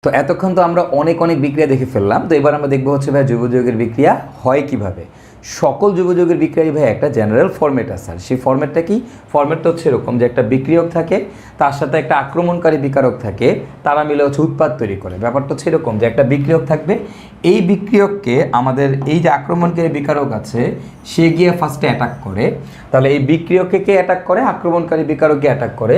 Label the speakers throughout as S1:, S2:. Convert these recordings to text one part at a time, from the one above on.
S1: তো এতক্ষণ তো আমরা অনেক অনেক বিক্রিয়া দেখে ফেললাম। তো এবার আমরা দেখবো হচ্ছে ভাই জৈব যৌগের বিক্রিয়া হয় কিভাবে। সকল জৈব যৌগের বিক্রিয়ায় ভাই একটা জেনারেল ফরম্যাট আছে, আর সেই ফরম্যাটটা কি? ফরম্যাটটা হচ্ছে এরকম যে একটা বিক্রিয়ক থাকে, তার সাথে একটা আক্রমণকারী বিকারক থাকে, তারা মিলে হচ্ছে উৎপাদ তৈরি করে। ব্যাপারটা হচ্ছে এরকম যে একটা বিক্রিয়ক থাকবে, এই বিক্রিয়ককে আমাদের এই যে আক্রমণকারী বিকারক আছে সে গিয়ে ফার্স্টে অ্যাটাক করে। তাহলে এই বিক্রিয়ককে কে অ্যাটাক করে? আক্রমণকারী বিকারককে অ্যাটাক করে,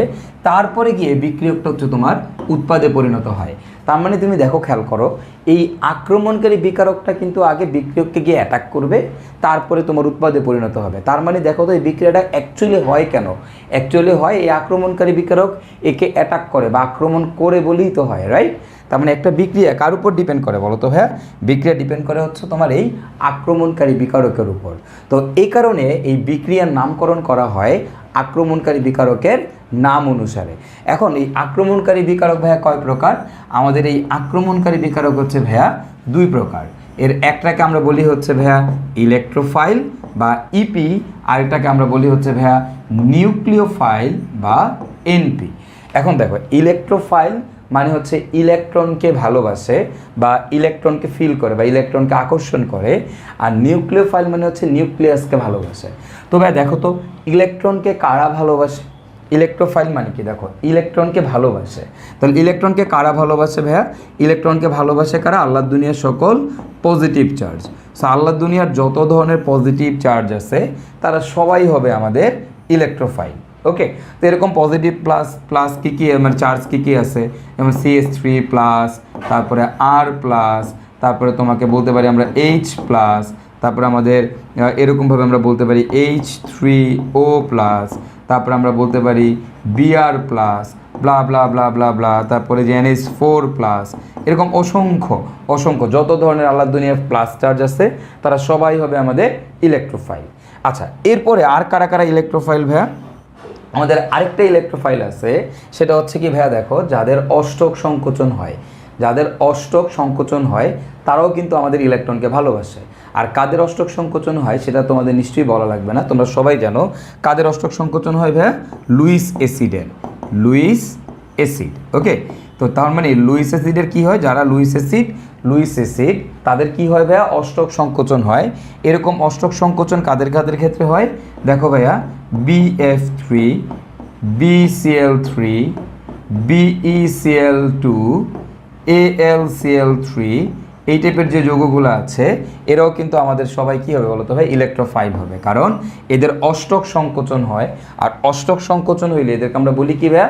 S1: তারপরে গিয়ে বিক্রিয়কটা হচ্ছে তোমার উৎপাদে পরিণত হয়। তার মানে তুমি দেখো, খেয়াল করো, এই আক্রমণকারী বিকারকটা কিন্তু আগে বিক্রিয়ককে গিয়ে অ্যাটাক করবে, তারপরে তোমার উৎপাদে পরিণত হবে। তার মানে দেখো তো এই বিক্রিয়াটা অ্যাকচুয়ালি হয় কেন? অ্যাকচুয়ালি হয় এই আক্রমণকারী বিকারক একে অ্যাটাক করে বা আক্রমণ করে বলেই তো হয়, রাইট? তার মানে একটা বিক্রিয়া কার উপর ডিপেন্ড করে বলো তো ভাইয়া? বিক্রিয়া ডিপেন্ড করে হচ্ছে তোমার এই আক্রমণকারী বিকারকের উপর। তো এই কারণে এই বিক্রিয়ার নামকরণ করা হয় আক্রমণকারী বিকারকের নাম অনুসারে। এখন এই আক্রমণকারী বিকারক ভাইয়া কয় প্রকার? আমাদের এই আক্রমণকারী বিকারক হচ্ছে ভাইয়া দুই প্রকার। এর একটাকে আমরা বলি হচ্ছে ভাইয়া ইলেকট্রোফাইল বা ইপি, আরেকটাকে আমরা বলি হচ্ছে ভাইয়া নিউক্লিওফাইল বা এনপি। এখন দেখো, ইলেকট্রোফাইল মানে হচ্ছে ইলেকট্রনকে ভালোবাসে বা ইলেকট্রনকে ফিল করে বা ইলেকট্রনকে আকর্ষণ করে, আর নিউক্লিওফাইল মানে হচ্ছে নিউক্লিয়াসকে ভালোবাসে। তো ভাই দেখো তো, ইলেকট্রনকে কারা ভালোবাসে? ইলেকট্রোফাইল মানে কি? দেখো, ইলেকট্রনকে ভালোবাসে। তাহলে ইলেকট্রনকে কারা ভালোবাসে ভাইয়া? ইলেকট্রনকে ভালোবাসে কারা? আল্লাহর দুনিয়ার সকল পজিটিভ চার্জ। সো আল্লাহর দুনিয়ার যত ধরনের পজিটিভ চার্জ আছে তারা সবাই হবে আমাদের ইলেকট্রোফাইল। ওকে, তো এরকম পজিটিভ প্লাস প্লাস কী কী মানে চার্জ কী কী আছে? যেমন CH3 প্লাস, তারপরে R প্লাস, তারপরে তোমাকে বলতে পারি আমরা H প্লাস, তারপরে আমাদের এরকমভাবে আমরা বলতে পারি H3O প্লাস, তারপরে আমরা বলতে পারি Br প্লাস, ব্লা ব্লা ব্লা ব্লা ব্লা, তারপরে যে NH4 প্লাস, এরকম অসংখ্য অসংখ্য যত ধরনের আল্লাহর দুনিয়ার প্লাস চার্জ আছে তারা সবাই হবে আমাদের ইলেকট্রোফাইল। আচ্ছা, এরপরে আর কারা কারা ইলেকট্রোফাইল ভাইয়া? আমাদের আরেকটা ইলেকট্রোফাইল আছে, সেটা হচ্ছে কি ভাইয়া, দেখো, যাদের অষ্টক সংকোচন হয়, যাদের অষ্টক সংকোচন হয় তারাও কিন্তু আমাদের ইলেকট্রনকে ভালোবাসে। আর কাদের অষ্টক সংকোচন হয় সেটা তোমাদের নিশ্চয়ই বলা লাগবে না, তোমরা সবাই জানো কাদের অষ্টক সংকোচন হয় ভাইয়া? লুইস অ্যাসিডের, লুইস অ্যাসিড। ওকে, তো তার মানে লুইস অ্যাসিডের কি হয়? যারা লুইস অ্যাসিড তাদের কি হয় ভাইয়া? অষ্টক সংকোচন হয়। এরকম অষ্টক সংকোচন কাদের কাদের ক্ষেত্রে হয়? দেখো ভাইয়া, BF3, BCl3, BeCl2, AlCl3, এই টাইপের যে যৌগগুলো আছে এরাও কিন্তু আমাদের সবাই কী হবে বলো তো ভাই? ইলেকট্রোফাইল হবে, কারণ এদের অষ্টক সংকোচন হয়। আর অষ্টক সংকোচন হইলে এদেরকে আমরা বলি কি ভাইয়া?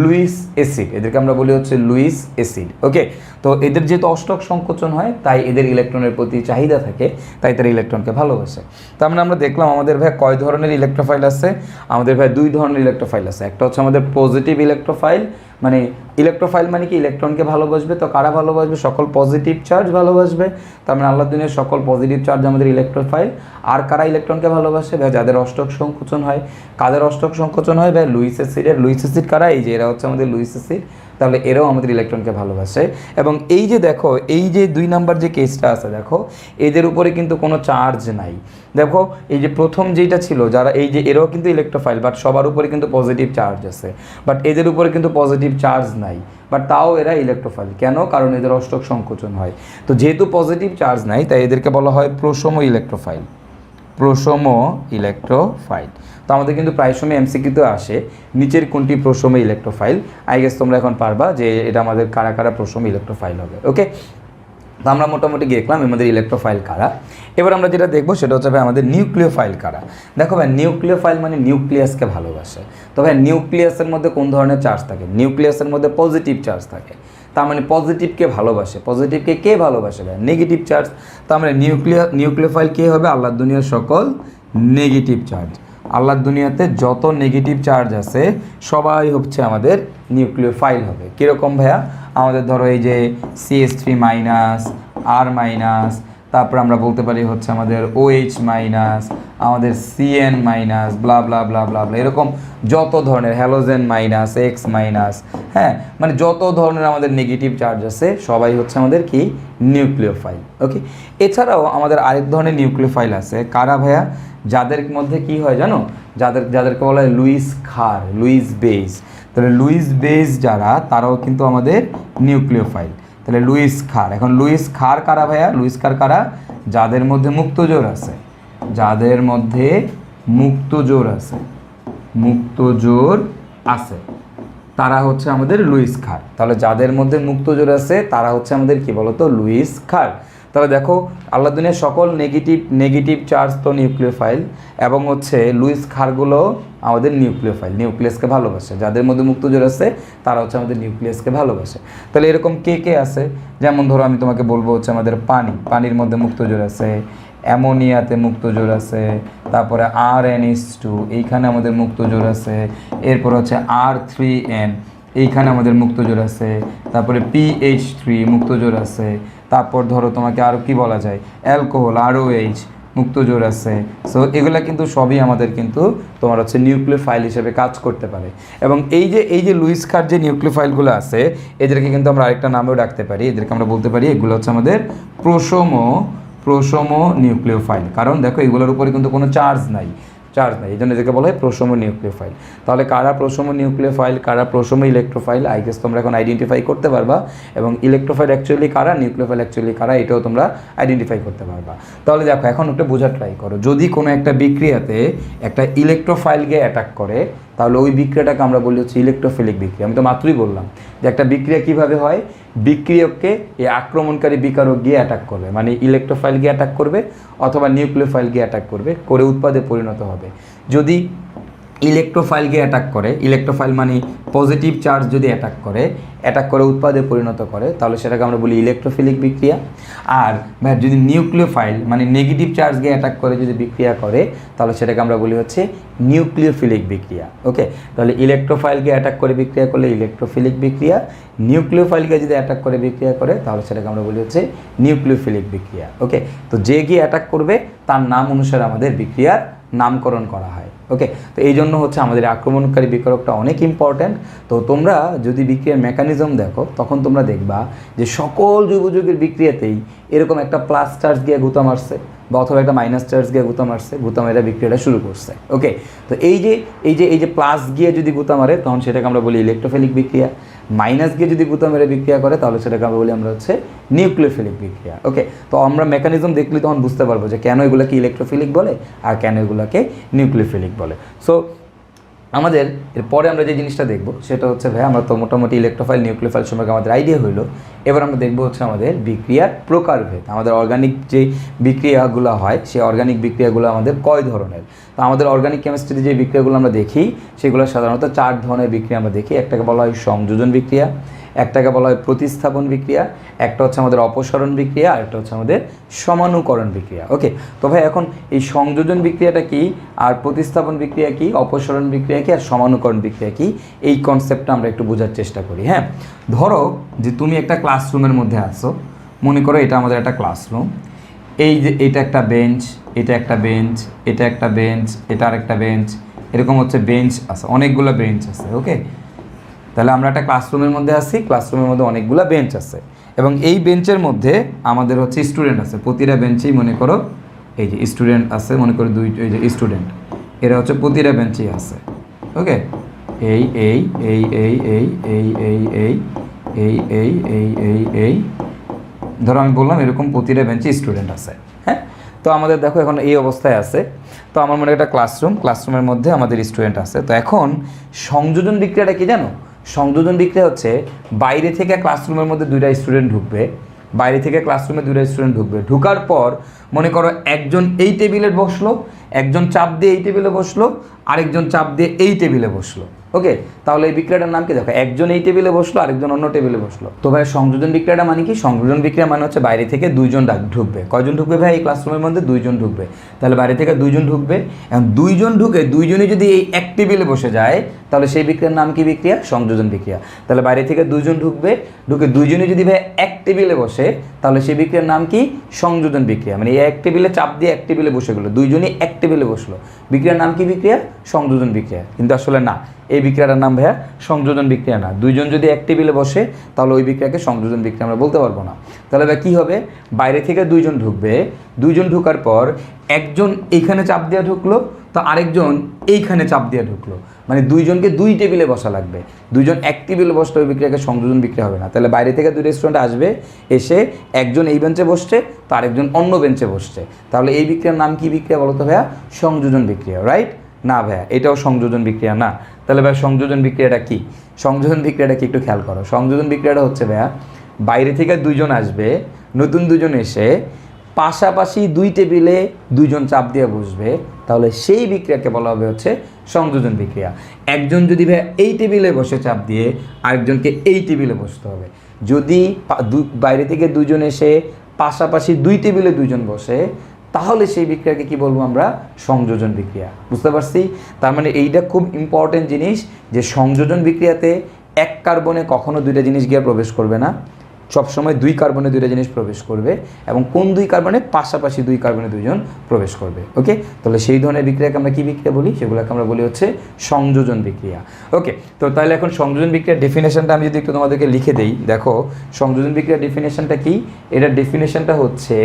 S1: Luis acid. এদেরকে আমরা বলি হচ্ছে লুইস অ্যাসিড। ওকে, তো এদের যেহেতু অষ্টক সংকোচন হয় তাই এদের ইলেকট্রনের প্রতি চাহিদা থাকে, তাই তারা ইলেকট্রনকে ভালোবাসে। তার মানে আমরা দেখলাম আমাদের ভাই কয় ধরনের ইলেকট্রোফাইল আছে? আমাদের ভাই দুই ধরনের ইলেকট্রোফাইল আছে। একটা হচ্ছে আমাদের পজিটিভ ইলেকট্রোফাইল, মানে ইলেকট্রোফাইল মানে কি? ইলেকট্রনকে ভালোবাসবে। তো কারা ভালোবাসবে? সকল পজিটিভ চার্জ ভালোবাসবে। তার মানে আল্লাহর দুনিয়ার সকল পজিটিভ চার্জ আমাদের ইলেকট্রোফাইল। আর কারা ইলেকট্রনকে ভালোবাসে ভাই? যাদের অষ্টক সংকোচন হয়। কাদের অষ্টক সংকোচন হয় ভাই? লুইস অ্যাসিডের। লুইস অ্যাসিড কারা? এই যে এরা হচ্ছে আমাদের লুইস অ্যাসিড। তাহলে এরাও আমাদের ইলেকট্রনকে ভালোবাসে। এবং এই যে দেখো, এই যে 2 নাম্বার যে কেসটা আছে, দেখো এদের উপরে কিন্তু কোনো চার্জ নাই। দেখো এই যে প্রথম যেটা ছিল, যারা এই যে এরাও কিন্তু ইলেকট্রোফাইল, বাট সবার উপরে কিন্তু পজিটিভ চার্জ আছে, বাট এদের উপরে কিন্তু পজিটিভ চার্জ নাই, বাট তাও এরা ইলেকট্রোফাইল। কেন? কারণ এদের অষ্টক সংকোচন হয়। তো যেহেতু পজিটিভ চার্জ নাই তাই এদেরকে বলা হয় প্রশম ইলেকট্রোফাইল, প্রশম ইলেকট্রোফাইল। তো আমাদের কিন্তু প্রায় সময় এমসিকিউতে আসে নিচের কোনটি প্রশম ইলেকট্রোফাইল। আই গেস তোমরা এখন পারবা যে এটা আমাদের কারা কারা প্রশম ইলেকট্রোফাইল হবে। ওকে, তো আমরা মোটামুটি দেখলাম আমাদের ইলেকট্রোফাইল কারা। এবার আমরা যেটা দেখবো সেটা হচ্ছে ভাই আমাদের নিউক্লিওফাইল কারা। দেখো ভাই, নিউক্লিওফাইল মানে নিউক্লিয়াসকে ভালোবাসে। তো ভাই নিউক্লিয়াসের মধ্যে কোন ধরনের চার্জ থাকে? নিউক্লিয়াসের মধ্যে পজিটিভ চার্জ থাকে। তার মানে পজিটিভকে ভালোবাসে। পজিটিভকে কে ভালোবাসে ভাই? Negative charge. তার মানে নিউক্লিওফাইল কে হবে? আল্লাহর দুনিয়ার সকল নেগেটিভ চার্জ। আল্লাহর দুনিয়াতে যত নেগেটিভ চার্জ আছে সবাই হচ্ছে আমাদের নিউক্লিওফাইল হবে। কীরকম ভাইয়া? আমাদের ধরো এই যে CH3 মাইনাস, R মাইনাস, তারপর আমরা বলতে পারি হচ্ছে আমাদের OH মাইনাস, আমাদের CN মাইনাস, ব্লা ব্লা ব্লা ব্লা ব্লা, এরকম যত ধরনের হ্যালোজেন মাইনাস, X মাইনাস, হ্যাঁ, মানে যত ধরনের আমাদের নেগেটিভ চার্জ আছে সবাই হচ্ছে আমাদের কি? নিউক্লিওফাইল। ওকে, এছাড়াও আমাদের আরেক ধরনের নিউক্লিওফাইল আছে। কারা ভাইয়া? যাদের মধ্যে কি হয় জানো? যাদেরকে বলা হয় লুইস ক্ষার, লুইস বেস। তাহলে লুইস বেস যারা, তারাও কিন্তু আমাদের নিউক্লিওফাইল। তাহলে লুইস খার। এখন লুইস খার কারা ভাইয়া? লুইস খার কারা? যাদের মধ্যে মুক্ত জোর আছে, যাদের মধ্যে মুক্ত জোর আছে, মুক্ত জোর আছে তারা হচ্ছে আমাদের লুইস খার। তাহলে যাদের মধ্যে মুক্ত জোর আছে তারা হচ্ছে আমাদের কি বলতো? লুইস খার। তাহলে দেখো আল্লাহ দুনিয়ার সকল নেগেটিভ চার্জ তো নিউক্লিওফাইল, এবং হচ্ছে লুইস খারগুলো আমাদের নিউক্লিওফাইল, নিউক্লিয়াসকে ভালোবাসে। যাদের মধ্যে মুক্ত জোর আছে তারা হচ্ছে আমাদের নিউক্লিয়াসকে ভালোবাসে। তাহলে এরকম কে কে আছে? যেমন ধরো আমি তোমাকে বলবো হচ্ছে আমাদের পানির মধ্যে মুক্ত জোর আছে, অ্যামোনিয়াতে মুক্ত জোর আছে, তারপরে RnH2 এইখানে আমাদের মুক্ত জোর আছে, এরপর হচ্ছে R3n এইখানে আমাদের মুক্ত জোর আছে, তারপরে PH3 মুক্ত জোর আছে, তারপর ধরো তোমাকে আরও কি বলা যায়, অ্যালকোহল ROH মুক্ত জোর আছে। সো এগুলা কিন্তু সবই আমাদের কিন্তু তোমার হচ্ছে নিউক্লিওফাইল হিসেবে কাজ করতে পারে। এবং এই যে লুইস খার যে নিউক্লিওফাইলগুলো আছে এদেরকে কিন্তু আমরা আরেকটা নামেও ডাকতে পারি, এদেরকে আমরা বলতে পারি এগুলো হচ্ছে আমাদের প্রোসোমো নিউক্লিওফাইল। কারণ দেখো এগুলোর উপরে কিন্তু কোনো চার্জ নাই, এই জন্য এদেরকে বলা হয় প্রোসোমো নিউক্লিওফাইল। তাহলে কারা প্রোসোমো নিউক্লিওফাইল, কারা প্রোসোমো ইলেকট্রোফাইল, আই গেস তোমরা এখন আইডেন্টিফাই করতে পারবা। এবং ইলেকট্রোফাইল অ্যাকচুয়ালি কারা, নিউক্লিওফাইল অ্যাকচুয়ালি কারা, এটাও তোমরা আইডেন্টিফাই করতে পারবা। তাহলে দেখো এখন একটা বোঝার ট্রাই করো, যদি কোনো একটা বিক্রিয়াতে একটা ইলেকট্রোফাইলকে অ্যাটাক করে তাহলে ওই বিক্রিয়াটাকে আমরা বলি হচ্ছে ইলেকট্রোফিলিক বিক্রিয়া। আমি তো মাত্রই বললাম যে একটা বিক্রিয়া কীভাবে হয়, বিক্রিয়ককে এই আক্রমণকারী বিকারক গিয়ে অ্যাটাক করবে, মানে ইলেকট্রোফাইল গিয়ে অ্যাটাক করবে অথবা নিউক্লিওফাইল গিয়ে অ্যাটাক করবে, করে উৎপাদে পরিণত হবে। যদি ইলেকট্রোফাইলকে অ্যাটাক করে, ইলেকট্রোফাইল মানে পজিটিভ চার্জ যদি অ্যাটাক করে উৎপাদে পরিণত করে তাহলে সেটাকে আমরা বলি ইলেকট্রোফিলিক বিক্রিয়া। আর যদি নিউক্লিওফাইল মানে নেগেটিভ চার্জ গিয়ে অ্যাটাক করে যদি বিক্রিয়া করে তাহলে সেটাকে আমরা বলি হচ্ছে নিউক্লিওফিলিক বিক্রিয়া। ওকে, তাহলে ইলেকট্রোফাইলকে অ্যাটাক করে বিক্রিয়া করলে ইলেকট্রোফিলিক বিক্রিয়া, নিউক্লিওফাইলকে যদি অ্যাটাক করে বিক্রিয়া করে তাহলে সেটাকে আমরা বলি হচ্ছে নিউক্লিওফিলিক বিক্রিয়া। ওকে, তো যে গিয়ে অ্যাটাক করবে তার নাম অনুসারে আমাদের বিক্রিয়ার নামকরণ করা হয়। ওকে, তো এই জন্য হচ্ছে আমাদের আক্রমণকারী বিকারকটা অনেক ইম্পর্ট্যান্ট। তো তোমরা যদি বিক্রিয়ার মেকানিজম দেখো তখন তোমরা দেখবা যে সকল জৈব যৌগের বিক্রিয়াতেই এরকম একটা প্লাস চার্জ গিয়ে গুতা মারছে বা অথবা একটা মাইনাস চার্জ গিয়ে গুতা মারছে, গুতা মেরা বিক্রিয়াটা শুরু করছে। ওকে, তো এই যে প্লাস গিয়ে যদি গুতা মারে তখন সেটাকে আমরা বলি ইলেকট্রোফিলিক বিক্রিয়া, মাইনাস গিয়ে যদি গুতা মেরে বিক্রিয়া করে তাহলে সেটাকে আমরা বলি আমরা হচ্ছে নিউক্লিওফিলিক বিক্রিয়া। ওকে, তো আমরা মেকানিজম দেখলে তখন বুঝতে পারবো যে কেন এগুলোকে ইলেকট্রোফিলিক বলে আর কেন এগুলোকে নিউক্লিওফিলিক বলে। সো আমাদের এরপরে আমরা যে জিনিসটা দেখব সেটা হচ্ছে ভাই আমরা তো মোটামুটি ইলেকট্রোফাইল নিউক্লিওফাইল সম্পর্কে আমাদের আইডিয়া হইলো। এবার আমরা দেখব হচ্ছে আমাদের বিক্রিয়ার প্রকারভেদ। আমাদের অর্গানিক যে বিক্রিয়াগুলো হয় সেই অর্গানিক বিক্রিয়াগুলো আমাদের কয় ধরনের। তো আমাদের অর্গানিক কেমিস্ট্রিতে যে বিক্রিয়াগুলো আমরা দেখি সেগুলো সাধারণত 4 ধরনের বিক্রিয়া আমরা দেখি। একটাকে বলা হয় সংযোজন বিক্রিয়া, একটাকে বলা হয় প্রতিস্থাপন বিক্রিয়া, একটা হচ্ছে আমাদের অপসারণ বিক্রিয়া, আর একটা হচ্ছে আমাদের সমানুকরণ বিক্রিয়া। ওকে, তো ভাই এখন এই সংযোজন বিক্রিয়াটা কি, আর প্রতিস্থাপন বিক্রিয়া কি, অপসারণ বিক্রিয়া কি, আর সমানুকরণ বিক্রিয়া কি, এই কনসেপ্টটা আমরা একটু বোঝার চেষ্টা করি। হ্যাঁ, ধরো যে তুমি একটা ক্লাসরুমের মধ্যে আসো, মনে করো এটা আমাদের একটা ক্লাসরুম, এই যে এটা একটা বেঞ্চ, এটা একটা বেঞ্চ, এটা একটা বেঞ্চ, এটা আরেকটা বেঞ্চ, এরকম হচ্ছে বেঞ্চ আছে, অনেকগুলো বেঞ্চ আছে। ওকে, তাহলে আমরা একটা ক্লাসরুমের মধ্যে আছি, ক্লাসরুমের মধ্যে অনেকগুলো বেঞ্চ আছে এবং এই বেঞ্চের মধ্যে আমাদের হচ্ছে স্টুডেন্ট আছে। প্রতিটা বেঞ্চেই মনে করো এই যে স্টুডেন্ট আছে, মনে করো এই যে স্টুডেন্ট, এরা হচ্ছে প্রতিটা বেঞ্চেই আছে। ওকে, এই এই এই এই এই এই এই এই এই এই এই এই এই ধরো আমি বললাম এরকম প্রতিটা বেঞ্চে স্টুডেন্ট আছে। হ্যাঁ, তো আমাদের দেখো এখন এই অবস্থায় আছে। তো আমার মনে একটা ক্লাসরুমের মধ্যে আমাদের স্টুডেন্ট আছে। তো এখন সংযোজন বিক্রিয়াটা কি জানো? সংযোজন বিক্রিয়া হচ্ছে বাইরে থেকে ক্লাসরুমের মধ্যে 2টা স্টুডেন্ট ঢুকবে, বাইরে থেকে ক্লাসরুমে 2টা স্টুডেন্ট ঢুকবে, ঢুকার পর মনে করো একজন এই টেবিলে বসলো, একজন চাপ দিয়ে এই টেবিলে বসলো, আরেকজন চাপ দিয়ে এই টেবিলে বসলো। ওকে, তাহলে এই বিক্রিয়াটার নাম কি? দেখো একজন এই টেবিলে বসলো, আরেকজন অন্য টেবিলে বসলো। তো ভাই সংযোজন বিক্রিয়াটা মানে কি? সংযোজন বিক্রিয়া মানে হচ্ছে বাইরে থেকে 2জন ঢুকবে। কয়জন ঢুকবে ভাই? এই ক্লাসরুমের মধ্যে 2জন ঢুকবে। তাহলে বাইরে থেকে 2জন ঢুকবে, এখন 2জন ঢুকে 2জনই যদি এই এক টেবিলে বসে যায় তাহলে সেই বিক্রিয়ার নাম কি বিক্রিয়া? সংযোজন বিক্রিয়া। তাহলে বাইরে থেকে 2জন ঢুকে 2জনই যদি ভাই এক টেবিলে বসে তাহলে সেই বিক্রিয়ার নাম কি? সংযোজন বিক্রিয়া। মানে এই এক টেবিলে চাপ দিয়ে এক টেবিলে বসে গেলো, 2জনই এক টেবিলে বসলো, বিক্রিয়ার নাম কি বিক্রিয়া? সংযোজন বিক্রিয়া। কিন্তু আসলে না, এই বিক্রিয়াটার নাম ভাইয়া সংযোজন বিক্রিয়া না। 2জন যদি এক টেবিলে বসে তাহলে ওই বিক্রিয়াকে সংযোজন বিক্রিয়া আমরা বলতে পারবো না। তাহলে ভাই কী হবে? বাইরে থেকে 2জন ঢুকবে, 2জন ঢুকার পর একজন এইখানে চাপ দেওয়া ঢুকলো, তো আরেকজন এইখানে চাপ দেওয়া ঢুকলো, মানে দুইজনকে দুই টেবিলে বসা লাগবে। দুইজন এক টেবিলে বসলে ওই বিক্রিয়াকে সংযোজন বিক্রিয়া হবে না। তাহলে বাইরে থেকে দুই রেস্টুরেন্ট আসবে, এসে একজন এই বেঞ্চে বসছে, তো আরেকজন অন্য বেঞ্চে বসছে, তাহলে এই বিক্রিয়ার নাম কি বিক্রিয়া বলো তো ভাইয়া? সংযোজন বিক্রিয়া, রাইট? না ভাইয়া, এটাও সংযোজন বিক্রিয়া না। তাহলে ভাইয়া সংযোজন বিক্রিয়াটা কি? সংযোজন বিক্রিয়াটা কি একটু খেয়াল করো। সংযোজন বিক্রিয়াটা হচ্ছে ভাইয়া, বাইরে থেকে দুইজন আসবে, নতুন দুজন এসে পাশাপাশি দুই টেবিলে দুইজন চাপ দিয়ে বসবে, তাহলে সেই বিক্রিয়াকে বলা হবে হচ্ছে সংযোজন বিক্রিয়া। একজন যদি ভাই এই টেবিলে বসে চাপ দিয়ে আরেকজনকে এই টেবিলে বসতে হবে। যদি বাইরে থেকে দুইজন এসে পাশাপাশি দুই টেবিলে দুইজন বসে, তাহলে সেই বিক্রিয়াকে কি বলবো আমরা? সংযোজন বিক্রিয়া। বুঝতে পারছি? তার মানে এইটা খুব ইম্পর্টেন্ট জিনিস যে সংযোজন বিক্রিয়াতে এক কার্বনে কখনো দুইটা জিনিস গিয়ে প্রবেশ করবে না, সবসময় দুই কার্বনে দুইটা জিনিস প্রবেশ করবে, এবং কোন দুই কার্বনে? পাশাপাশি দুই কার্বনে দুইজন প্রবেশ করবে। ওকে, তাহলে সেই ধরনের বিক্রিয়াকে আমরা কি বিক্রিয়া বলি? সেগুলোকে আমরা বলি হচ্ছে সংযোজন বিক্রিয়া। ওকে, তো তাহলে এখন সংযোজন বিক্রিয়ার ডেফিনেশনটা আমি যদি একটু তোমাদেরকে লিখে দেই, দেখো সংযোজন বিক্রিয়ার ডেফিনেশনটা কি? এটার ডেফিনেশনটা হচ্ছে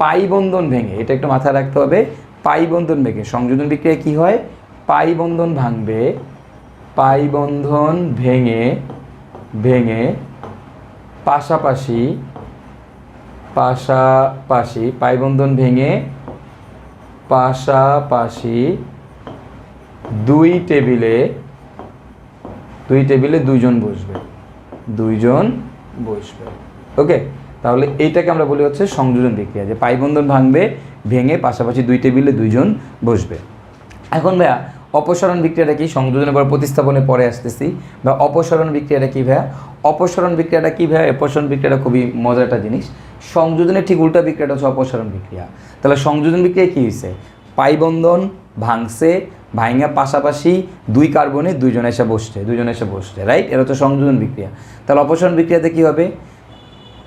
S1: পাই বন্ধন ভেঙে, এটা একটু মাথায় রাখতে হবে, পাই বন্ধন ভেঙে সংযোজন বিক্রিয়া কি হয়? পাই বন্ধন ভাঙবে, পাই বন্ধন ভেঙে ভেঙে পাশাপাশি পাশাপাশি পাই বন্ধন ভেঙে পাশাপাশি দুই টেবিলে দুইজন বসবে, দুইজন বসবে। ওকে, তাহলে এইটাকে আমরা বলি হচ্ছে সংযোজন বিক্রিয়া, যে পাই বন্ধন ভাঙবে, ভেঙে পাশাপাশি দুই টেবিলে দুইজন বসবে। এখন ভাইয়া অপসারণ বিক্রিয়াটা কি? সংযোজনের পর প্রতিস্থাপনের পরে আসতেছি। বা অপসারণ বিক্রিয়াটা কি ভাইয়া? অপসারণ বিক্রিয়াটা কি ভাইয়া? অপসারণ বিক্রিয়াটা খুবই মজার একটা জিনিস। সংযোজনের ঠিক উল্টা বিক্রিয়াটা হচ্ছে অপসারণ বিক্রিয়া। তাহলে সংযোজন বিক্রিয়া কী হয়েছে? পাই বন্ধন ভাঙছে, ভাঙা পাশাপাশি দুই কার্বনে দুইজন এসে বসছে, রাইট? এটা হচ্ছে সংযোজন বিক্রিয়া। তাহলে অপসারণ বিক্রিয়াতে কী হবে?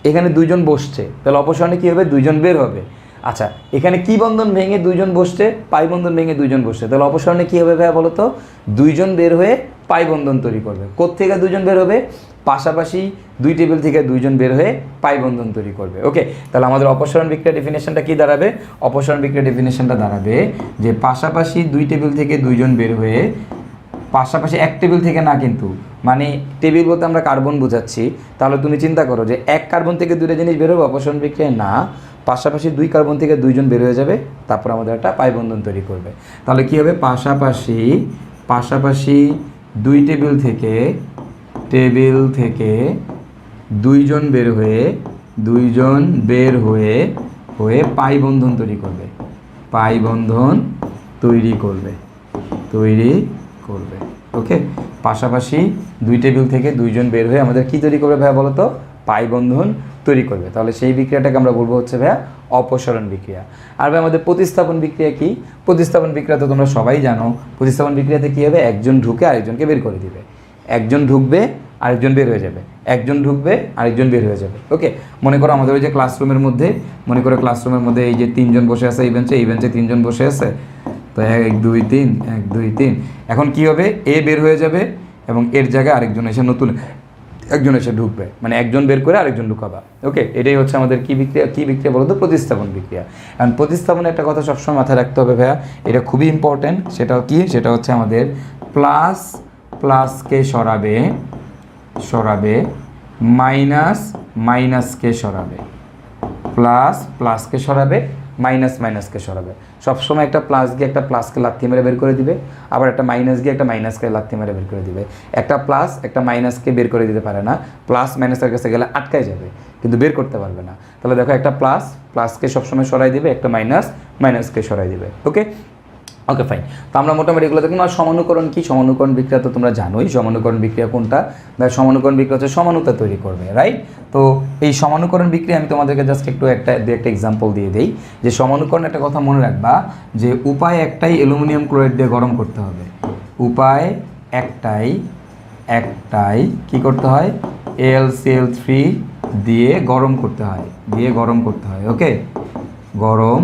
S1: এখানে দুইজন বসছে, তাহলে অপসারণে কী হবে? দুইজন বের হবে। আচ্ছা, এখানে কি বন্ধন ভেঙে দুইজন বসছে? পাই বন্ধন ভেঙে দুইজন বসছে, তাহলে অপসারণে কী হবে ভাইয়া বলো তো? দুইজন বের হয়ে পাই বন্ধন তৈরি করবে। কোত্থেকে দুইজন বের হবে? পাশাপাশি দুই টেবিল থেকে দুইজন বের হয়ে পাই বন্ধন তৈরি করবে। ওকে, তাহলে আমাদের অপসারণ বিক্রিয়া ডেফিনেশনটা কি দাঁড়াবে? অপসারণ বিক্রিয়া ডেফিনেশনটা দাঁড়াবে যে পাশাপাশি দুই টেবিল থেকে দুইজন বের হয়ে, পাশাপাশি এক টেবিল থেকে না, কিন্তু মানে টেবিল বলতে আমরা কার্বন বোঝাচ্ছি। তাহলে তুমি চিন্তা করো যে এক কার্বন থেকে দুইটা জিনিস বের হবে, অপসারণ বিক্রিয়া না, পাশাপাশি দুই কার্বন থেকে দুইজন বের হয়ে যাবে, তারপর আমাদের একটা পাই বন্ধন তৈরি করবে। তাহলে কী হবে? পাশাপাশি দুই টেবিল থেকে দুইজন বের হয়ে পাই বন্ধন তৈরি করবে, ওকে, পাশাপাশি দুই টেবিল থেকে দুইজন বের হয়ে আমাদের কি তৈরি করবে ভাইয়া বলো তো? পাই বন্ধন তৈরি করবে। তাহলে সেই বিক্রিয়াটাকে আমরা বলবো হচ্ছে ভাইয়া অপসারণ বিক্রিয়া। আর ভাই আমাদের প্রতিস্থাপন বিক্রিয়া কি? প্রতিস্থাপন বিক্রিয়া তো তোমরা সবাই জানো। প্রতিস্থাপন বিক্রিয়াতে কী হবে? একজন ঢুকে আরেকজনকে বের করে দিবে, একজন ঢুকবে আরেকজন বের হয়ে যাবে, একজন ঢুকবে আরেকজন বের হয়ে যাবে। ওকে, মনে করো আমাদের ওই যে ক্লাসরুমের মধ্যে, এই যে তিনজন বসে আছে এই বেঞ্চে তিনজন বসে আছে, তো 1 2 3 এখন কি হবে? এ বের হয়ে যাবে এবং এর জায়গায় আরেকজন এসে একজন এসে ঢুকবে, মানে একজন বের করে আরেকজন ঢুকাবা। ওকে, এটাই হচ্ছে আমাদের কি বিক্রিয়া বলো তো? প্রতিস্থাপন বিক্রিয়া। কারণ প্রতিস্থাপনের একটা কথা সবসময় মাথায় রাখতে হবে ভাইয়া, এটা খুবই ইম্পর্টেন্ট। সেটা হচ্ছে আমাদের প্লাসকে সরাবে, মাইনাসকে সরাবে, প্লাসকে সরাবে, মাইনাসকে সরাবে। সবসময় একটা প্লাস গিয়ে একটা প্লাসকে লাথি মেরে বের করে দিবে, আবার একটা মাইনাস গিয়ে একটা মাইনাসকে লাথি মেরে বের করে দিবে। একটা প্লাস একটা মাইনাসকে বের করে দিতে পারে না, প্লাস মাইনাসের কাছে গেলে আটকায় যাবে, কিন্তু বের করতে পারবে না। তাহলে দেখো, একটা প্লাসকে সবসময় সরাই দিবে, একটা মাইনাসকে সরাই দিবে। ওকে, ফাইন। তো আমরা মোটামুটি এগুলো দেখুন। আর সমানুকরণ কি? সমানুকরণ বিক্রিয়া তো তোমরা জানোই। সমানুকরণ বিক্রিয়া কোনটা? বা সমানুকরণ বিক্রিয়া হচ্ছে সমানুতা তৈরি করবে, রাইট? তো এই সমানুকরণ বিক্রিয়া আমি তোমাদেরকে জাস্ট একটু একটা এক্সাম্পল দিয়ে দেই। যে সমানুকরণ একটা কথা মনে রাখবা, যে উপায় একটাই, অ্যালুমিনিয়াম ক্লোরাইড দিয়ে গরম করতে হবে। উপায় একটাই কি করতে হয়? AlCl3 দিয়ে গরম করতে হয়, ওকে, গরম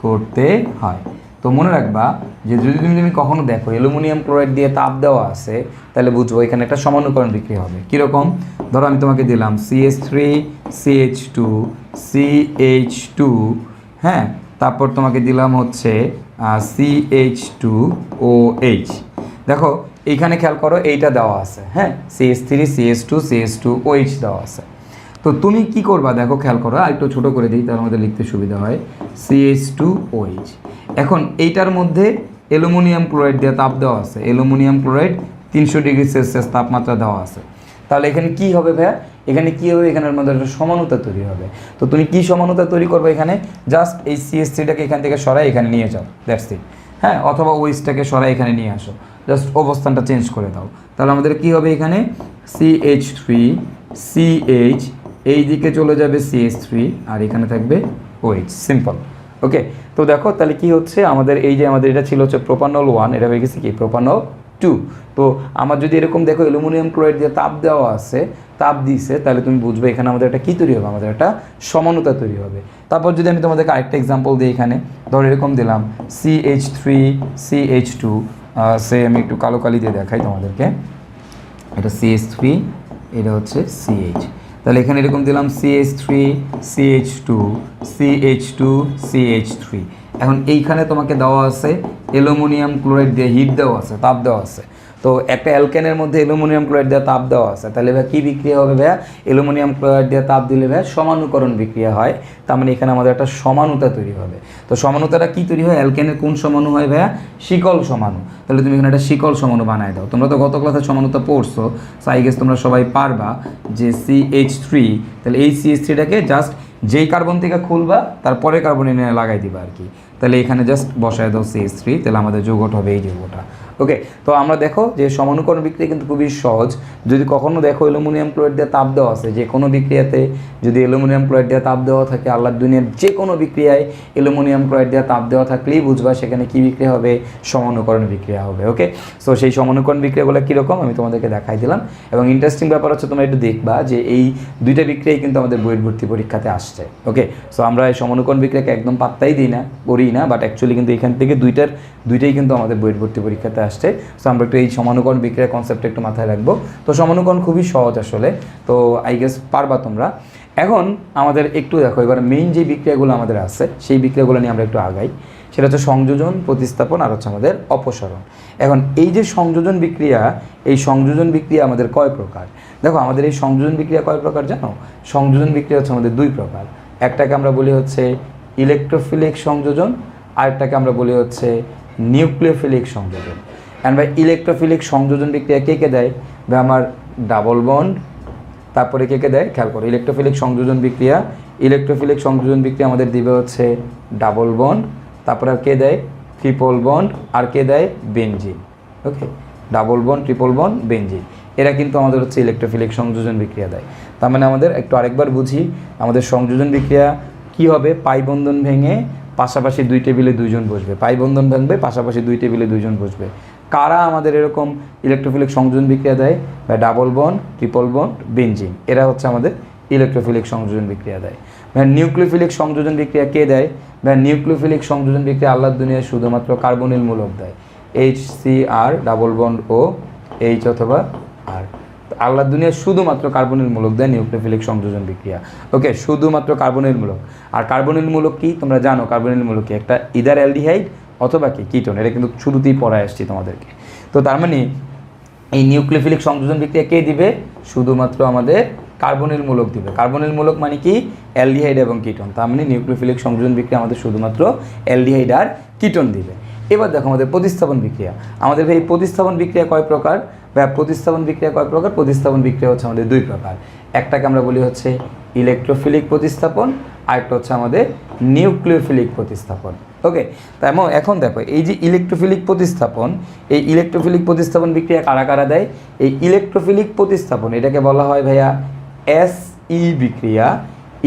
S1: করতে হয়। তো মনে রাখবা যে যদি তুমি কখনো দেখো অ্যালুমিনিয়াম ক্লোরাইড দিয়ে তাপ দেওয়া আছে, তাহলে বুঝবো এখানে একটা সমানুকরণ বিক্রিয়া হবে। কীরকম? ধরো আমি তোমাকে দিলাম CH3 CH2 CH2, হ্যাঁ, তারপর তোমাকে দিলাম হচ্ছে CH2OH। দেখো এইখানে খেয়াল করো এইটা দেওয়া আছে, হ্যাঁ, CH3 CH2 CH2OH দেওয়া আছে। তো তুমি কি করবা দেখো খেয়াল করো, আর একটু ছোটো করে দিই তাহলে আমাদের লিখতে সুবিধা হয়। CH2OH, এখন এইটার মধ্যে অ্যালুমিনিয়াম ক্লোরাইড দিয়ে তাপ দেওয়া আছে, অ্যালুমিনিয়াম ক্লোরাইড 300 ডিগ্রি সেলসিয়াস তাপমাত্রা দেওয়া আছে। তাহলে এখানে কি হবে ভাইয়া, এখানে কি হবে, এখানের মধ্যে একটা সমানুতা তৈরি হবে। তো তুমি কি সমানুতা তৈরি করবে, এখানে জাস্ট এই CH3টাকে এখান থেকে সরাই এখানে নিয়ে যাও, দ্যাটস ইট, হ্যাঁ, অথবা ওইসটাকে সরাই এখানে নিয়ে আসো, জাস্ট অবস্থানটা চেঞ্জ করে দাও। তাহলে আমাদের কি হবে, এখানে CH3 CH, এই দিকে চলে যাবে CH3 আর এখানে থাকবে OH, সিম্পল। ওকে, তো দেখো তাহলে কি হচ্ছে আমাদের, এই যে আমাদের এটা ছিল হচ্ছে প্রোপানল 1, এটা হয়ে গেছে কি প্রোপানল 2। তো আমার যদি এরকম দেখো অ্যালুমিনিয়াম ক্লোরাইড দিয়ে তাপ দেওয়া আছে, তাপ দিছে, তাহলে তুমি বুঝবে এখানে আমাদের একটা কী তৈরি হবে, আমাদের একটা সমানুতা তৈরি হবে। তারপর যদি আমি তোমাদেরকে আরেকটা এক্সাম্পল দিই, এখানে ধরো এরকম দিলাম CH3 CH2, সে আমি একটু কালো কালি দিয়ে দেখাই তোমাদেরকে, এটা CH3, এটা হচ্ছে CH। তাহলে এখানে এরকম দিলাম CH3 CH2 CH2 CH3। এখন এইখানে তোমাকে দেওয়া আছে অ্যালুমিনিয়াম ক্লোরাইড দিয়ে হিট দেওয়া আছে, তাপ দেওয়া আছে। তো একটা অ্যালকেনের মধ্যে অ্যালুমিনিয়াম ক্লোরাইড দিয়ে তাপ দেওয়া আছে, তাহলে ভাই কী বিক্রিয়া হবে ভাইয়া, অ্যালুমিনিয়াম ক্লোরাইড দিয়ে তাপ দিলে ভাইয়া সমানুকরণ বিক্রিয়া হয়। তার মানে এখানে আমাদের একটা সমানুতা তৈরি হবে। তো সমানুতাটা কী তৈরি হয়, অ্যালকেনের কোন সমাণু হয় ভাইয়া, শিকল সমাণু। তাহলে তুমি এখানে একটা শিকল সমাণু বানায় দাও। তোমরা তো গত ক্লাসে সমানুতা পড়ছো, সো আই গেস তোমরা সবাই পারবা যে CH3, তাহলে এই CH3টাকে জাস্ট যেই কার্বন থেকে খুলবা তারপরে কার্বন এনে লাগাই দিবা আর কি। তাহলে এখানে জাস্ট বসায় দাও CH3, তাহলে আমাদের যৌগটা হবে এই যৌগটা। ওকে, তো আমরা দেখো যে সমানুকরণ বিক্রিয়া কিন্তু খুবই সহজ। যদি কখনো দেখো অ্যালুমিনিয়াম ক্লোরাইড দিয়ে তাপ দেওয়া আছে, যে কোনো বিক্রিয়াতে যদি অ্যালুমিনিয়াম ক্লোরাইড দিয়ে তাপ দেওয়া থাকে, আল্লাহর দুনিয়ার যে কোনো বিক্রিয়ায় অ্যালুমিনিয়াম ক্লোরাইড দিয়ে তাপ দেওয়া থাকলেই বুঝবা সেখানে কী বিক্রিয়া হবে, সমানুকরণ বিক্রিয়া হবে। ওকে, সো সেই সমানুকরণ বিক্রিয়াগুলো কীরকম আমি তোমাদেরকে দেখাই দিলাম। এবং ইন্টারেস্টিং ব্যাপার হচ্ছে তোমরা একটু দেখবা যে এই দুইটা বিক্রিয়াই কিন্তু আমাদের বইয়ের ভর্তি পরীক্ষাতে আসছে। ওকে, সো আমরা এই সমানুকরণ বিক্রিয়াকে একদম পাত্তাই দিই না, পড়ি না, বাট অ্যাকচুয়ালি কিন্তু এখান থেকে দুইটাই কিন্তু আমাদের বইয়ের ভর্তি পরীক্ষাতে আসছে। সো আমরা একটু এই সমানুকরণ বিক্রিয়ার কনসেপ্টটা একটু মাথায় রাখবো। তো সমানুকরণ খুবই সহজ আসলে, তো আই গেস পারবা তোমরা। এখন আমাদের একটু দেখো এবার মেইন যে বিক্রিয়াগুলো আমাদের আছে সেই বিক্রিয়াগুলো নিয়ে আমরা একটু আগাই। সেটা হচ্ছে সংযোজন, প্রতিস্থাপন আর হচ্ছে আমাদের অপসারণ। এখন এই যে সংযোজন বিক্রিয়া, এই সংযোজন বিক্রিয়া আমাদের কয় প্রকার? দেখো আমাদের এই সংযোজন বিক্রিয়া কয় প্রকার জানো? সংযোজন বিক্রিয়া হচ্ছে আমাদের দুই প্রকার। একটাকে আমরা বলি হচ্ছে ইলেকট্রোফিলিক সংযোজন, আরেকটাকে আমরা বলি হচ্ছে নিউক্লিওফিলিক সংযোজন। অ্যান্ড বাই ইলেকট্রোফিলিক সংযোজন বিক্রিয়া কে কে দেয়? বা আমার ডাবল বন্ড, তারপরে কে কে দেয় খেয়াল করো। ইলেকট্রোফিলিক সংযোজন বিক্রিয়া আমাদের দিবে হচ্ছে ডাবল বন্ড, তারপরে আর কে দেয় ট্রিপল বন্ড, আর কে দেয় benzene. Okay, double bond, triple bond, benzene, এরা কিন্তু আমাদের হচ্ছে ইলেকট্রোফিলিক সংযোজন বিক্রিয়া দেয়। তার মানে আমাদের একটু আরেকবার বুঝি, আমাদের সংযোজন বিক্রিয়া কি হবে? পাই বন্ধন ভেঙে পাশাপাশি দুই টেবিলে দুইজন বসবে, পাই বন্ধন ভাঙবে পাশাপাশি দুই টেবিলে দুইজন বসবে। কারা আমাদের এরকম ইলেকট্রোফিলিক সংযোজন বিক্রিয়া দেয়? বা double bond, triple bond, benzene, এরা হচ্ছে আমাদের ইলেকট্রোফিলিক সংযোজন বিক্রিয়া দেয়। নিউক্লিওফিলিক সংযোজন বিক্রিয়া কে দেয়? বা নিউক্লিওফিলিক সংযোজন বিক্রিয়া আল্লাহর দুনিয়ায় শুধুমাত্র কার্বনিল মূলক দেয়, HCr, ডাবল বন্ড ও H অথবা আর। আল্লাহর দুনিয়ায় শুধুমাত্র কার্বনিল মূলক দেয় নিউক্লিওফিলিক সংযোজন বিক্রিয়া। ওকে, শুধুমাত্র কার্বনিল মূলক। আর কার্বনিল মূলক কি তোমরা জানো? কার্বনিল মূলক কি? একটা ইদার অ্যালডিহাইড অথবা কি কিটোন, এটা কিন্তু শুরুতেই পড়ায় আসছি তোমাদেরকে। তো তার মানে এই নিউক্লিওফিলিক সংযোজন বিক্রিয়া কে দিবে? শুধুমাত্র আমাদের কার্বনিল মূলক দিবে। কার্বনিল মূলক মানে কি? অ্যালডিহাইড এবং কিটোন। তার মানে নিউক্লিওফিলিক সংযোজন বিক্রিয়া আমাদের শুধুমাত্র অ্যালডিহাইড আর কিটোন দিবে। এবার দেখো আমাদের প্রতিস্থাপন বিক্রিয়া। আমাদের এই প্রতিস্থাপন বিক্রিয়া কয় প্রকার? বা প্রতিস্থাপন বিক্রিয়া কয় প্রকার? প্রতিস্থাপন বিক্রিয়া হচ্ছে আমাদের দুই প্রকার। একটাকে আমরা বলি হচ্ছে ইলেকট্রোফিলিক প্রতিস্থাপন, আরেকটা হচ্ছে আমাদের নিউক্লিওফিলিক প্রতিস্থাপন। ওকে, তাই এখন দেখো এই যে ইলেকট্রোফিলিক প্রতিস্থাপন, এই ইলেকট্রোফিলিক প্রতিস্থাপন বিক্রিয়া কারা কারা দেয়? এই ইলেকট্রোফিলিক প্রতিস্থাপন এটাকে বলা হয় ভাইয়া SE বিক্রিয়া,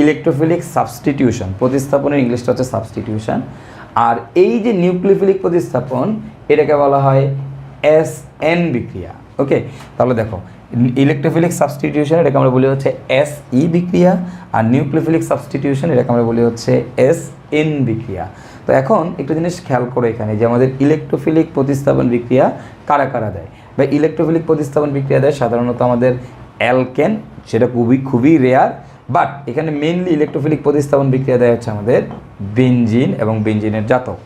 S1: ইলেকট্রোফিলিক সাবস্টিটিউশন। প্রতিস্থাপনের ইংলিশটা হচ্ছে সাবস্টিটিউশন। আর এই যে নিউক্লিওফিলিক প্রতিস্থাপন এটাকে বলা হয় SN বিক্রিয়া। ওকে, তাহলে দেখো ইলেকট্রোফিলিক সাবস্টিটিউশন এটাকে আমরা বলি হচ্ছে SE বিক্রিয়া, আর নিউক্লিওফিলিক সাবস্টিটিউশন এটাকে আমরা বলি হচ্ছে SN বিক্রিয়া। তো এখন একটা জিনিস খেয়াল করো এখানে যে আমাদের ইলেকট্রোফিলিক প্রতিস্থাপন বিক্রিয়া কারা কারা দেয়? বা ইলেকট্রোফিলিক প্রতিস্থাপন বিক্রিয়া দেয় সাধারণত আমাদের অ্যালকেন, সেটা খুবই রেয়ার, বাট এখানে মেইনলি ইলেকট্রোফিলিক প্রতিস্থাপন বিক্রিয়া দেয় হচ্ছে আমাদের বেনজিন এবং বেনজিনের জাতক।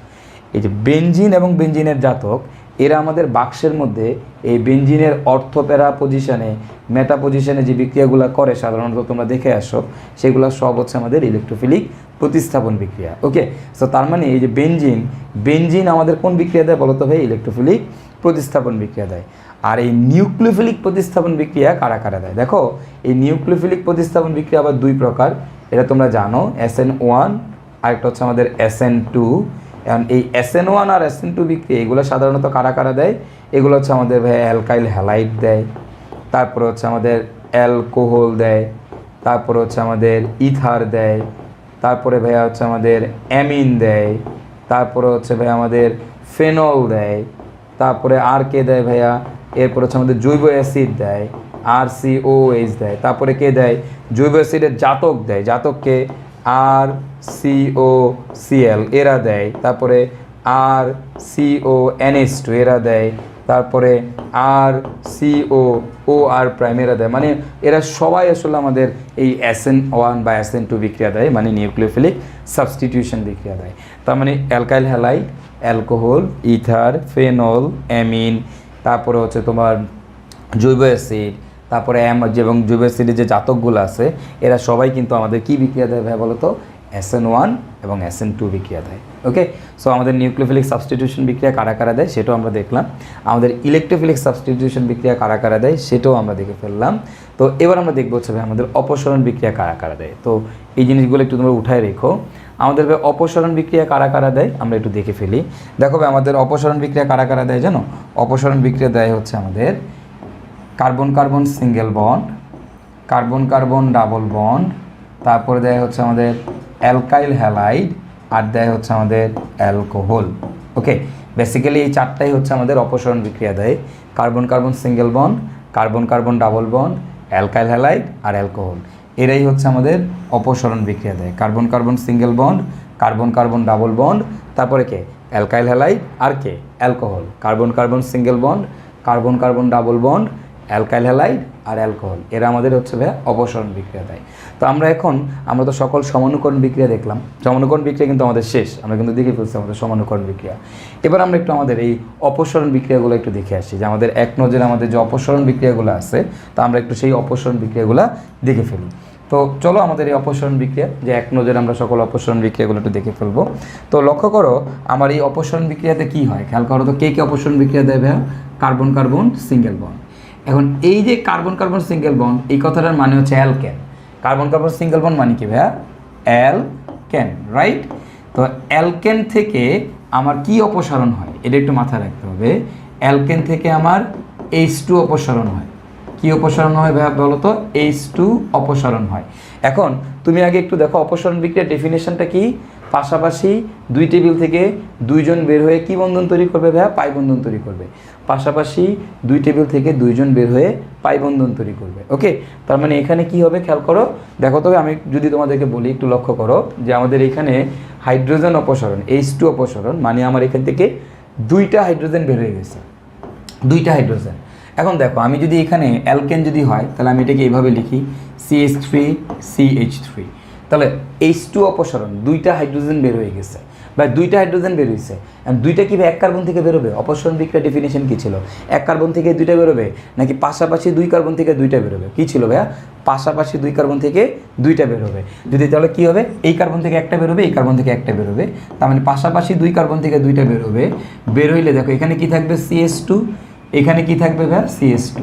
S1: এই যে বেনজিন এবং বেনজিনের জাতক এরা আমাদের বাক্সের মধ্যে এই বেনজিনের অর্থোপ্যারা পজিশনে মেটা পজিশনে যে বিক্রিয়াগুলো করে সাধারণত তোমরা দেখে আসো, সেগুলো সব হচ্ছে আমাদের ইলেকট্রোফিলিক প্রতিস্থাপন বিক্রিয়া। ওকে, সো তার মানে এই যে বেনজিন আমাদের কোন বিক্রিয়া দেয় বলো তো ভাই? ইলেকট্রোফিলিক প্রতিস্থাপন বিক্রিয়া দেয়। আর এই নিউক্লিওফিলিক প্রতিস্থাপন বিক্রিয়া কারা কারা দেয়? দেখো, এই নিউক্লিওফিলিক প্রতিস্থাপন বিক্রিয়া আবার দুই প্রকার, এটা তোমরা জানো, SN1 আরেকটা হচ্ছে আমাদের SN2। এখন এই SN1 আর SN2 বিক্রিয়া এগুলো সাধারণত কারা কারা দেয়? এগুলো হচ্ছে আমাদের ভাই অ্যালকাইল হ্যালাইড দেয়, তারপরে হচ্ছে আমাদের অ্যালকোহল দেয়, তারপরে হচ্ছে আমাদের ইথার দেয়, তারপরে ভাইয়া হচ্ছে আমাদের অ্যামিন দেয়, তারপরে হচ্ছে ভাই আমাদের ফেনল দেয়, তারপরে আর কে দেয় ভাইয়া? এরপর হচ্ছে আমাদের জৈব অ্যাসিড দেয়, RCOH দেয়, তারপরে কে দেয়? জৈব অ্যাসিডের জাতক দেয়, জাতককে RCOCl এরা দেয়, তারপরে RCONH2 এরা দেয়, তারপরে RCOOR প্রাইম এরা দেয়। মানে এরা সবাই আসলে আমাদের এই SN1 বা SN2 বিক্রিয়া দেয়, মানে নিউক্লিওফিলিক সাবস্টিটিউশন বিক্রিয়া দেয়। তার মানে alkyl halide, alcohol, ether, phenol, amine, তারপরে হচ্ছে তোমার জৈব অ্যাসিড, তারপরে এবং জৈব অ্যাসিডের যে জাতকগুলো আছে এরা সবাই কিন্তু আমাদের কি বিক্রিয়া দেয় ভাই বলো তো? SN1 এবং SN2 বিক্রিয়া দেয়। ওকে, সো আমাদের নিউক্লিওফিলিক সাবস্টিটিউশন বিক্রিয়া কারা কারা দেয় সেটাও আমরা দেখলাম। আমাদের ইলেকট্রোফিলিক সাবস্টিটিউশন বিক্রিয়া কারা কারা দেয় সেটাও আমরা দেখে ফেললাম। তো এবার আমরা দেখবো হচ্ছে ভাই আমাদের অপসরণ বিক্রিয়া কারা কারা দেয়। তো এই জিনিসগুলো একটু তোমরা উঠায় রেখো। আমাদের ভাই অপসরণ বিক্রিয়া কারা কারা দেয় আমরা একটু দেখে ফেলি। দেখো ভাই আমাদের অপসরণ বিক্রিয়া কারা কারা দেয় জানো? অপসরণ বিক্রিয়া দেয় হচ্ছে আমাদের carbon carbon single bond, carbon carbon double bond, তারপরে দেয় হচ্ছে আমাদের অ্যালকাইল হ্যালাইড, আর দেয় হচ্ছে আমাদের অ্যালকোহল। ওকে, বেসিক্যালি এই চারটাই হচ্ছে আমাদের অপসরণ বিক্রিয়া দেয়, carbon carbon single bond, carbon carbon double bond, alkyl halide আর অ্যালকোহল। এরাই হচ্ছে আমাদের অপসরণ বিক্রিয়া দেয়, carbon carbon single bond, carbon carbon double bond, তারপরে কে? অ্যালকাইল হ্যালাইড আর কে? Alcohol. Carbon carbon single bond, carbon carbon double bond, alkyl halide আর অ্যালকোহল, এরা আমাদের হচ্ছে ভাইয়া অপসরণ বিক্রিয়া দেয়। তো আমরা তো সকল সমানুকরণ বিক্রিয়া দেখলাম, সমানুকরণ বিক্রিয়া কিন্তু আমাদের শেষ, আমরা কিন্তু দেখে ফেলছি আমাদের সমানুকরণ বিক্রিয়া। এবার আমরা একটু আমাদের এই অপসরণ বিক্রিয়াগুলো একটু দেখে আসি, যে আমাদের এক নজরে আমাদের যে অপসরণ বিক্রিয়াগুলো আছে তা আমরা একটু সেই অপসরণ বিক্রিয়াগুলো দেখে ফেলি। তো চলো আমাদের এই অপসরণ বিক্রিয়া, যে এক নজরে আমরা সকল অপসরণ বিক্রিয়াগুলো একটু দেখে ফেলবো। তো লক্ষ্য করো আমার এই অপসরণ বিক্রিয়াতে কি হয়, খেয়াল করো তো কে কে অপসরণ বিক্রিয়া দেয় ভাইয়া? Carbon carbon single bond. এখন এই যে কার্বন কার্বন সিঙ্গেল বন্ড, এই কথাটার মানে হচ্ছে alkane. Carbon carbon single bond মানে কি ভাইয়া? Alkane, right? তো অ্যালকেন থেকে আমার কি অপসারণ হয় এটা একটু মাথায় রাখতে হবে। অ্যালকেন থেকে আমার H2 অপসারণ হয়। কি অপসারণ হয় ভাইয়া বলো তো? H2 অপসারণ হয়। এখন তুমি আগে একটু দেখো অপসারণ বিক্রিয়ার ডেফিনেশনটা কি? পাশাপাশি দুই টেবিল থেকে দুইজন বের হয়ে কি বন্ধন তৈরি করবে ভাইয়া? পাই বন্ধন তৈরি করবে। পাশাপাশি দুই টেবিল থেকে দুইজন বের হয়ে পাই বন্ধন তৈরি করবে। ওকে, তার মানে এখানে কি হবে খেয়াল করো, দেখো তবে আমি যদি তোমাদেরকে বলি একটু লক্ষ্য করো যে আমাদের এখানে হাইড্রোজেন অপসারণ, H2 অপসারণ, মানে আমার এখান থেকে দুইটা হাইড্রোজেন বের হয়ে গেছে, দুইটা হাইড্রোজেন। এখন দেখো আমি যদি এখানে অ্যালকেন যদি হয় তাহলে আমি এটাকে এইভাবে লিখি CH3 CH3, তাহলে H2 অপসারণ, দুইটা হাইড্রোজেন বের হয়ে গেছে বা দুইটা হাইড্রোজেন বের হয়েছে। দুইটা কি এক কার্বন থেকে বেরোবে? অপসারণ বিক্রিয়ার ডেফিনেশন কী ছিল? এক কার্বন থেকে দুইটা বেরোবে নাকি পাশাপাশি দুই কার্বন থেকে দুইটা বেরোবে? কী ছিল ভাইয়া? পাশাপাশি দুই কার্বন থেকে দুইটা বেরোবে। যদি তাহলে কী হবে? এই কার্বন থেকে একটা বেরোবে, এই কার্বন থেকে একটা বেরোবে, তার মানে পাশাপাশি দুই কার্বন থেকে দুইটা বেরোবে। বের হইলে দেখো এখানে কি থাকবে? CH2, এখানে কি থাকবে ভাইয়া? CH2।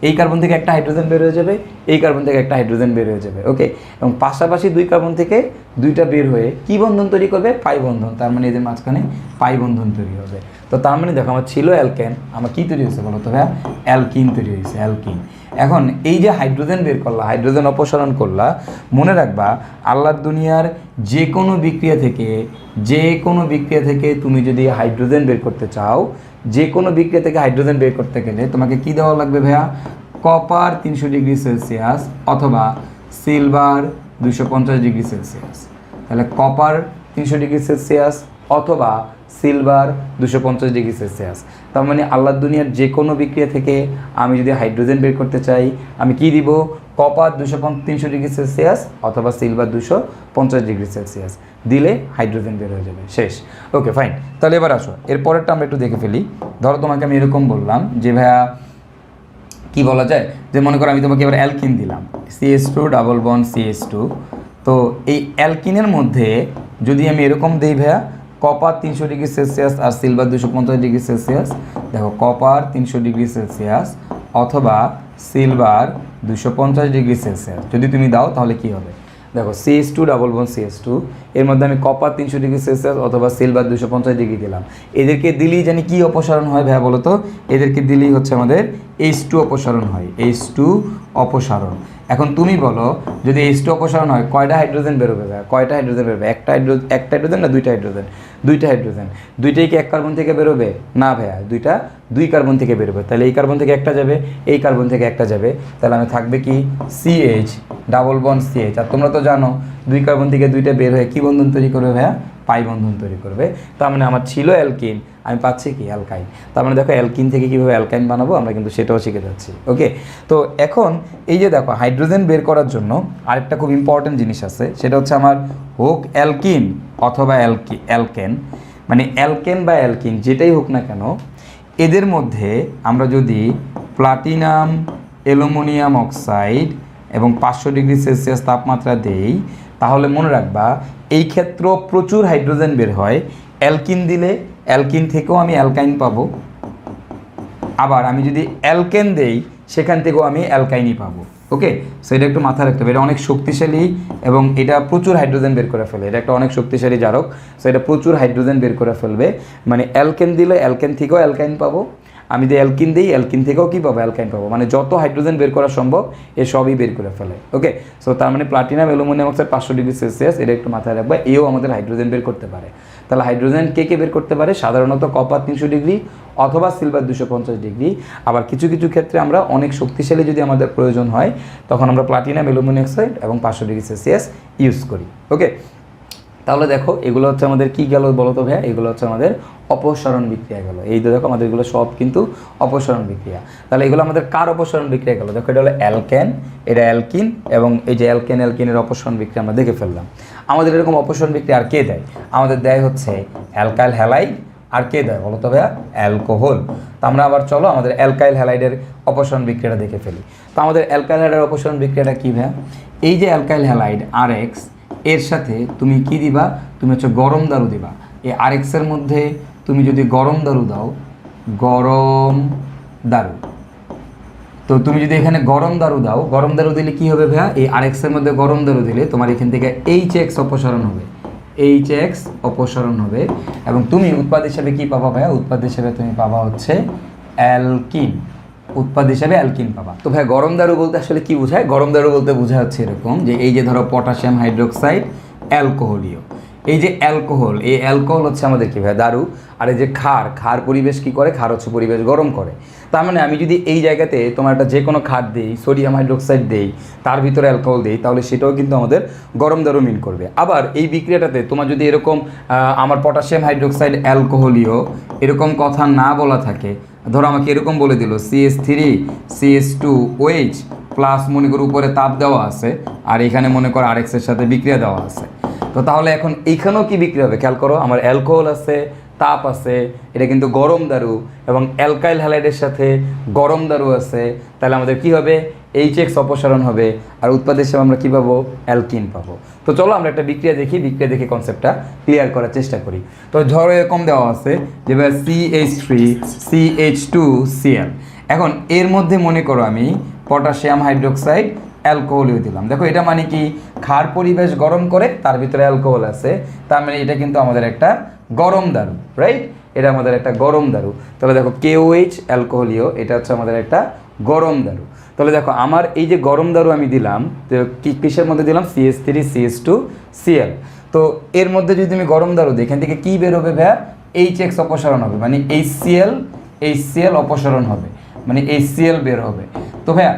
S1: এই কার্বন থেকে একটা হাইড্রোজেন বের হয়ে যাবে, এই কার্বন থেকে একটা হাইড্রোজেন বের হয়ে যাবে। ওকে, এবং পাশাপাশি দুই কার্বন থেকে দুইটা বের হয়ে কি বন্ধন তৈরি করবে? পাই বন্ধন। তার মানে এদের মাঝখানে পাই বন্ধন তৈরি হবে। তো তার মানে দেখো আমার ছিল অ্যালকেন, আমার কি তৈরি হয়েছে বলো তো ভাইয়া? অ্যালকিন তৈরি হয়েছে, অ্যালকিন। এখন এই যে হাইড্রোজেন বের করলা, হাইড্রোজেন অপসারণ করলা, মনে রাখবা আল্লাহর দুনিয়ার যে কোনো বিক্রিয়া থেকে তুমি যদি হাইড্রোজেন বের করতে চাও, যে কোনো বিক্রিয়া থেকে হাইড্রোজেন বের করতে গেলে তোমাকে কি দেওয়া লাগবে ভাইয়া? কপার 300 ডিগ্রি সেলসিয়াস অথবা সিলভার 250 ডিগ্রি সেলসিয়াস। তাহলে কপার 300 ডিগ্রি সেলসিয়াস অথবা সিলভার 250 ডিগ্রি সেলসিয়াস। তার মানে আল্লাহর দুনিয়ার যে কোনো বিক্রিয়া থেকে আমি যদি হাইড্রোজেন বের করতে চাই আমি কি দিব, কপার 300 ডিগ্রি সেলসিয়াস অথবা সিলভার 250 ডিগ্রি সেলসিয়াস দিলে হাইড্রোজেন বের হয়ে যাবে, শেষ। ওকে ফাইন, তাহলে এবার আসো এরপরেরটা আমরা একটু দেখে ফেলি। ধরো তোমাকে আমি এরকম বললাম যে ভাইয়া কি বলা যায়, যে মনে করো আমি তোমাকে এবার অ্যালকিন দিলাম, CH2 ডাবল বন্ড CH2। তো এই অ্যালকিনের মধ্যে যদি আমি এরকম দিই ভাইয়া কপার 300 ডিগ্রি সেলসিয়াস আর সিলভার 250 ডিগ্রি সেলসিয়াস, দেখো কপার 300 ডিগ্রি সেলসিয়াস অথবা সিলভার 250 ডিগ্রি সেলসিয়াস যদি তুমি দাও তাহলে কি হবে, দেখো CH2 ডাবল বন্ড CH2 এর মধ্যে আমি কপার 300 ডিগ্রি সেলসিয়াস অথবা সিলভার 250 ডিগ্রি দিলাম। এদেরকে দিলেই জানি কি অপসারণ হয় ভাইয়া বলো তো, এদেরকে দিলেই হচ্ছে আমাদের H2 অপসারণ হয়, H2 অপসারণ। এখন তুমি বলো যদি H2 অপসারণ হয় কয়টা হাইড্রোজেন বেরোবে ভাইয়া, কয়টা হাইড্রোজেন বেরোবে, একটা হাইড্রোজেন না দুইটা হাইড্রোজেন, দুইটা হাইড্রোজেন। দুইটাই কি এক কার্বন থেকে বেরোবে, না ভাইয়া দুইটা দুই কার্বন থেকে বেরোবে। তাহলে এই কার্বন থেকে একটা যাবে, এই কার্বন থেকে একটা যাবে, তাহলে আমি থাকবে কি CH ডাবল বন্ড CH। আর তোমরা তো জানো দুই কার্বন থেকে দুইটা বের হয়ে কি বন্ধন তৈরি করবে ভাইয়া, পাই বন্ধন তৈরি করবে। তার মানে আমার ছিল অ্যালকিন, আমি পাচ্ছি কি অ্যালকাইন। তার মানে দেখো অ্যালকিন থেকে কীভাবে অ্যালকাইন বানাবো আমরা কিন্তু সেটাও শিখে যাচ্ছি। ওকে, তো এখন এই যে দেখো হাইড্রোজেন বের করার জন্য আরেকটা খুব ইম্পর্টেন্ট জিনিস আছে, সেটা হচ্ছে আমার হোক অ্যালকিন অথবা অ্যালকেন, মানে অ্যালকেন বা অ্যালকিন যেটাই হোক না কেন, এদের মধ্যে আমরা যদি প্লাটিনাম অ্যালুমিনিয়াম অক্সাইড এবং 500 ডিগ্রি সেলসিয়াস তাপমাত্রা দেই তাহলে মনে রাখবা এই ক্ষেত্রে প্রচুর হাইড্রোজেন বের হয়। অ্যালকিন দিলে অ্যালকিন থেকেও আমি অ্যালকাইন পাবো, আবার আমি যদি অ্যালকেন দেই সেখান থেকেও আমি অ্যালকাইনই পাবো। ওকে, সো এটা একটু মাথায় রাখতে হবে, এটা অনেক শক্তিশালী এবং এটা প্রচুর হাইড্রোজেন বের করে ফেলে, এটা একটা অনেক শক্তিশালী জারক। সো এটা প্রচুর হাইড্রোজেন বের করে ফেলবে, মানে অ্যালকেন দিলে অ্যালকেন থেকেও অ্যালকাইন পাবো, আমি যদি অ্যালকিন দিই অ্যালকিন থেকেও কী পাবো, অ্যালকাইন পাবো, মানে যত হাইড্রোজেন বের করা সম্ভব এ সবই বের করে ফেলে। ওকে, সো তার মানে platinum aluminium oxide 500 degree Celsius এটা একটু মাথায় রাখবা, এও আমাদের হাইড্রোজেন বের করতে পারে। তাহলে হাইড্রোজেন কে বের করতে পারে, সাধারণত কপার 300 ডিগ্রি অথবা সিলভার 250 ডিগ্রি। আবার কিছু কিছু ক্ষেত্রে আমরা অনেক শক্তিশালী যদি আমাদের প্রয়োজন হয় তখন আমরা প্লাটিনাম অ্যালুমিনিয়াম অক্সাইড এবং 500 ডিগ্রি সেলসিয়াস ইউজ করি। ওকে, তাহলে দেখো এগুলো হচ্ছে আমাদের কি গেল বলো তো ভাইয়া, এগুলো হচ্ছে আমাদের অপসারণ বিক্রিয়া গেল। এই দেখো আমাদের এগুলো সব কিন্তু অপসারণ বিক্রিয়া। তাহলে এগুলো আমাদের কার অপসারণ বিক্রিয়া গেল, দেখো এটা হলো অ্যালকেন, এটা অ্যালকিন, এবং এই যে অ্যালকেনের অপসারণ বিক্রিয়া আমরা দেখে ফেললাম। আমাদের এরকম অপসারণ বিক্রিয়া আর কে দেয়, আমাদের দেয় হচ্ছে অ্যালকাইল হ্যালাইড, আর কে দেয় বলো তো ভাইয়া, অ্যালকোহল। তো আমরা আবার চলো আমাদের অ্যালকাইল হ্যালাইডের অপসারণ বিক্রিয়াটা দেখে ফেলি। তো আমাদের অ্যালকাইল হ্যালাইডের অপসারণ বিক্রিয়াটা কী ভাইয়া, এই যে অ্যালকাইল হ্যালাইড RX এর সাথে তুমি কি দিবা, তুমি হচ্ছে গরম দারু দিবা। এই RX এর মধ্যে তুমি যদি গরম দারু দাও, গরম দারু, তো তুমি যদি এখানে গরম দারু দাও, গরম দারু দিলে কি হবে ভাইয়া, এই RX এর মধ্যে গরম দারু দিলে তোমার এখান থেকে HX অপসারণ হবে, HX অপসারণ হবে, এবং তুমি উৎপাদ হিসাবে কি পাবা ভাইয়া, উৎপাদ হিসাবে তুমি পাবা হচ্ছে অ্যালকিন, উৎপাদ হিসাবে অ্যালকিন পাবা। তো ভাই গরম দারু বলতে আসলে কি বোঝায়, গরম দারু বলতে বোঝা হচ্ছে এরকম যে এই যে ধরো পটাশিয়াম হাইড্রোক্সাইড অ্যালকোহলীয়, এই যে অ্যালকোহল, এই অ্যালকোহল হচ্ছে আমাদের কি ভাই দারু। আর এই যে ক্ষার পরিবেশ কি করে, ক্ষার হচ্ছে পরিবেশ গরম করে। তার মানে আমি যদি এই জায়গাতে তোমার একটা যে কোনো ক্ষার দিই, সোডিয়াম হাইড্রোক্সাইড দেই, তার ভিতরে অ্যালকোহল দিই, তাহলে সেটাও কিন্তু আমাদের গরম দারু মিন করবে। আবার এই বিক্রিয়াটাতে তোমার যদি এরকম আমার পটাশিয়াম হাইড্রোক্সাইড অ্যালকোহলীয় এরকম কথা না বলা থাকে, ধরো আমাকে এরকম বলে দিল CH3 CH2OH প্লাস মনে করো উপরে তাপ দেওয়া আছে আর এখানে মনে করো RX এর সাথে বিক্রিয়া দেওয়া আছে, তো তাহলে এখন এইখানেও কি বিক্রিয়া হবে খেয়াল করো, আমার অ্যালকোহল আছে, তাপ আছে, এটা কিন্তু গরম দারু, এবং অ্যালকাইল হ্যালাইডের সাথে গরম দারু আছে, তাহলে আমাদের কি হবে, HX অপসারণ হবে, আর উৎপাদ হিসেবে আমরা কী পাবো, অ্যালকিন পাবো। তো চলো আমরা একটা বিক্রিয়া দেখি, বিক্রিয়া দেখে কনসেপ্টটা ক্লিয়ার করার চেষ্টা করি। তো ধরো এরকম দেওয়া আছে যে CH3 CH2Cl, এখন এর মধ্যে মনে করো আমি পটাশিয়াম হাইড্রোক্সাইড অ্যালকোহলও দিলাম। দেখো এটা মানে কি, ক্ষার পরিবেশ গরম করে তার ভিতরে অ্যালকোহল আছে, তার মানে এটা কিন্তু আমাদের একটা গরম দারু, রাইট, এটা আমাদের একটা গরম দারু। তাহলে দেখো KOH অ্যালকোহলীয়, এটা হচ্ছে আমাদের একটা গরম দারু। তাহলে দেখো আমার এই যে গরম দারু আমি দিলাম, তো কিসের মধ্যে দিলাম, CH3 CH2Cl। তো এর মধ্যে যদি আমি গরম দারু দিই, এখান থেকে কী বেরোবে ভাইয়া, HX অপসারণ হবে, মানে HCl অপসারণ হবে, মানে HCl বের হবে। তো ভাইয়া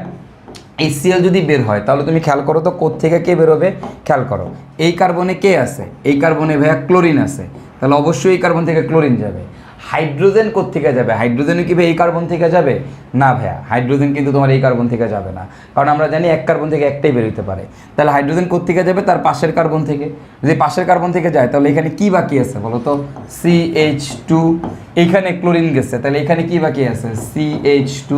S1: HCl যদি বের হয় তাহলে তুমি খেয়াল করো তো কোত্থেকে কে বেরোবে, খেয়াল করো এই কার্বনে কে আছে, এই কার্বনে ভাইয়া ক্লোরিন আছে, তাহলে অবশ্যই এই কার্বন থেকে ক্লোরিন যাবে। হাইড্রোজেন কোত্থেকে যাবে, হাইড্রোজেন কি ভাই এই কার্বন থেকে যাবে না ভাইয়া, হাইড্রোজেন কিন্তু তোমার এই কার্বন থেকে যাবে না, কারণ আমরা জানি এক কার্বন থেকে একটাই বেরোতে পারে। তাহলে হাইড্রোজেন কোত্থেকে যাবে, তার পাশের কার্বন থেকে। যদি পাশের কার্বন থেকে যায় তাহলে এখানে কি বাকি আছে বলো তো, CH2, এইখানে ক্লোরিন গেছে, তাহলে এখানে কি বাকি আছে CH2।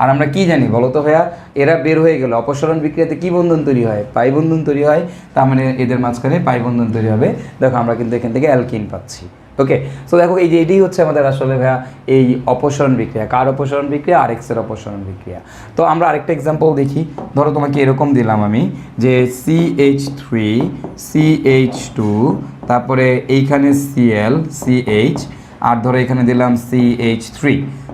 S1: আর আমরা কি জানি বলো তো ভাইয়া, এরা বের হয়ে গেল অপসরণ বিক্রিয়াতে কি বন্ধন তৈরি হয়, পাই বন্ধন তৈরি হয়, তার মানে এদের মাঝখানে পাই বন্ধন তৈরি হবে। দেখো আমরা কিন্তু এখান থেকে অ্যালকিন পাচ্ছি। ওকে, সো দেখো এই যে এটাই হচ্ছে আমাদের আসলে ভাইয়া এই অপসরণ বিক্রিয়া। কার অপসরণ বিক্রিয়া, আরএক্সের অপসরণ বিক্রিয়া। তো আমরা আরেকটা এক্সাম্পল দেখি। ধরো তোমাকে এরকম দিলাম আমি যে CH3 CH2, তারপরে এইখানে Cl CH, আর ধরো এখানে দিলাম CH3।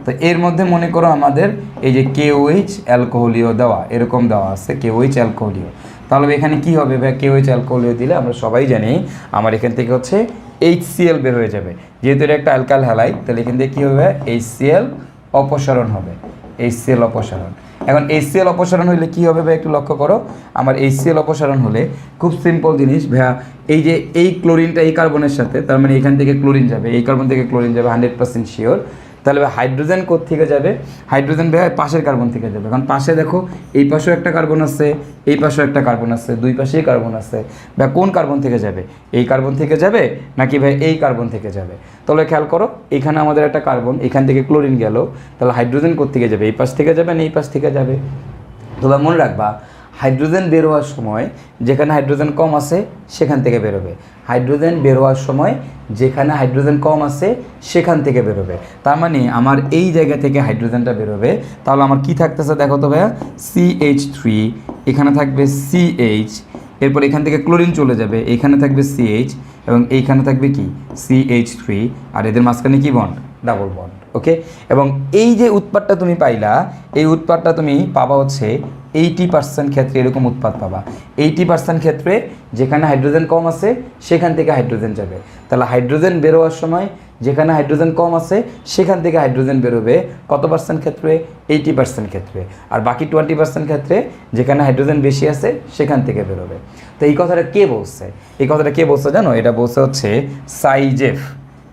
S1: তো এর মধ্যে মনে করো আমাদের এই যে KOH অ্যালকোহলীয় দেওয়া, এরকম দেওয়া আছে KOH অ্যালকোহলীয়। তাহলে এখানে কি হবে ভাই, KOH অ্যালকোহলীয় দিলে আমরা সবাই জানি আমার এখান থেকে হচ্ছে HCl বের হয়ে যাবে, যেহেতু এটা একটা অ্যালকাইল হ্যালাইড, তাহলে এখান থেকে কী হবে, HCl অপসারণ হবে, HCl অপসারণ। এখন HCl অপসারণ হলে কী হবে ভাই একটু লক্ষ্য করো, আমার HCl অপসারণ হলে খুব সিম্পল জিনিস ভাইয়া, এই যে এই ক্লোরিনটা এই কার্বনের সাথে, তার মানে এখান থেকে ক্লোরিন যাবে, এই কার্বন থেকে ক্লোরিন যাবে 100% শিওর। তাহলে হাইড্রোজেন কোত্থেকে যাবে, হাইড্রোজেন ভাই পাশের কার্বন থেকে যাবে, কারণ পাশে দেখো এই পাশেও একটা কার্বন আছে, এই পাশেও একটা কার্বন আছে, দুই পাশেই কার্বন আছে। ভাই কোন কার্বন থেকে যাবে, এই কার্বন থেকে যাবে নাকি ভাই এই কার্বন থেকে যাবে? তাহলে খেয়াল করো এখানে আমাদের একটা কার্বন, এখান থেকে ক্লোরিন গেল, তাহলে হাইড্রোজেন কোত্থেকে যাবে, এই পাশ থেকে যাবে না এই পাশ থেকে যাবে? তবে মনে রাখবা হাইড্রোজেন বের হওয়ার সময় যেখানে হাইড্রোজেন কম আছে সেখান থেকে বেরোবে, হাইড্রোজেন বের হওয়ার সময় যেখানে হাইড্রোজেন কম আছে সেখান থেকে বেরোবে। তার মানে আমার এই জায়গা থেকে হাইড্রোজেনটা বেরোবে, তাহলে আমার কি থাকতেছে দেখো তো ভাইয়া, CH3, এখানে থাকবে CH, এরপর এখান থেকে ক্লোরিন চলে যাবে, এখানে থাকবে CH, এবং এইখানে থাকবে কি CH3, আর এদের মাঝখানে কি বন্ড, ডাবল বন্ড। ওকে, এবং এই যে উৎপাদটা তুমি পাইলা, এই উৎপাদটা তুমি পাবা হচ্ছে 80% ক্ষেত্রে এরকম উৎপাদ পাবা। 80% ক্ষেত্রে যেখানে হাইড্রোজেন কম আছে সেখান থেকে হাইড্রোজেন যাবে, তাহলে হাইড্রোজেন বেরোয়ার সময় যেখানে হাইড্রোজেন কম আছে সেখান থেকে হাইড্রোজেন বেরোবে কত পার্সেন্ট ক্ষেত্রে, 80% ক্ষেত্রে, আর বাকি 20% ক্ষেত্রে যেখানে হাইড্রোজেন বেশি আছে সেখান থেকে বেরোবে। তো এই কথাটা কে বলছে, এই কথাটা কে বলছে জানো, এটা বলছে হচ্ছে সাইজেফ।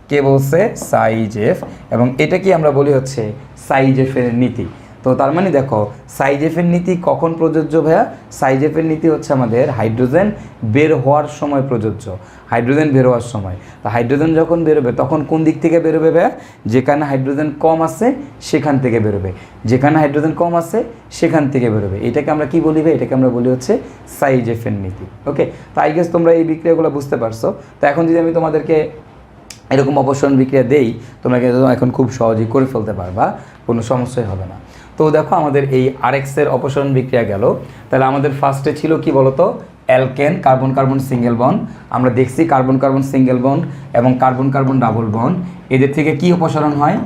S1: কে বলছে, সাইজেফ, এবং এটা কি আমরা বলি হচ্ছে সাইজেফের নীতি। তো তার মানে দেখো সাইজেফের নীতি কখন প্রযোজ্য ভাইয়া, সাইজেফের নীতি হচ্ছে আমাদের হাইড্রোজেন বের হওয়ার সময় প্রযোজ্য, হাইড্রোজেন বের হওয়ার সময়। তো হাইড্রোজেন যখন বেরোবে তখন কোন দিক থেকে বেরোবে ভাইয়া, যেখানে হাইড্রোজেন কম আছে সেখান থেকে বেরোবে, যেখানে হাইড্রোজেন কম আছে সেখান থেকে বেরোবে। এটাকে আমরা কি বলি ভাই, এটাকে আমরা বলি হচ্ছে সাইজেফের নীতি। ওকে, তো আই গেস তোমরা এই বিক্রিয়াগুলো বুঝতে পারছো। তো এখন যদি আমি তোমাদেরকে এরকম অপসারণ বিক্রিয়া দেই, তোমরা কিন্তু এখন খুব সহজেই করে ফেলতে পারবা, কোনো সমস্যাই হবে না। তো দেখো আমাদের এই আরএক্সের অপসারণ বিক্রিয়া গেল। তাহলে আমাদের ফার্স্টে ছিল কি বলতো, alkane, carbon carbon single bond. আমরা দেখছি কার্বন কার্বন সিঙ্গেল বন্ড এবং কার্বন কার্বন ডাবল বন্ড, এদের থেকে কি অপসারণ হয়,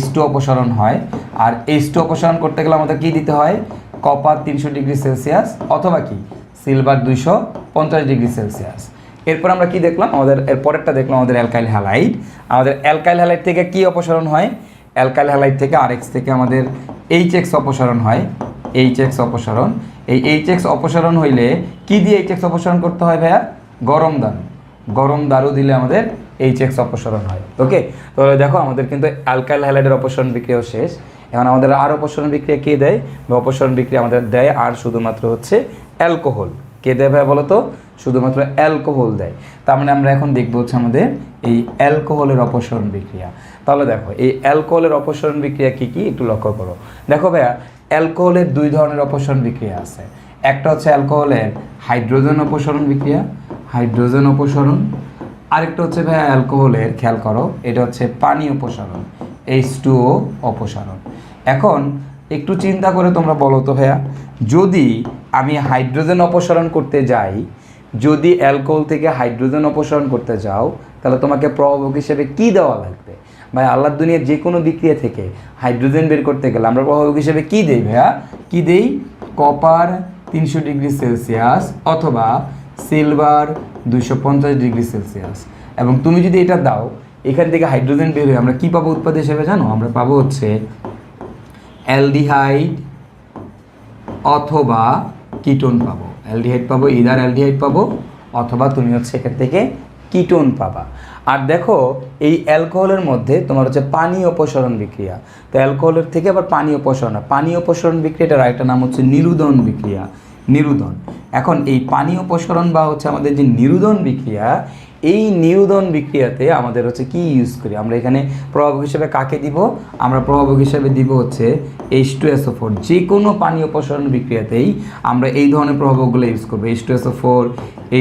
S1: H2 অপসারণ হয়। আর H2 অপসারণ করতে গেলে আমাদের কি দিতে হয়, কপার 300 ডিগ্রি সেলসিয়াস অথবা কি সিলভার 250 ডিগ্রি সেলসিয়াস। এরপর আমরা কি দেখলাম, আমাদের এর পরেরটা দেখলাম আমাদের অ্যালকাইল হ্যালাইড। আমাদের অ্যালকাইল হ্যালাইড থেকে কি অপসারণ হয়, অ্যালকাইল হ্যালাইড থেকে আরএক্স থেকে আমাদের HX অপসারণ হয়, HX অপসারণ। এই HX অপসারণ হইলে কি দিয়ে HX অপসারণ করতে হয় ভাইয়া, গরম দারু, গরম দারু দিলে আমাদের HX অপসারণ হয়। ওকে, তাহলে দেখো আমাদের কিন্তু অ্যালকাইল হ্যালাইডের অপসারণ বিক্রিয়াও শেষ। এখন আমাদের আর অপসারণ বিক্রিয়া কে দেয়, বা অপসারণ বিক্রিয়া আমাদের দেয় আর শুধুমাত্র হচ্ছে অ্যালকোহল। কে দেয় ভাই বলো তো, শুধুমাত্র অ্যালকোহল দেয়। তার মানে আমরা এখন দেখবো হচ্ছে আমাদের এই অ্যালকোহলের অপসারণ বিক্রিয়া। তাহলে দেখো এই অ্যালকোহলের অপসারণ বিক্রিয়া কী কী একটু লক্ষ্য করো। দেখো ভাইয়া অ্যালকোহলের দুই ধরনের অপসারণ বিক্রিয়া আছে। একটা হচ্ছে অ্যালকোহলের হাইড্রোজেন অপসারণ বিক্রিয়া, হাইড্রোজেন অপসারণ। আরেকটা হচ্ছে ভাইয়া অ্যালকোহলের, খেয়াল করো, এটা হচ্ছে পানি অপসারণ, H2O অপসারণ। এখন একটু চিন্তা করে তোমরা বলো তো ভাইয়া, যদি আমি হাইড্রোজেন অপসারণ করতে যাই, যদি অ্যালকোহল থেকে হাইড্রোজেন অপসারণ করতে যাও, তাহলে তোমাকে প্রভাবক হিসেবে কি দেওয়া লাগবে ভাই? আল্লাহর দুনিয়ার যে কোনো বিক্রিয়া থেকে হাইড্রোজেন বের করতে গেলে আমরা প্রভাবক হিসেবে কি দেই ভাইয়া, কি দেই, কপার 300 ডিগ্রি সেলসিয়াস অথবা সিলভার 250 ডিগ্রি সেলসিয়াস। এবং তুমি যদি এটা দাও, এখান থেকে হাইড্রোজেন বের হয়ে আমরা কি পাবো উৎপাদ হিসেবে জানো, আমরা পাবো হচ্ছে অ্যালডিহাইড অথবা কিটোন পাবো, অ্যালডিহাইড পাবো, ইদার অ্যালডিহাইড পাবো অথবা তুমি হচ্ছে এখান থেকে কিটোন পাবা। আর দেখো এই অ্যালকোহলের মধ্যে তোমার হচ্ছে পানি অপসারণ বিক্রিয়া, তো অ্যালকোহলের থেকে আবার পানি অপসারণ, পানি অপসারণ বিক্রিয়াটার আরেকটা নাম হচ্ছে নিরুদন বিক্রিয়া, নিরুদন। এখন এই পানি অপসারণ বা হচ্ছে আমাদের যে নিরুদন বিক্রিয়া, এই নিরুদন বিক্রিয়াতে আমাদের হচ্ছে কি ইউজ করি আমরা এখানে প্রভাবক হিসেবে কাকে দিব, আমরা প্রভাবক হিসেবে দিব হচ্ছে H2SO4। যে কোনো পানি অপসারণ বিক্রিয়াতেই আমরা এই ধরনের প্রভাবকগুলো ইউজ করবো, H2SO4,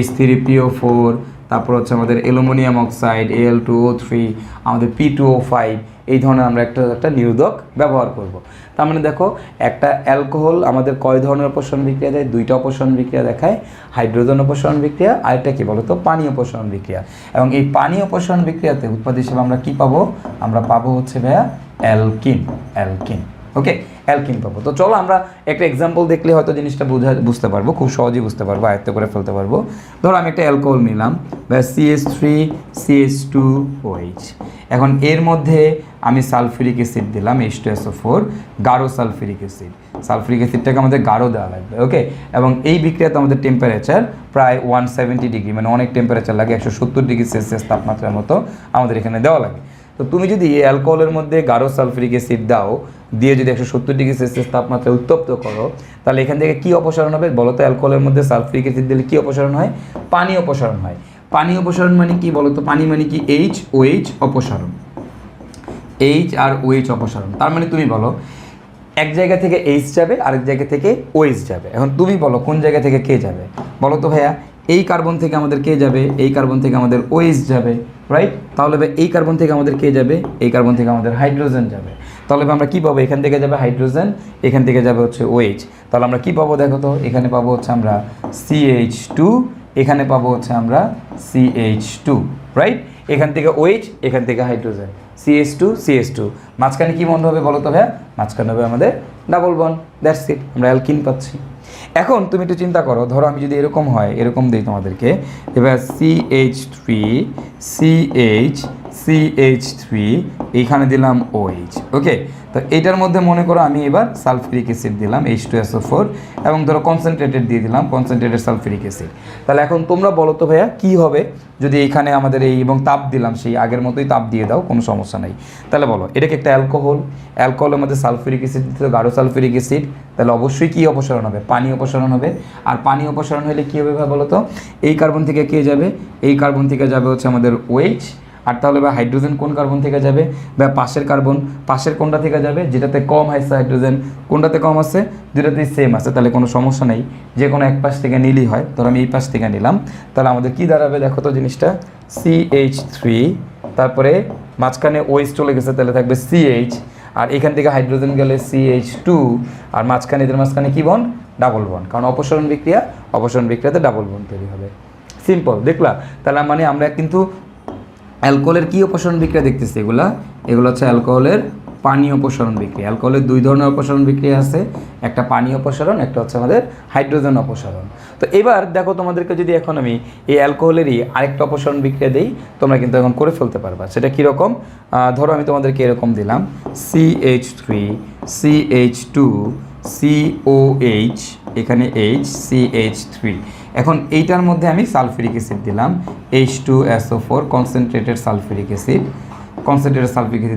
S1: H3PO4, তারপর হচ্ছে আমাদের অ্যালুমিনিয়াম অক্সাইড Al2O3, আমাদের P2O5, এই ধরনের আমরা একটা নিরোধক ব্যবহার করব। তার মানে দেখো একটা অ্যালকোহল আমাদের কয় ধরনের অপসারণ বিক্রিয়া দেয়, দুইটা অপসারণ বিক্রিয়া দেখায়, হাইড্রোজেন অপসারণ বিক্রিয়া, আরেকটা কি বলতো পানি অপসারণ বিক্রিয়া। এবং এই পানি অপসারণ বিক্রিয়াতে উৎপাদ হিসেবে আমরা কি পাবো, আমরা পাবো হচ্ছে ভাইয়া অ্যালকিন, অ্যালকিন। ওকে, অ্যালকিন পাবো। তো চলো আমরা একটা এক্সাম্পল দেখলে হয়তো জিনিসটা বুঝতে পারবো, খুব সহজেই বুঝতে পারবো, আয়ত্ত করে ফেলতে পারবো। ধরো আমি একটা অ্যালকোহল নিলাম, CH3CH2OH। এখন এর মধ্যে আমি সালফিউরিক অ্যাসিড দিলাম H2SO4, গাঢ় সালফিউরিক অ্যাসিড। সালফিউরিক অ্যাসিডটাকে আমাদের গাঢ় দেওয়া লাগবে। ওকে, এবং এই বিক্রিয়াতে আমাদের টেম্পারেচার প্রায় 170 ডিগ্রি, মানে অনেক টেম্পারেচার লাগে, 170 ডিগ্রি সেলসিয়াস তাপমাত্রার মতো আমাদের এখানে দেওয়া লাগে। তো তুমি যদি এই অ্যালকোহলের মধ্যে গাঢ় সালফিউরিক অ্যাসিড দাও, দিয়ে যদি 170 ডিগ্রি সেলসিয়াস তাপমাত্রায় উত্তপ্ত করো, তাহলে এখান থেকে কী অপসারণ হবে বলো তো? অ্যালকোহলের মধ্যে সালফিউরিক অ্যাসিড দিলে কী অপসারণ হয়? পানি অপসারণ হয়। পানি অপসারণ মানে কি বলো তো? পানি মানে কি? HOH অপসারণ, H আর OH অপসারণ। তার মানে তুমি বলো এক জায়গা থেকে H যাবে, আরেক জায়গা থেকে OH যাবে। এখন তুমি বলো কোন জায়গা থেকে কে যাবে বলো তো ভাইয়া? এই কার্বন থেকে আমাদের কে যাবে? এই কার্বন থেকে আমাদের OH যাবে, রাইট? তাহলে এই কার্বন থেকে আমাদের কে যাবে? এই কার্বন থেকে আমাদের হাইড্রোজেন যাবে। তাহলে আমরা কি পাবো? এখান থেকে যাবে হাইড্রোজেন, এখান থেকে যাবে হচ্ছে OH। তাহলে আমরা কি পাবো দেখো তো? এখানে পাবো হচ্ছে আমরা CH2, এখানে পাবো হচ্ছে আমরা CH2, রাইট? এখান থেকে OH, এখান থেকে হাইড্রোজেন, CH2 মাঝখানে কি বন্ধ হবে বলো তো ভাইয়া? মাঝখানে হবে আমাদের ডাবল বন্ড, দ্যাটস ইট, আমরা অ্যালকিন পাচ্ছি। এখন তুমি একটু চিন্তা করো, ধরো আমি যদি এরকম হয়, এরকম দিই তোমাদেরকে, এবার CH3 এইখানে দিলাম OH। ওকে, তো এইটার মধ্যে মনে করো আমি এবার সালফিউরিক অ্যাসিড দিলাম H2SO4, এবং ধরো কনসেন্ট্রেটেড দিয়ে দিলাম, কনসেন্ট্রেটেড সালফিউরিক অ্যাসিড। তাহলে এখন তোমরা বলো তো ভাইয়া কী হবে যদি এইখানে আমাদের এই, এবং তাপ দিলাম সেই আগের মতোই তাপ দিয়ে দাও, কোনো সমস্যা নেই। তাহলে বলো এটাকে একটা অ্যালকোহল, অ্যালকোহলের মধ্যে সালফিউরিক অ্যাসিড দিতে গাঢ় সালফিউরিক অ্যাসিড, তাহলে অবশ্যই কী অপসারণ হবে? পানি অপসারণ হবে। আর পানি অপসারণ হলে কী হবে ভাই বলো তো? এই কার্বন থেকে কে যাবে? এই কার্বন থেকে যাবে হচ্ছে আমাদের OH। আর তাহলে বা হাইড্রোজেন কোন কার্বন থেকে যাবে? বা পাশের কার্বন, পাশের কোনটা থেকে যাবে? যেটাতে কম আছে হাইড্রোজেন, কোনটাতে কম আছে? দুটাতেই সেম আছে, তাহলে কোনো সমস্যা নেই, যে কোনো এক পাশ থেকে নিলেই হয়। ধর আমি এই পাশ থেকে নিলাম, তাহলে আমাদের কী দাঁড়াবে দেখো তো জিনিসটা? CH3, তারপরে মাঝখানে OH চলে গেছে, তাহলে থাকবে CH, আর এখান থেকে হাইড্রোজেন গেলে CH2, আর মাঝখানে এদের মাঝখানে কী বন্ড? ডাবল বন্ড, কারণ অপসারণ বিক্রিয়াতে ডাবল বন্ড তৈরি হবে। সিম্পল, দেখলা? তাহলে মানে আমরা কিন্তু অ্যালকোহলের কী অপসারণ বিক্রিয়া দেখতেছি? এগুলো হচ্ছে অ্যালকোহলের পানি অপসারণ বিক্রিয়া। অ্যালকোহলের দুই ধরনের অপসারণ বিক্রিয়া আছে, একটা পানি অপসারণ, একটা হচ্ছে আমাদের হাইড্রোজেন অপসারণ। তো এবার দেখো তোমাদেরকে যদি এখন আমি এই অ্যালকোহলেরই আরেকটা অপসারণ বিক্রিয়া দিই, তোমরা কিন্তু এখন করে ফেলতে পারবা। সেটা কীরকম? ধরো আমি তোমাদেরকে এরকম দিলাম CH3CH2COH, এখানে H, CH3। এখন এইটার মধ্যে আমি সালফিউরিক অ্যাসিড দিলাম H2SO4, কনসেন্ট্রেটেড সালফিউরিক অ্যাসিড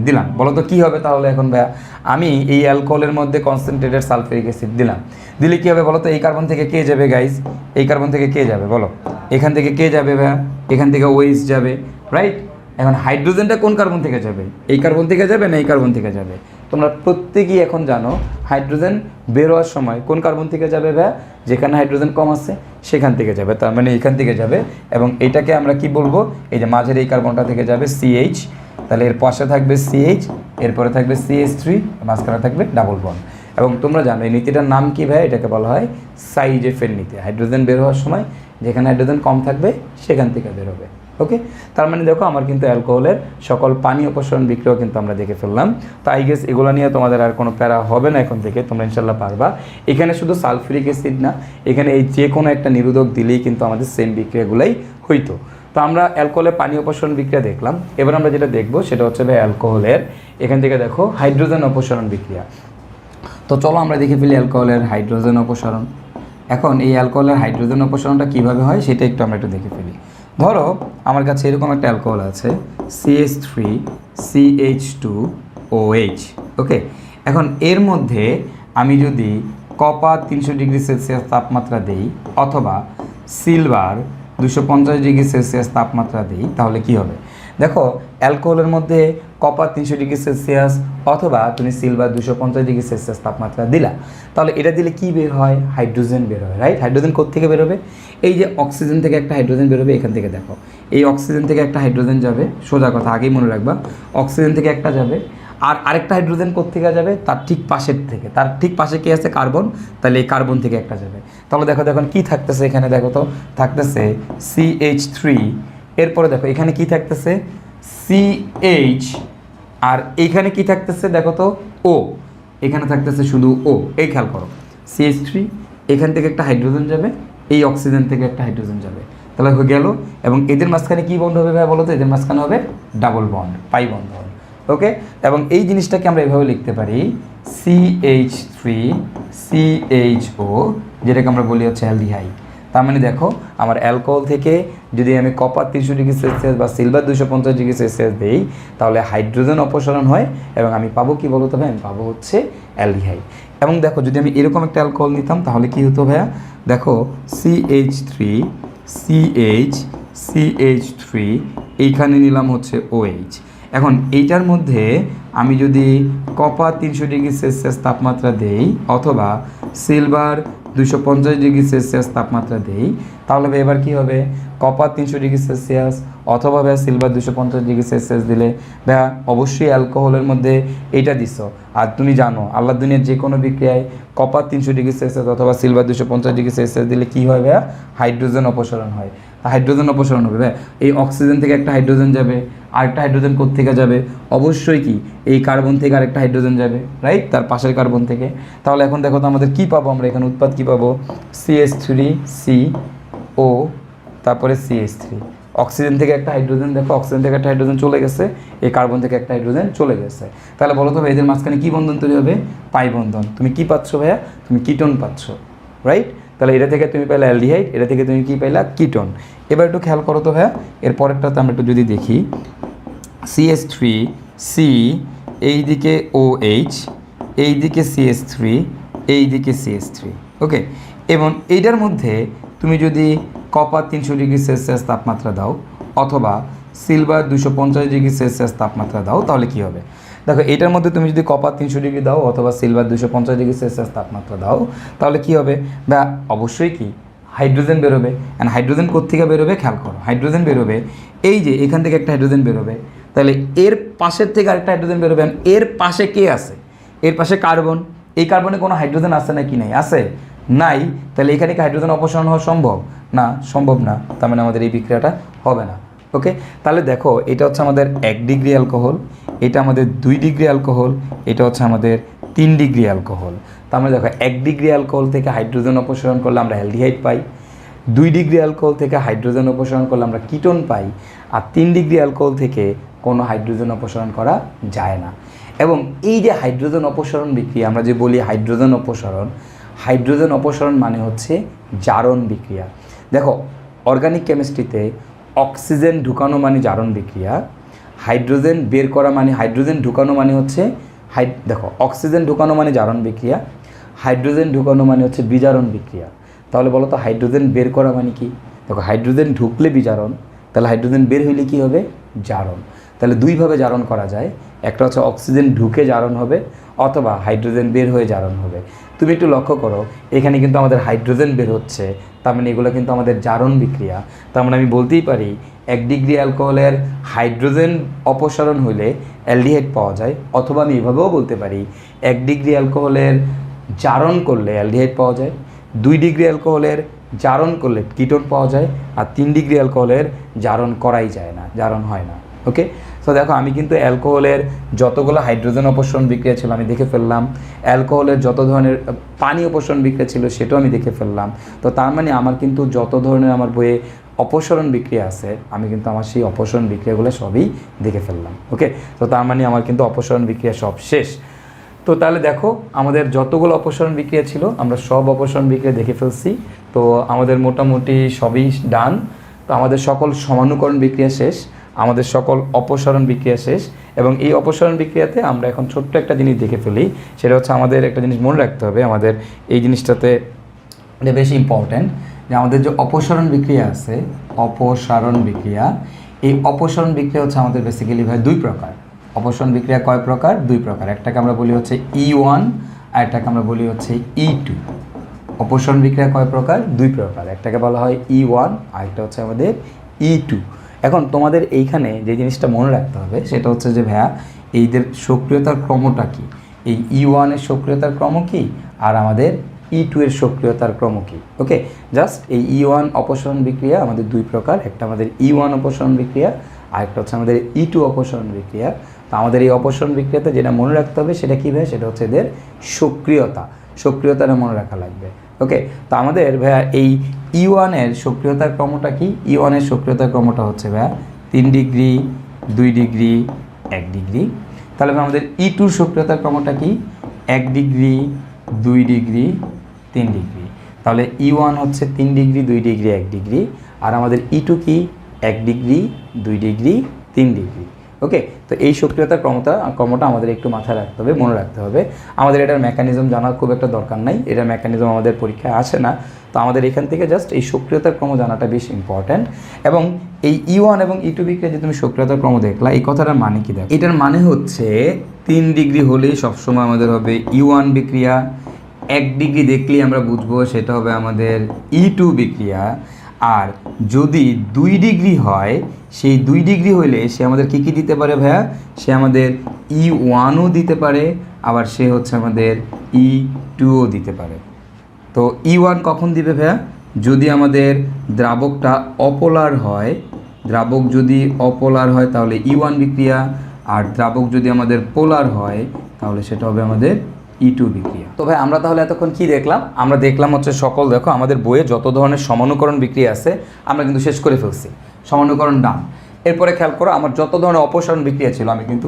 S1: দিলাম। বলো তো কী হবে তাহলে? এখন ভাইয়া আমি এই অ্যালকোহলের মধ্যে কনসেন্ট্রেটেড সালফিউরিক অ্যাসিড দিলাম, দিলে কী হবে বলো তো? এই কার্বন থেকে কে যাবে গাইজ? এই কার্বন থেকে কে যাবে বলো? এখান থেকে কে যাবে ভাইয়া? এখান থেকে OH যাবে, রাইট? এখন হাইড্রোজেনটা কোন কার্বন থেকে যাবে? এই কার্বন থেকে যাবে না এই কার্বন থেকে যাবে? তোমরা প্রত্যেকেই এখন জানো হাইড্রোজেন বের হওয়ার সময় কোন কার্বন থেকে যাবে ভাইয়া? যেখানে হাইড্রোজেন কম আছে সেখান থেকে যাবে, তার মানে এখান থেকে যাবে। এবং এটাকে আমরা কি বলবো? এই যে মাঝের এই কার্বনটা থেকে যাবে CH, তাহলে এর পাশে থাকবে CH, এরপরে থাকবে CH3, মাঝখানে থাকবে ডাবল বন্ড। এবং তোমরা জানো এই নীতিটার নাম কি ভাই? এটাকে বলা হয় সাইজেফের নীতি। হাইড্রোজেন বের হওয়ার সময় যেখানে হাইড্রোজেন কম থাকবে সেখান থেকে বের হবে। ওকে, তার মানে দেখো আমার কিন্তু অ্যালকোহলের সকল পানি অপসারণ বিক্রিয়াও কিন্তু আমরা দেখে ফেললাম। তো আই গেস এগুলো নিয়ে তোমাদের আর কোনো প্যারা হবে না এখন থেকে, তোমরা ইনশাল্লাহ পারবা। এখানে শুধু সালফিউরিক অ্যাসিড না, এখানে এই যে কোনো একটা নিরোধক দিলেই কিন্তু আমাদের সেম বিক্রিয়াগুলোই হইতো। তো আমরা অ্যালকোহলের পানি অপসারণ বিক্রিয়া দেখলাম, এবার আমরা যেটা দেখবো সেটা হচ্ছে ভাই অ্যালকোহলের এখান থেকে দেখো হাইড্রোজেন অপসারণ বিক্রিয়া। তো চলো আমরা দেখে ফেলি অ্যালকোহলের হাইড্রোজেন অপসারণ। এখন এই অ্যালকোহলের হাইড্রোজেন অপসারণটা কীভাবে হয় সেটা একটু আমরা একটু দেখে ফেলি। ধরো আমার কাছে এরকম একটা অ্যালকোহল আছে CH3CH2OH, ওকে। এখন এর মধ্যে আমি যদি কপার 300 ডিগ্রি সেলসিয়াস তাপমাত্রা দেই অথবা সিলভার 250 ডিগ্রি সেলসিয়াস তাপমাত্রা দিই, তাহলে কি হবে? দেখো অ্যালকোহলের মধ্যে কপার 300 ডিগ্রি সেলসিয়াস অথবা তুমি সিলভার 250 ডিগ্রি সেলসিয়াস তাপমাত্রা দিলা, তাহলে এটা দিলে কি বের হয়? হাইড্রোজেন বের হয়, রাইট? হাইড্রোজেন কোত্থেকে বেরোবে? এই যে অক্সিজেন থেকে একটা হাইড্রোজেন বেরোবে, এখান থেকে দেখো এই অক্সিজেন থেকে একটা হাইড্রোজেন যাবে, সোজা কথা আগেই মনে রাখবা, অক্সিজেন থেকে একটা যাবে, আর আরেকটা হাইড্রোজেন কোত্থেকে যাবে? তার ঠিক পাশের থেকে, তার ঠিক পাশে কি আছে? কার্বন, তাহলে এই কার্বন থেকে একটা যাবে। তাহলে দেখো দেখুন কী থাকতেছে এখানে, দেখো তো থাকতেছে CH3, এরপরে দেখো এখানে কি থাকতেছে CH, আর এইখানে কি থাকতেছে দেখো তো O, এখানে থাকতেছে শুধু O। এই খেয়াল করো CH3, এখান থেকে একটা হাইড্রোজেন যাবে, এই অক্সিজেন থেকে একটা হাইড্রোজেন যাবে, তাহলে হয়ে গেল। এবং এদের মাঝখানে কী বন্ড হবে ভাই বলো তো? এদের মাঝখানে হবে ডাবল বন্ড, পাই বন্ড হবে, ওকে। এবং এই জিনিসটাকে আমরা এভাবে লিখতে পারি CH3CHO, যেটাকে আমরা বলি হচ্ছে অ্যালডিহাইড। তার মানে দেখো আমার অ্যালকোহল থেকে যদি আমি কপার 300 ডিগ্রি সেলসিয়াস বা সিলভার 250 ডিগ্রি সেলসিয়াস দিই, তাহলে হাইড্রোজেন অপসারণ হয় এবং আমি পাবো কি বলো তো ভাই? আমি পাবো হচ্ছে অ্যালডিহাইড। এবং দেখো যদি আমি এরকম একটা অ্যালকোহল নিতাম তাহলে কি হতো ভাইয়া? দেখো CH3 এইখানে নিলাম হচ্ছে OH। এখন এইটার মধ্যে আমি যদি কপার 300 ডিগ্রি সেলসিয়াস তাপমাত্রা দেই অথবা সিলভার 250 ডিগ্রি সেলসিয়াস তাপমাত্রা দেই, তাহলে এবার কি হবে? কপার 300 ডিগ্রি সেলসিয়াস অথবা সিলভার 250 ডিগ্রি সেলসিয়াস দিলে অবশ্যই অ্যালকোহলের মধ্যে এইটা দিছ। আর তুমি জানো আল্লাহ দুনিয়ার যে কোনো বিক্রিয়ায় কপার 300 ডিগ্রি সেলসিয়াস অথবা সিলভার 250 ডিগ্রি সেলসিয়াস দিলে কী হয় ভাইয়া? হাইড্রোজেন অপসারণ হয়। হাইড্রোজেন অপসারণ হবে ভাই, এই অক্সিজেন থেকে একটা হাইড্রোজেন যাবে, আরেকটা হাইড্রোজেন কোত্থেকে যাবে? অবশ্যই কি এই কার্বন থেকে আরেকটা হাইড্রোজেন যাবে, রাইট? তার পাশের কার্বন থেকে। তাহলে এখন দেখো তো আমাদের কী পাবো? আমরা এখানে উৎপাদ কী পাবো? CH3CO, তারপরে CH3, অক্সিজেন থেকে একটা হাইড্রোজেন, দেখো অক্সিজেন থেকে একটা হাইড্রোজেন চলে গেছে, এই কার্বন থেকে একটা হাইড্রোজেন চলে গেছে। তাহলে বলো তো ভাই এদের মাঝখানে কী বন্ধন তৈরি হবে? পাই বন্ধন। তুমি কী পাচ্ছ ভাইয়া? তুমি কিটোন পাচ্ছ, রাইট? তাহলে এটা থেকে তুমি পেলে অ্যালডিহাইড, এটা থেকে তুমি কী পাইলা? কিটোন। এবার একটু খেয়াল করো তো ভাইয়া, এর পরেরটাতে আমরা একটু যদি দেখি CH3C, এইদিকে OH, এইদিকে CH3, এইদিকে CH3, ওকে। এবং এইটার মধ্যে তুমি যদি কপার 300 ডিগ্রি সেলসিয়াস তাপমাত্রা দাও অথবা সিলভার 250 ডিগ্রি সেলসিয়াস তাপমাত্রা দাও, তাহলে কি হবে? দেখো এটার মধ্যে তুমি যদি কপার 300 ডিগ্রি দাও অথবা সিলভার 250 ডিগ্রি সেলসিয়াস তাপমাত্রা দাও, তাহলে কি হবে? বা অবশ্যই কি হাইড্রোজেন বেরোবে। অ্যান্ড হাইড্রোজেন কোত্থেকে বেরোবে? খেয়াল করো, হাইড্রোজেন বেরোবে এই যে এখান থেকে একটা হাইড্রোজেন বেরোবে, তাহলে এর পাশের থেকে আরেকটা হাইড্রোজেন বেরোবে। এর পাশে কে আছে? এর পাশে কার্বন। এই কার্বনে কোনো হাইড্রোজেন আছে নাকি? নাই, আছে নাই। তাহলে এখানে কি হাইড্রোজেন অপসারণ হওয়া সম্ভব? না, সম্ভব না। তার মানে আমাদের এই বিক্রিয়াটা হবে না, ওকে। তাহলে দেখো এটা হচ্ছে আমাদের 1 ডিগ্রি অ্যালকোহল, এটা আমাদের 2 ডিগ্রি অ্যালকোহল, এটা হচ্ছে আমাদের 3 ডিগ্রি অ্যালকোহল। তার মানে দেখো 1 ডিগ্রি অ্যালকোহল থেকে হাইড্রোজেন অপসারণ করলে আমরা অ্যালডিহাইড পাই, 2 ডিগ্রি অ্যালকোহল থেকে হাইড্রোজেন অপসারণ করলে আমরা কিটোন পাই, আর 3 ডিগ্রি অ্যালকোহল থেকে কোনো হাইড্রোজেন অপসারণ করা যায় না। এবং এই যে হাইড্রোজেন অপসারণ বিক্রিয়া, আমরা যে বলি হাইড্রোজেন অপসারণ মানে হচ্ছে জারণ বিক্রিয়া। দেখো অর্গানিক কেমিস্ট্রিতে অক্সিজেন ঢুকানো মানে জারণ বিক্রিয়া, হাইড্রোজেন বের করা মানে, হাইড্রোজেন ঢুকানো মানে হচ্ছে দেখো অক্সিজেন ঢুকানো মানে জারণ বিক্রিয়া, হাইড্রোজেন ঢুকানো মানে হচ্ছে বিজারণ বিক্রিয়া। তাহলে বলো তো হাইড্রোজেন বের করা মানে কি? দেখো হাইড্রোজেন ঢুকলে বিজারণ, তাহলে হাইড্রোজেন বের হইলে কি হবে? জারণ। তাহলে দুইভাবে জারণ করা যায়, একটা হচ্ছে অক্সিজেন ঢুকে জারণ হবে অথবা হাইড্রোজেন বের হয়ে জারণ হবে। তুমি একটু লক্ষ্য করো এখানে কিন্তু আমাদের হাইড্রোজেন বের হচ্ছে, তার মানে এগুলো কিন্তু আমাদের জারণ বিক্রিয়া। তার মানে আমি বলতেই পারি 1 ডিগ্রি অ্যালকোহলের হাইড্রোজেন অপসারণ হলে অ্যালডিহাইড পাওয়া যায়, অথবা আমি এভাবেও বলতে পারি 1 ডিগ্রি অ্যালকোহলের জারণ করলে অ্যালডিহাইড পাওয়া যায়, 2 ডিগ্রি অ্যালকোহলের জারণ করলে কিটোন পাওয়া যায়, আর 3 ডিগ্রি অ্যালকোহলের জারণ করাই যায় না, জারণ হয় না, ওকে। তো দেখো আমি কিন্তু অ্যালকোহলের যতগুলো হাইড্রোজেন অপসারণ বিক্রিয়া ছিল আমি দেখে ফেললাম, অ্যালকোহলের যত ধরনের পানি অপসারণ বিক্রিয়া ছিল সেটাও আমি দেখে ফেললাম। তো তার মানে আমার কিন্তু যত ধরনের আমার বইয়ে অপসারণ বিক্রিয়া আছে আমি কিন্তু আমার সেই অপসারণ বিক্রিয়াগুলো সবই দেখে ফেললাম, ওকে। তো তার মানে আমার কিন্তু অপসারণ বিক্রিয়া সব শেষ। তো তাহলে দেখো আমাদের যতগুলো অপসারণ বিক্রিয়া ছিল আমরা সব অপসারণ বিক্রিয়া দেখে ফেলছি। তো আমাদের মোটামুটি সবই ডান। তো আমাদের সকল সমানুকরণ বিক্রিয়া শেষ, আমাদের সকল অপসারণ বিক্রিয়া শেষ, এবং এই অপসারণ বিক্রিয়াতে আমরা এখন ছোট্ট একটা জিনিস দেখে ফেলি। সেটা হচ্ছে আমাদের একটা জিনিস মনে রাখতে হবে, আমাদের এই জিনিসটাতে এটা বেশি ইম্পর্ট্যান্ট, যে আমাদের যে অপসারণ বিক্রিয়া আছে, অপসারণ বিক্রিয়া, এই অপসারণ বিক্রিয়া হচ্ছে আমাদের বেসিক্যালি ভাই দুই প্রকার। অপসারণ বিক্রিয়া কয় প্রকার? দুই প্রকার। একটাকে আমরা বলি হচ্ছে E1 আর একটাকে আমরা বলি হচ্ছে E2। অপসারণ বিক্রিয়া কয় প্রকার? দুই প্রকার। একটাকে বলা হয় E1 আর একটা হচ্ছে আমাদের E2। এখন তোমাদের এইখানে যে জিনিসটা মনে রাখতে হবে সেটা হচ্ছে যে ভাইয়া এইদের সক্রিয়তার ক্রমটা কি, এই E1 এর সক্রিয়তার ক্রম কি আর আমাদের E2 এর সক্রিয়তার ক্রম কি। ওকে, জাস্ট এই E1 অপসারণ বিক্রিয়া আমাদের দুই প্রকার, একটা আমাদের E1 অপসারণ বিক্রিয়া আর একটা হচ্ছে আমাদের E2 অপসারণ বিক্রিয়া। তো আমাদের এই অপসারণ বিক্রিয়াতে যেটা মনে রাখতে হবে সেটা কী ভাই? সেটা হচ্ছে এদের সক্রিয়তাটা মনে রাখা লাগবে। ওকে, তো আমাদের ভাইয়া এই E1 এর সক্রিয়তার ক্রমটা কি? E1 এর সক্রিয়তার ক্রমটা হচ্ছে ভাইয়া 3 ডিগ্রি, 2 ডিগ্রি, 1 ডিগ্রি। তাহলে আমাদের E2 সক্রিয়তার ক্রমটা কি? 1 ডিগ্রি, 2 ডিগ্রি, 3 ডিগ্রি। তাহলে E1 হচ্ছে 3 ডিগ্রি, 2 ডিগ্রি, 1 ডিগ্রি, আর আমাদের E2 কি? 1 ডিগ্রি, 2 ডিগ্রি, 3 ডিগ্রি। ওকে, তো এই সক্রিয়তার ক্রমটা আমাদের একটু মাথায় রাখতে হবে, মনে রাখতে হবে। আমাদের এটার মেকানিজম জানার খুব একটা দরকার নাই, এটার মেকানিজম আমাদের পরীক্ষায় আসে না। তো আমাদের এখান থেকে জাস্ট এই সক্রিয়তার ক্রম জানাটা বেশ ইম্পর্ট্যান্ট। এবং এই E1 এবং E2 বিক্রিয়া যে তুমি সক্রিয়তার ক্রম দেখলা, এই কথাটার মানে কি দেখো? এটার মানে হচ্ছে 3 ডিগ্রি হলেই সবসময় আমাদের হবে E1 বিক্রিয়া, 1 ডিগ্রি দেখলেই আমরা বুঝবো সেটা হবে আমাদের E2 বিক্রিয়া, আর যদি 2 ডিগ্রি হয়, সেই 2 ডিগ্রি হলে সে আমাদের কী দিতে পারে ভাইয়া? সে আমাদের E1ও দিতে পারে, আবার সে হচ্ছে আমাদের E2ও দিতে পারে। তো E1 কখন দিবে ভাইয়া? যদি আমাদের দ্রাবকটা অপোলার হয়, দ্রাবক যদি অপোলার হয় তাহলে E1 বিক্রিয়া, আর দ্রাবক যদি আমাদের পোলার হয় তাহলে সেটা হবে আমাদের E2 বিক্রিয়া। তো ভাই আমরা তাহলে এতক্ষণ কি দেখলাম? আমরা দেখলাম হচ্ছে সকল, দেখো আমাদের বইয়ে যত ধরনের সমানুকরণ বিক্রিয়া আছে আমরা কিন্তু শেষ করে ফেলছি, সমানুকরণ ডান। এরপরে খেয়াল করো আমার যত ধরনের অপসারণ বিক্রিয়া ছিল আমি কিন্তু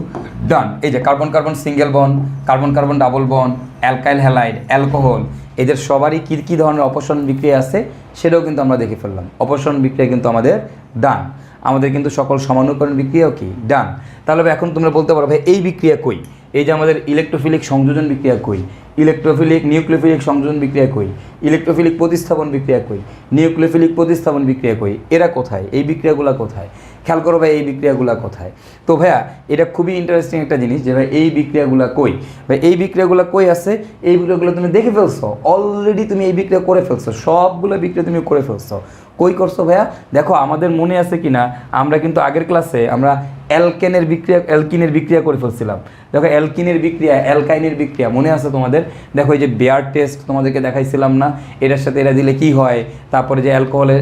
S1: ডান। এই যে carbon carbon single bond, carbon carbon double bond, alkyl halide, alcohol, এদের সবারই কী ধরনের অপসারণ বিক্রিয়া আছে সেটাও কিন্তু আমরা দেখে ফেললাম। অপসারণ বিক্রিয়া কিন্তু আমাদের ডান। আমাদের কিন্তু সকল সমানুকরণ বিক্রিয়াও কি ডান। তাহলে এখন তোমরা বলতে পারো ভাই এই বিক্রিয়া কই? এই যে আমাদের ইলেকট্রোফিলিক সংযোজন বিক্রিয়া কই, ইলেকট্রোফিলিক নিউক্লিওফিলিক সংযোজন বিক্রিয়া কই, ইলেকট্রোফিলিক প্রতিস্থাপন বিক্রিয়া কই, নিউক্লিওফিলিক প্রতিস্থাপন বিক্রিয়া কই, এরা কোথায়? এই বিক্রিয়াগুলো কোথায়? খেয়াল করো ভাই এই বিক্রিয়াগুলো কোথায়? তো ভাইয়া এটা খুবই ইন্টারেস্টিং একটা জিনিস যে ভাই এই বিক্রিয়াগুলো কই, ভাই এই বিক্রিয়াগুলো কই আছে? এই বিক্রিয়াগুলো তুমি দেখে ফেলছো অলরেডি, তুমি এই বিক্রিয়া করে ফেলছো, সবগুলো বিক্রিয়া তুমি করে ফেলছো। কই করছো ভাইয়া? দেখো আমাদের মনে আছে কি না, আমরা কিন্তু আগের ক্লাসে আমরা অ্যালকিনের বিক্রিয়া করে ফেলছিলাম। দেখো অ্যালকিনের বিক্রিয়া, অ্যালকাইনের বিক্রিয়া মনে আছে তোমাদের? দেখো এই যে বেয়ার টেস্ট তোমাদেরকে দেখাইছিলাম না, এটার সাথে এরা দিলে কি হয়। তারপরে যে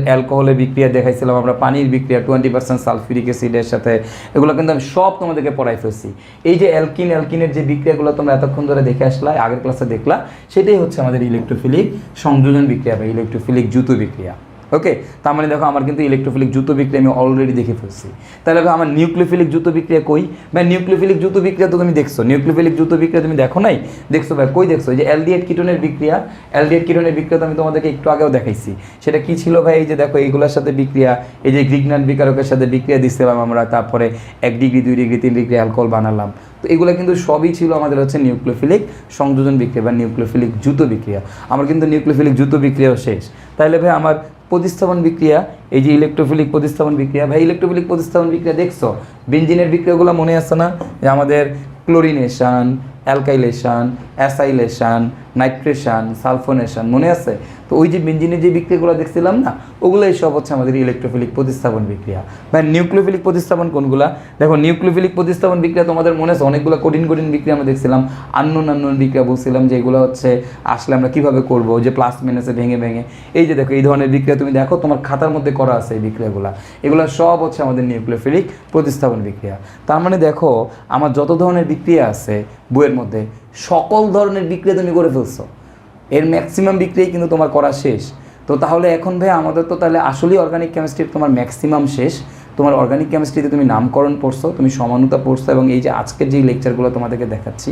S1: অ্যালকোহলের বিক্রিয়া দেখাইছিলাম আমরা, পানির বিক্রিয়া 20% সালফিউরিক অ্যাসিডের সাথে, এগুলো কিন্তু আমি সব তোমাদেরকে পড়াই ফেলছি। এই যে অ্যালকিনের যে বিক্রিয়াগুলো তোমরা এতক্ষণ ধরে দেখে আসলা, আগের ক্লাসে দেখলা, সেটাই হচ্ছে আমাদের ইলেকট্রোফিলিক সংযোজন বিক্রিয়া বা ইলেকট্রোফিলিক যুত বিক্রিয়া। ওকে, তার মানে দেখো আমার কিন্তু ইলেকট্রোফিলিক যুত বিক্রিয়া আমি অলরেডি দেখে ফেলছি। তাহলে ভাই আমার নিউক্লিওফিলিক যুত বিক্রিয়া কই? ভাই নিউক্লিওফিলিক যুত বিক্রিয়া তো তুমি দেখছো, নিউক্লিওফিলিক যুত বিক্রিয়া তুমি দেখো নাই? দেখছো ভাই, কই দেখছো? এই যে অ্যালডিহাইড কিটোনের বিক্রিয়া, অ্যালডিহাইড কিটোনের বিক্রিয়া তো আমি তোমাদেরকে একটু আগেও দেখাইছি। সেটা কি ছিল ভাই? এই যে দেখো এইগুলোর সাথে বিক্রিয়া, এই যে গ্রিগনান বিকারকের সাথে বিক্রিয়া দিচ্ছিলাম আমরা, তারপরে 1 ডিগ্রি, 2 ডিগ্রি, 3 ডিগ্রি অ্যালকোহল বানালাম। তো এগুলো কিন্তু সবই ছিল আমাদের হচ্ছে নিউক্লিওফিলিক সংযোজন বিক্রিয়া বা নিউক্লিওফিলিক যুত বিক্রিয়া। আমার কিন্তু নিউক্লিওফিলিক যুত বিক্রিয়াও শেষ। তাহলে ভাই আমার প্রতিস্থাপন বিক্রিয়া, এই যে ইলেকট্রোফিলিক প্রতিস্থাপন বিক্রিয়া, ভাই ইলেকট্রোফিলিক প্রতিস্থাপন বিক্রিয়া দেখছো? বেনজিনের বিক্রিয়াগুলো মনে আছে না? যে আমাদের chlorination, alkylation, acylation, nitration, sulphonation মনে আছে? তো ওই যে বেনজিনের যে বিক্রিয়াগুলো দেখছিলাম না, ওগুলোই সব হচ্ছে আমাদের ইলেকট্রোফিলিক প্রতিস্থাপন বিক্রিয়া। ভাই নিউক্লিওফিলিক প্রতিস্থাপন কোনগুলা? দেখো নিউক্লিওফিলিক প্রতিস্থাপন বিক্রিয়া তোমাদের মনে আছে অনেকগুলো কঠিন বিক্রিয়া আমরা দেখছিলাম, আননোন বিক্রিয়া বলছিলাম যে এগুলো হচ্ছে আসলে আমরা কীভাবে করবো, যে প্লাস মাইনাসে ভেঙে। এই যে দেখো এই ধরনের বিক্রিয়া তুমি দেখো তোমার খাতার মধ্যে করা আছে এই বিক্রিয়াগুলো, এগুলো সব হচ্ছে আমাদের নিউক্লিওফিলিক প্রতিস্থাপন বিক্রিয়া। তার মানে দেখো আমার যত ধরনের বিক্রিয়া আছে বইয়ের মধ্যে সকল ধরনের বিক্রিয়া তুমি করে ফেলছো, এর ম্যাক্সিমাম বিক্রিয়াই কিন্তু তোমার করা শেষ। তো তাহলে এখন ভাই আমাদের তো তাহলে আসলেই অর্গানিক কেমিস্ট্রির তোমার ম্যাক্সিমাম শেষ। তোমার অর্গানিক কেমিস্ট্রিতে তুমি নামকরণ পড়ছো, তুমি সমানুতা পড়ছো, এবং এই যে আজকের যে লেকচারগুলো তোমাদেরকে দেখাচ্ছি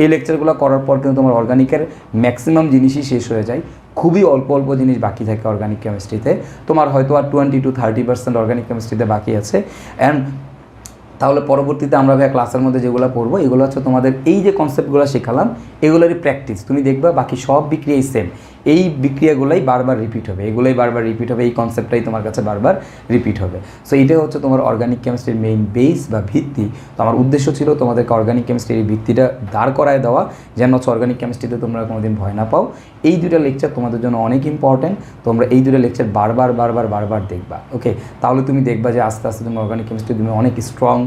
S1: এই লেকচারগুলো করার পর কিন্তু তোমার অর্গানিকের ম্যাক্সিমাম জিনিসই শেষ হয়ে যায়। খুবই অল্প অল্প জিনিস বাকি থাকে অর্গানিক কেমিস্ট্রিতে, তোমার হয়তো আর 20-30% অর্গানিক কেমিস্ট্রিতে বাকি আছে। অ্যান্ড তাহলে পরবর্তীতে আমরা ক্লাসের মধ্যে যেগুলো পড়বো এগুলো হচ্ছে তোমাদের এই যে কনসেপ্টগুলো শেখালাম এগুলোরই প্র্যাকটিস। তুমি দেখবা বাকি সব বিক্রিয়াই সেম, এই বিক্রিয়াগুলোই বারবার রিপিট হবে, এগুলোই বারবার রিপিট হবে, এই কনসেপ্টটাই তোমার কাছে বারবার রিপিট হবে। সো এইটাই হচ্ছে তোমার অর্গানিক কেমিস্ট্রির মেইন বেস বা ভিত্তি। তো আমার উদ্দেশ্য ছিল তোমাদেরকে অর্গানিক কেমিস্ট্রির এই ভিত্তিটা দাঁড় করায় দেওয়া, যেন হচ্ছে অর্গানিক কেমিস্ট্রিতে তোমরা কোনোদিন ভয় না পাও। এই দুটো লেকচার তোমাদের জন্য অনেক ইম্পর্ট্যান্ট, তোমরা এই দুটো লেকচার বারবার দেখবা। ওকে, তাহলে তুমি দেখবা যে আস্তে আস্তে তুমি অর্গানিক কেমিস্ট্রি তুমি অনেক স্ট্রং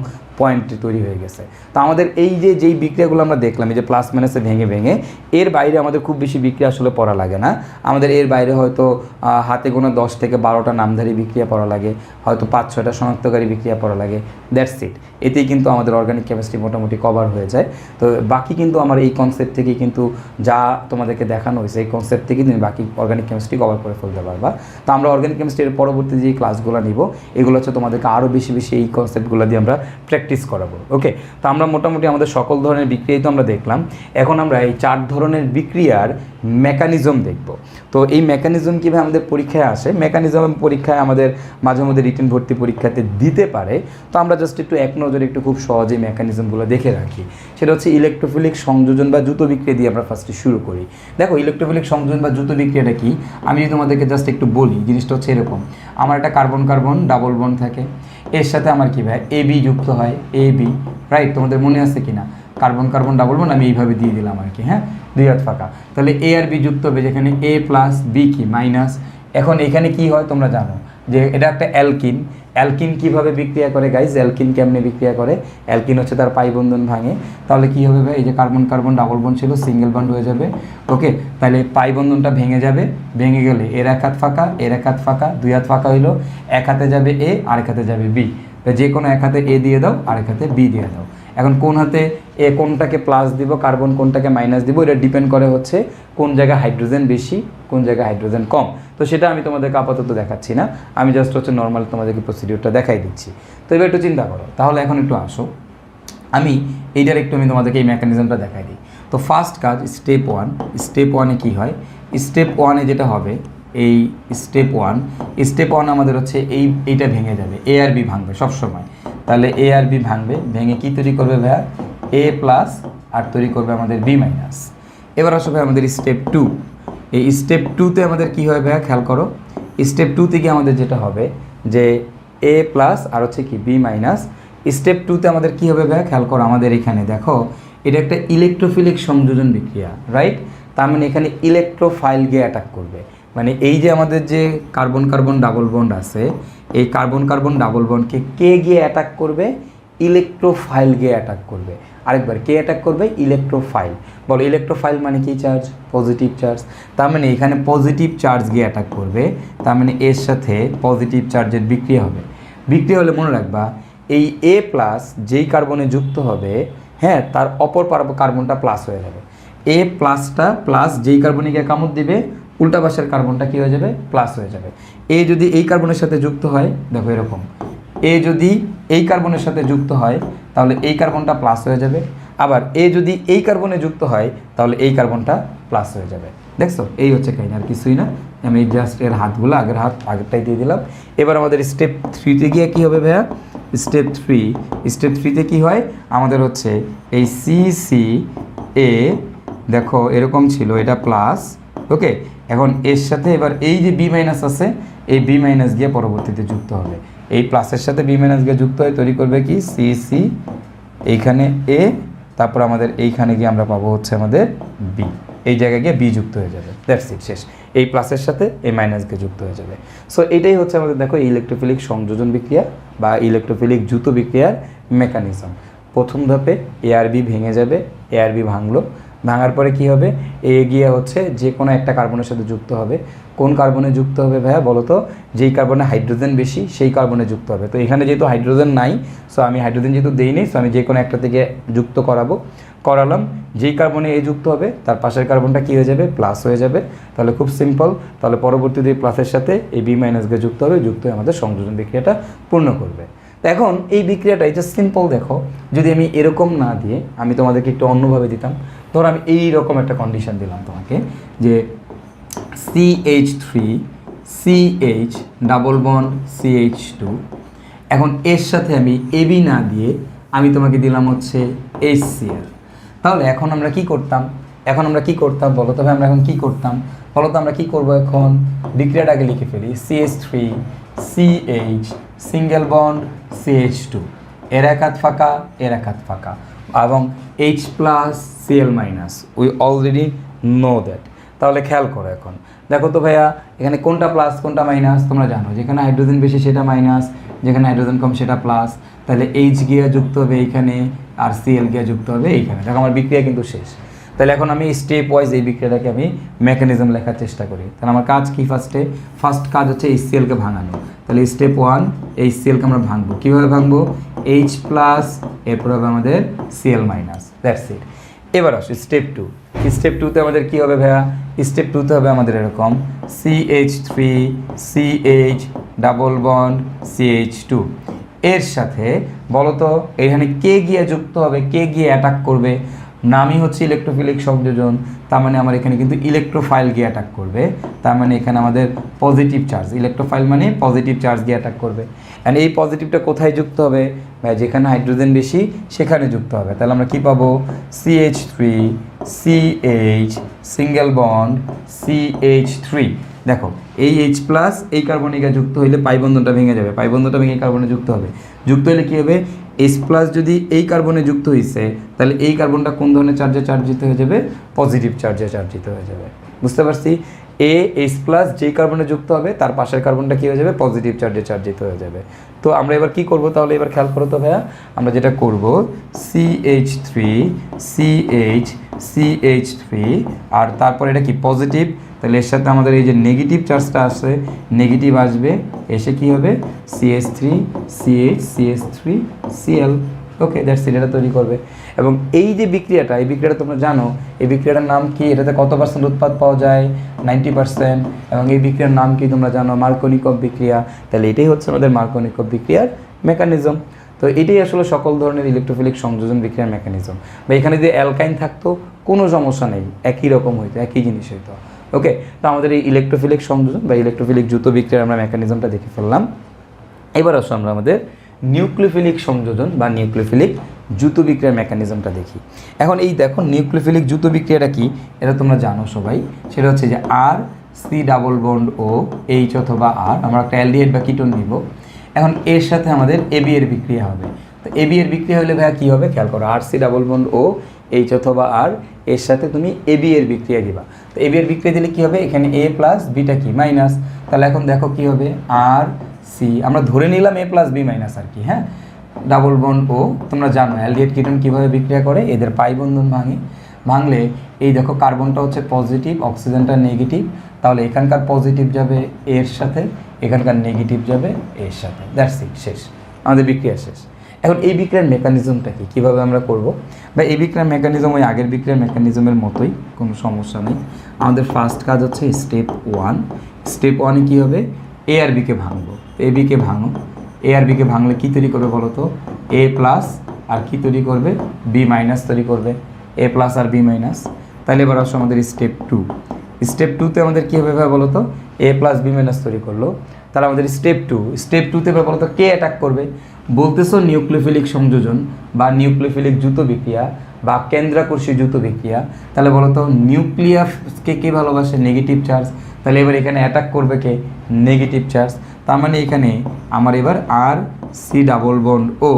S1: পয়েন্ট তৈরি হয়ে গেছে। তো আমাদের এই যে যেই বিক্রিয়াগুলো আমরা দেখলাম, এই যে প্লাস মাইনাসে ভেঙে এর বাইরে আমাদের খুব বেশি বিক্রিয়া আসলে পড়া লাগে না। আমাদের এর বাইরে হয়তো হাতে গোনা 10 থেকে 12টা নামধারী বিক্রিয়া পড়া লাগে, হয়তো 5-6টা শনাক্তকারী বিক্রিয়া পড়া লাগে, দ্যাটস ইট। এতেই কিন্তু আমাদের অর্গানিক কেমিস্ট্রি মোটামুটি কভার হয়ে যায়। তো বাকি কিন্তু আমার এই কনসেপ্ট থেকেই কিন্তু যা তোমাদেরকে দেখানো হয়েছে এই কনসেপ্ট থেকেই তুমি বাকি অর্গানিক কেমিস্ট্রি কভার করে ফেলতে পারবা। তো আমরা অর্গানিক কেমিস্ট্রির পরবর্তী যে ক্লাসগুলো নিব এগুলো হচ্ছে তোমাদেরকে আরও বেশি এই কনসেপ্টগুলো দিয়ে আমরা প্র্যাকটিস করাবো। ওকে, তো আমরা মোটামুটি আমাদের সকল ধরনের বিক্রিয়াই তো আমরা দেখলাম। এখন আমরা এই 4 ধরনের বিক্রিয়ার মেকানিজম দেখব। তো এই মেকানিজম কীভাবে আমাদের পরীক্ষায় আসে, মেকানিজম পরীক্ষায় আমাদের মাঝে মধ্যে রিটেন ভর্তি পরীক্ষাতে দিতে পারে। তো আমরা জাস্ট একটু এক নজরে একটু খুব সহজে মেকানিজমগুলো দেখে রাখি। সেটা হচ্ছে ইলেকট্রোফিলিক সংযোজন বা দ্রুত বিক্রিয়া দিয়ে আমরা ফার্স্টে শুরু করি। দেখো ইলেকট্রোফিলিক সংযোজন বা দ্রুত বিক্রিয়াটা কি, আমি যদি তোমাদেরকে জাস্ট একটু বলি, জিনিসটা হচ্ছে এরকম। আমার একটা কার্বন কার্বন ডাবল বন্ড থাকে, এর সাথে আমার কী ভাই AB যুক্ত হয়, AB, রাইট? তোমাদের মনে আছে কি না? কার্বন কার্বন ডাবল বন্ড আমি এইভাবে দিয়ে দিলাম আর কি, হ্যাঁ, 2 হাত ফাঁকা। তাহলে A আর B যুক্ত হবে, যেখানে A প্লাস B কি মাইনাস। এখন এখানে কি হয় তোমরা জানো যে এটা একটা অ্যালকিন। অ্যালকিন কীভাবে বিক্রিয়া করে গাইজ? অ্যালকিন কেমনে বিক্রিয়া করে? অ্যালকিন হচ্ছে তার পাই বন্ধন ভাঙে। তাহলে কী হবে ভাই, এই যে কার্বন কার্বন ডাবল বন্ড ছিল সিঙ্গেল বন্ড হয়ে যাবে। ওকে, তাহলে পাই বন্ধনটা ভেঙে যাবে, ভেঙে গেলে এর এক হাত ফাঁকা, এর এক হাত ফাঁকা, 2 হাত ফাঁকা হইলো, এক হাতে যাবে A আরেক হাতে যাবে B। যে কোনো এক হাতে A দিয়ে দাও, আরেক হাতে B দিয়ে দাও। এখন কোন হাতে এ কোনটাকে প্লাস দিব, কার্বন কোনটাকে মাইনাস দিব, এটা ডিপেন্ড করে হচ্ছে কোন জায়গায় হাইড্রোজেন বেশি, কোন জায়গায় হাইড্রোজেন কম। তো সেটা আমি তোমাদেরকে আপাতত দেখাচ্ছি না, আমি জাস্ট হচ্ছে নর্মাল তোমাদেরকে প্রসিডিউরটা দেখাই দিচ্ছি। তো এবার একটু চিন্তা করো, তাহলে এখন একটু আসো আমি এইটার একটু আমি তোমাদেরকে এই মেকানিজমটা দেখাই দিই। তো ফার্স্ট কাজ স্টেপ 1। স্টেপ 1-এ কী হয়? স্টেপ 1-এ যেটা হবে, এই স্টেপ 1 আমাদের হচ্ছে এইটা ভেঙে যাবে, A আর B ভাঙবে সবসময়। তাহলে A আর B ভাঙবে, ভেঙে কি তৈরি করবে ভাইয়া? A প্লাস আর তৈরি করবে আমাদের B মাইনাস। এবার আসবে আমাদের স্টেপ 2। এই স্টেপ 2-তে আমাদের কী হয় ভাইয়া খেয়াল করো। স্টেপ 2 থেকে আমাদের যেটা হবে যে A প্লাস আর হচ্ছে কি B মাইনাস। স্টেপ 2-তে আমাদের কী হবে ভাইয়া খেয়াল করো, আমাদের এখানে দেখো এটা একটা ইলেকট্রোফিলিক সংযোজন বিক্রিয়া, রাইট? তার মানে এখানে ইলেকট্রোফাইল গিয়ে অ্যাটাক করবে। মানে এই যে আমাদের যে কার্বন কার্বন ডাবল বন্ড আছে, এই কার্বন কার্বন ডাবল বন্ডকে কে গিয়ে অ্যাটাক করবে? ইলেকট্রোফাইল গিয়ে অ্যাটাক করবে। আরেকবার কে অ্যাটাক করবে? ইলেকট্রোফাইল। বলো ইলেকট্রোফাইল মানে কি চার্জ? Positive charge. তার মানে এখানে পজিটিভ চার্জ গিয়ে অ্যাটাক করবে, তার মানে এর সাথে পজিটিভ চার্জের বিক্রিয়া হবে। বিক্রিয়া হলে মনে রাখবা এই A প্লাস যেই কার্বনে যুক্ত হবে, হ্যাঁ, তার অপর কার্বনটা প্লাস হয়ে যাবে। A প্লাসটা প্লাস যেই কার্বনে গিয়ে কামড় দিবে, উল্টা পাশের কার্বনটা কী হয়ে যাবে? প্লাস হয়ে যাবে। A যদি এই কার্বনের সাথে যুক্ত হয়, দেখো এরকম, A যদি এই কার্বনের সাথে যুক্ত হয় তাহলে এই কার্বনটা প্লাস হয়ে যাবে। আবার A যদি এই কার্বনে যুক্ত হয় তাহলে এই কার্বনটা প্লাস হয়ে যাবে। দেখছো, এই হচ্ছে কাহিনী, আর কিছুই না। আমি জাস্ট এর হাতগুলো আগেরটাই দিয়ে দিলাম। এবার আমাদের স্টেপ 3-তে গিয়ে কী হবে ভাইয়া? স্টেপ 3-তে কী হয়? আমাদের হচ্ছে এই CCA, দেখো এরকম ছিল, এটা প্লাস। ওকে, এখন এর সাথে এবার এই যে B মাইনাস আছে, এই B মাইনাস গিয়ে পরবর্তীতে যুক্ত হবে। এই প্লাসের সাথে B মাইনাস গিয়ে যুক্ত হয়ে তৈরি করবে কি? CC, এইখানে A, তারপর আমাদের এইখানে গিয়ে আমরা পাবো হচ্ছে আমাদের B। এই জায়গায় গিয়ে B যুক্ত হয়ে যাবে, দ্যাটস ইট, শেষ। এই প্লাসের সাথে এই মাইনাস গিয়ে যুক্ত হয়ে যাবে। সো এটাই হচ্ছে আমাদের দেখো ইলেকট্রোফিলিক সংযোজন বিক্রিয়া বা ইলেকট্রোফিলিক দ্রুত বিক্রিয়ার মেকানিজম। প্রথম ধাপে A আর B ভেঙে যাবে, A আর B ভাঙলো, ভাঙার পরে কি হবে? এ গিয়ে হচ্ছে যে কোনো একটা কার্বনের সাথে যুক্ত হবে। কোন কার্বনে যুক্ত হবে ভাইয়া বলো তো? যেই কার্বনে হাইড্রোজেন বেশি সেই কার্বনে যুক্ত হবে। তো এখানে যেহেতু হাইড্রোজেন নাই, সো আমি হাইড্রোজেন যেহেতু দেইনি, সো আমি যে কোনো একটা থেকে যুক্ত করালাম। যেই কার্বনে এ যুক্ত হবে তার পাশের কার্বনটা কী হয়ে যাবে? প্লাস হয়ে যাবে। তাহলে খুব সিম্পল, তাহলে পরবর্তীতে প্লাসের সাথে এই B মাইনাস গিয়ে যুক্ত হবে, যুক্ত হয়ে আমাদের সংযোজন বিক্রিয়াটা পূর্ণ করবে। তো এখন এই বিক্রিয়াটা এটা সিম্পল দেখো, যদি আমি এরকম না দিয়ে আমি তোমাদেরকে একটু অন্যভাবে দিতাম, ধরো আমি এইরকম একটা কন্ডিশন দিলাম তোমাকে যে CH3 CH double bond CH2, এখন এর সাথে আমি AB না দিয়ে আমি তোমাকে দিলাম হচ্ছে HCl। তাহলে এখন আমরা কি করতাম বলো তবে আমরা এখন কি করতাম বলো তো, আমরা কি করব এখন বিক্রিয়াটাকে লিখে ফেলি CH3 CH single bond CH2, এর এক হাত ফাঁকা এর এক হাত ফাঁকা, এবং H plus Cl minus, we already know that. তাহলে খেয়াল করো, এখন দেখো তো ভাইয়া এখানে কোনটা প্লাস কোনটা মাইনাস তোমরা জানো, যেখানে হাইড্রোজেন বেশি সেটা মাইনাস, যেখানে হাইড্রোজেন কম সেটা প্লাস। তাহলে H গিয়া যুক্ত হবে এইখানে আর Cl গিয়া যুক্ত হবে এইখানে। দেখো আমার বিক্রিয়া কিন্তু শেষ। তাহলে এখন আমি স্টেপ ওয়াইজ এই বিক্রিয়াটাকে আমি মেকানিজম লেখার চেষ্টা করি। তাহলে আমার কাজ কি, ফার্স্ট কাজ হচ্ছে HClকে ভাঙানো। তাহলে স্টেপ 1 HClকে আমরা ভাঙবো। কীভাবে ভাঙবো? H প্লাস, এরপর হবে আমাদের Cl মাইনাস, দ্যাটস ইট। এবার আসো স্টেপ 2। স্টেপ 2তে আমাদের কী হবে ভাইয়া? স্টেপ 2তে হবে আমাদের এরকম CH3 CH double bond CH2, এর সাথে বলো তো এখানে কে গিয়ে যুক্ত হবে, কে গিয়ে অ্যাটাক করবে? নামই হচ্ছে ইলেকট্রোফিলিক সংযোজন, তার মানে আমার এখানে কিন্তু ইলেকট্রোফাইল গিয়ে অ্যাটাক করবে। তার মানে এখানে আমাদের পজিটিভ চার্জ, ইলেকট্রোফাইল মানে পজিটিভ চার্জ গিয়ে অ্যাটাক করবে। অ্যান্ড এই পজিটিভটা কোথায় যুক্ত হবে? যেখানে হাইড্রোজেন বেশি সেখানে যুক্ত হবে। তাহলে আমরা কি পাবো? CH3 CH single bond CH3। দেখো এই H প্লাস এই কার্বনিকা যুক্ত হইলে পাই বন্ধনটা ভেঙে যাবে, পাই বন্ধনটা ভেঙে কার্বনে যুক্ত হবে। যুক্ত হলে কী হবে? H প্লাস যদি এই কার্বনে যুক্ত হয়েছে তাহলে এই কার্বনটা কোন ধরনের চার্জে চার্জিত হয়ে যাবে? পজিটিভ চার্জে চার্জিত হয়ে যাবে। বুঝতে পারছি? H প্লাস যেই কার্বনে যুক্ত হবে তার পাশের কার্বনটা কী হয়ে যাবে? পজিটিভ চার্জে চার্জিত হয়ে যাবে। তো আমরা এবার কি করব? তাহলে এবার খেয়াল করো তো ভাইয়া, আমরা যেটা করব CH3 CH CH3 আর তারপর এটা কি পজিটিভ, তাহলে এর সাথে আমাদের এই যে নেগেটিভ চার্জটা আসে নেগেটিভ আসবে, এসে কি হবে? CH3 CH CH3 Cl। Okay, that's it, এটা তৈরি করবে। এবং এই যে বিক্রিয়াটা, এই বিক্রিয়াটা তোমরা জানো, এই বিক্রিয়াটার নাম কি? এটাতে কত পার্সেন্ট উৎপাদ পাওয়া যায়? 90%। এবং এই বিক্রিয়ার নাম কি তোমরা জানো? মার্কোনিকভ বিক্রিয়া। তাহলে এটাই হচ্ছে আমাদের মার্কোনিকভ বিক্রিয়ার মেকানিজম। তো এটাই আসলে সকল ধরনের ইলেকট্রোফিলিক সংযোজন বিক্রিয়ার মেকানিজম। বা এখানে যদি অ্যালকাইন থাকতো কোনো সমস্যা নেই, একই রকম হইতো, একই জিনিস হইতো। ওকে, তো আমাদের এই ইলেকট্রোফিলিক সংযোজন বা ইলেকট্রোফিলিক দ্রুত বিক্রিয়ার আমরা মেকানিজমটা দেখে ফেললাম। এবার আসো আমরা আমাদের নিউক্লিওফিলিক সংযোজন বা নিউক্লিওফিলিক দ্রুত বিক্রিয়ার মেকানিজমটা দেখি। এখন এই দেখো নিউক্লিওফিলিক দ্রুত বিক্রিয়াটা কি, এটা তোমরা জানো সবাই। সেটা হচ্ছে যে R C double bond O H অথবা আর, আমরা একটা অ্যালডিহাইড বা কিটোন নিব। এখন এর সাথে আমাদের এবি এর বিক্রিয়া হবে। তো এবি এর বিক্রিয়া হলে ভাইয়া কী হবে? খেয়াল করো, R C double bond O H অথবা আর, এর সাথে তুমি এবি এর বিক্রিয়া দিবা। তো এবি এর বিক্রিয়া দিলে কী হবে? এখানে এ প্লাস বিটা কি মাইনাস। তাহলে এখন দেখো কী হবে? আর সি, আমরা ধরে নিলাম এ প্লাস বি মাইনাস আর কি, হ্যাঁ, ডাবল বন্ড ও। তোমরা জানো অ্যালডিহাইড কিটোন কীভাবে বিক্রিয়া করে, এদের পাই বন্ধন ভাঙলে এই দেখো কার্বনটা হচ্ছে পজিটিভ, অক্সিজেনটা নেগেটিভ। তাহলে এখানকার পজিটিভ যাবে এর সাথে, এখানকার নেগেটিভ যাবে এর সাথে, দ্যাটস ইট, শেষ, আমাদের বিক্রিয়া শেষ। এখন এই বিক্রিয়ার মেকানিজমটা কি, কীভাবে আমরা করব? বা এই বিক্রিয়ার মেকানিজম ওই আগের বিক্রিয়ার মেকানিজমের মতোই, কোনো সমস্যা নেই। আমাদের ফার্স্ট কাজ হচ্ছে স্টেপ 1। স্টেপ 1-এ কী হবে? এ আর বিকে ভাঙবো। এ বিকে ভাঙো, এ আর বিকে ভাঙলে কী তৈরি করবে বলো তো? এ প্লাস আর কি তৈরি করবে? বি মাইনাস তৈরি করবে, এ প্লাস আর বি মাইনাস। তাহলে এবার আসো আমাদের স্টেপ 2। স্টেপ 2-তে আমাদের কী হবে বলো তো? এ প্লাস বি মাইনাস তৈরি করলো। তাহলে আমাদের স্টেপ 2-তে এবার বলো তো কে অ্যাটাক করবে? বলতেছো নিউক্লিওফিলিক সংযোজন বা নিউক্লিওফিলিক দ্রুত বিক্রিয়া বা কেন্দ্রাকর্ষী দ্রুত বিক্রিয়া। তাহলে বলো তো নিউক্লিয়াসকে কে ভালোবাসে? Negative charge. তাহলে এবার এখানে অ্যাটাক করবে কে? Negative charge. তার মানে এখানে আমার এবার R C double bond O